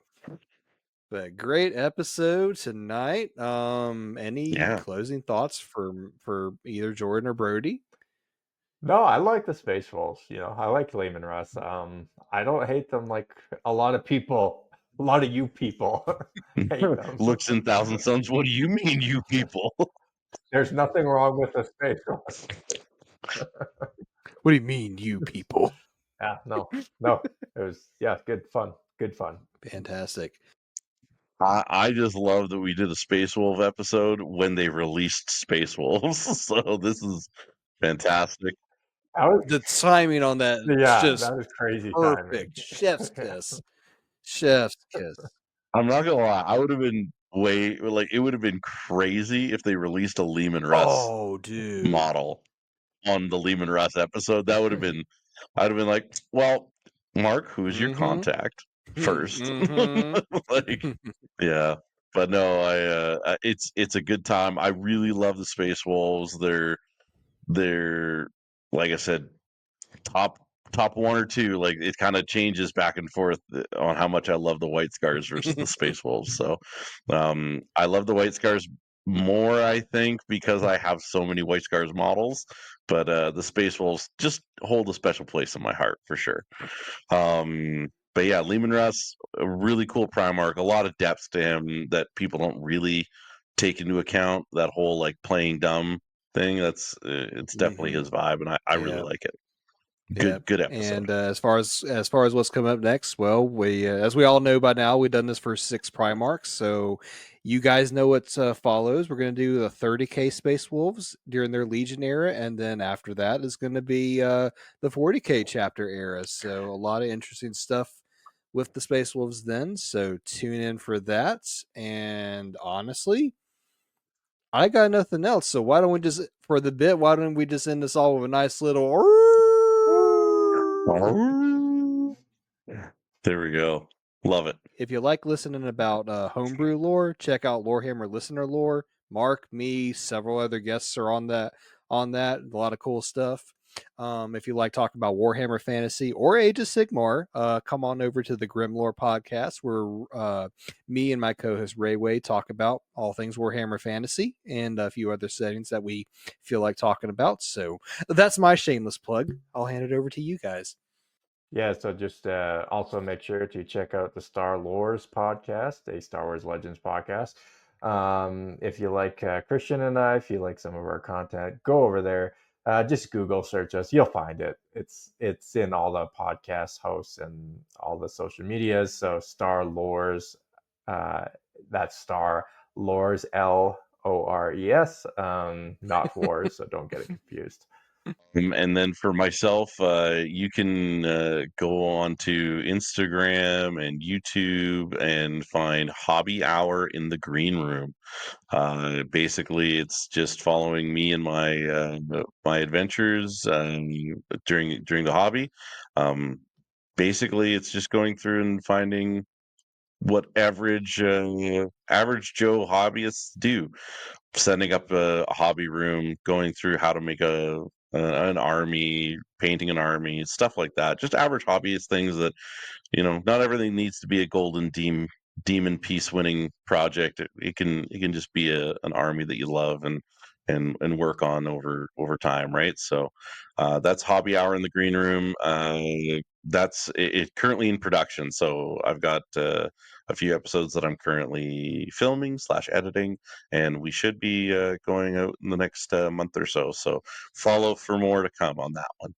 But great episode tonight. Any Yeah. closing thoughts for either Jordan or Brody? No, I like the Space Wolves. You know, I like Leman Russ. I don't hate them like a lot of people. A lot of you people hate them. Looks in Thousand Sons. What do you mean, you people? There's nothing wrong with the Space Wolves. What do you mean, you people? Yeah, no. It was good fun. Good fun. Fantastic. I just love that we did a Space Wolf episode when they released Space Wolves. So this is fantastic. That was The timing on that is just that was crazy timing. perfect. Chef's kiss. Chef's kiss. I'm not gonna lie, I would have been it would have been crazy if they released a Leman Russ Oh, dude. model on the Leman Russ episode. That would have been, I'd have been like, well, Mark, who is your contact first? Like, yeah. But no, it's a good time. I really love the Space Wolves. They're like I said, top one or two. Like, it kind of changes back and forth on how much I love the White Scars versus the Space Wolves. So I love the White Scars more, I think, because I have so many White Scars models. But the Space Wolves just hold a special place in my heart for sure. But yeah, Leman Russ, a really cool Primarch, a lot of depth to him that people don't really take into account. That whole like playing dumb thing, it's definitely his vibe, and I really like it. Good episode. And as far as what's coming up next, well, we as we all know by now, we've done this for 6 Primarchs, so you guys know what follows. We're going to do the 30k Space Wolves during their Legion era, and then after that is going to be the 40k chapter era. So a lot of interesting stuff with the Space Wolves then. So tune in for that. And honestly, I got nothing else. So why don't we just end this all with a nice little. There we go. Love it. If you like listening about homebrew lore, check out Lorehammer Listener Lore. Mark, me, several other guests are on that. A lot of cool stuff. If you like talking about Warhammer Fantasy or Age of Sigmar, come on over to the Grimlore podcast, where me and my co-host Rayway talk about all things Warhammer Fantasy and a few other settings that we feel like talking about. So that's my shameless plug. I'll hand it over to you guys. Yeah, so just also make sure to check out the Star Lores podcast, a Star Wars Legends podcast. If you like Christian and I, if you like some of our content, go over there. Just Google search us, you'll find it. It's in all the podcast hosts and all the social medias. So Star Lores, that's Star Lores, Lores, not Wars. So don't get it confused. And then for myself, you can go on to Instagram and YouTube and find Hobby Hour in the Green Room. Basically, it's just following me and my adventures during the hobby. Basically, it's just going through and finding what average Joe hobbyists do, setting up a hobby room, going through how to make an army, painting an army, stuff like that. Just average hobbyist things that, not everything needs to be a golden demon peace winning project. It can just be an army that you love and work on over time, right? So that's Hobby Hour in the Green Room. That's it currently in production. So I've got a few episodes that I'm currently filming / editing, and we should be going out in the next month or so. So follow for more to come on that one.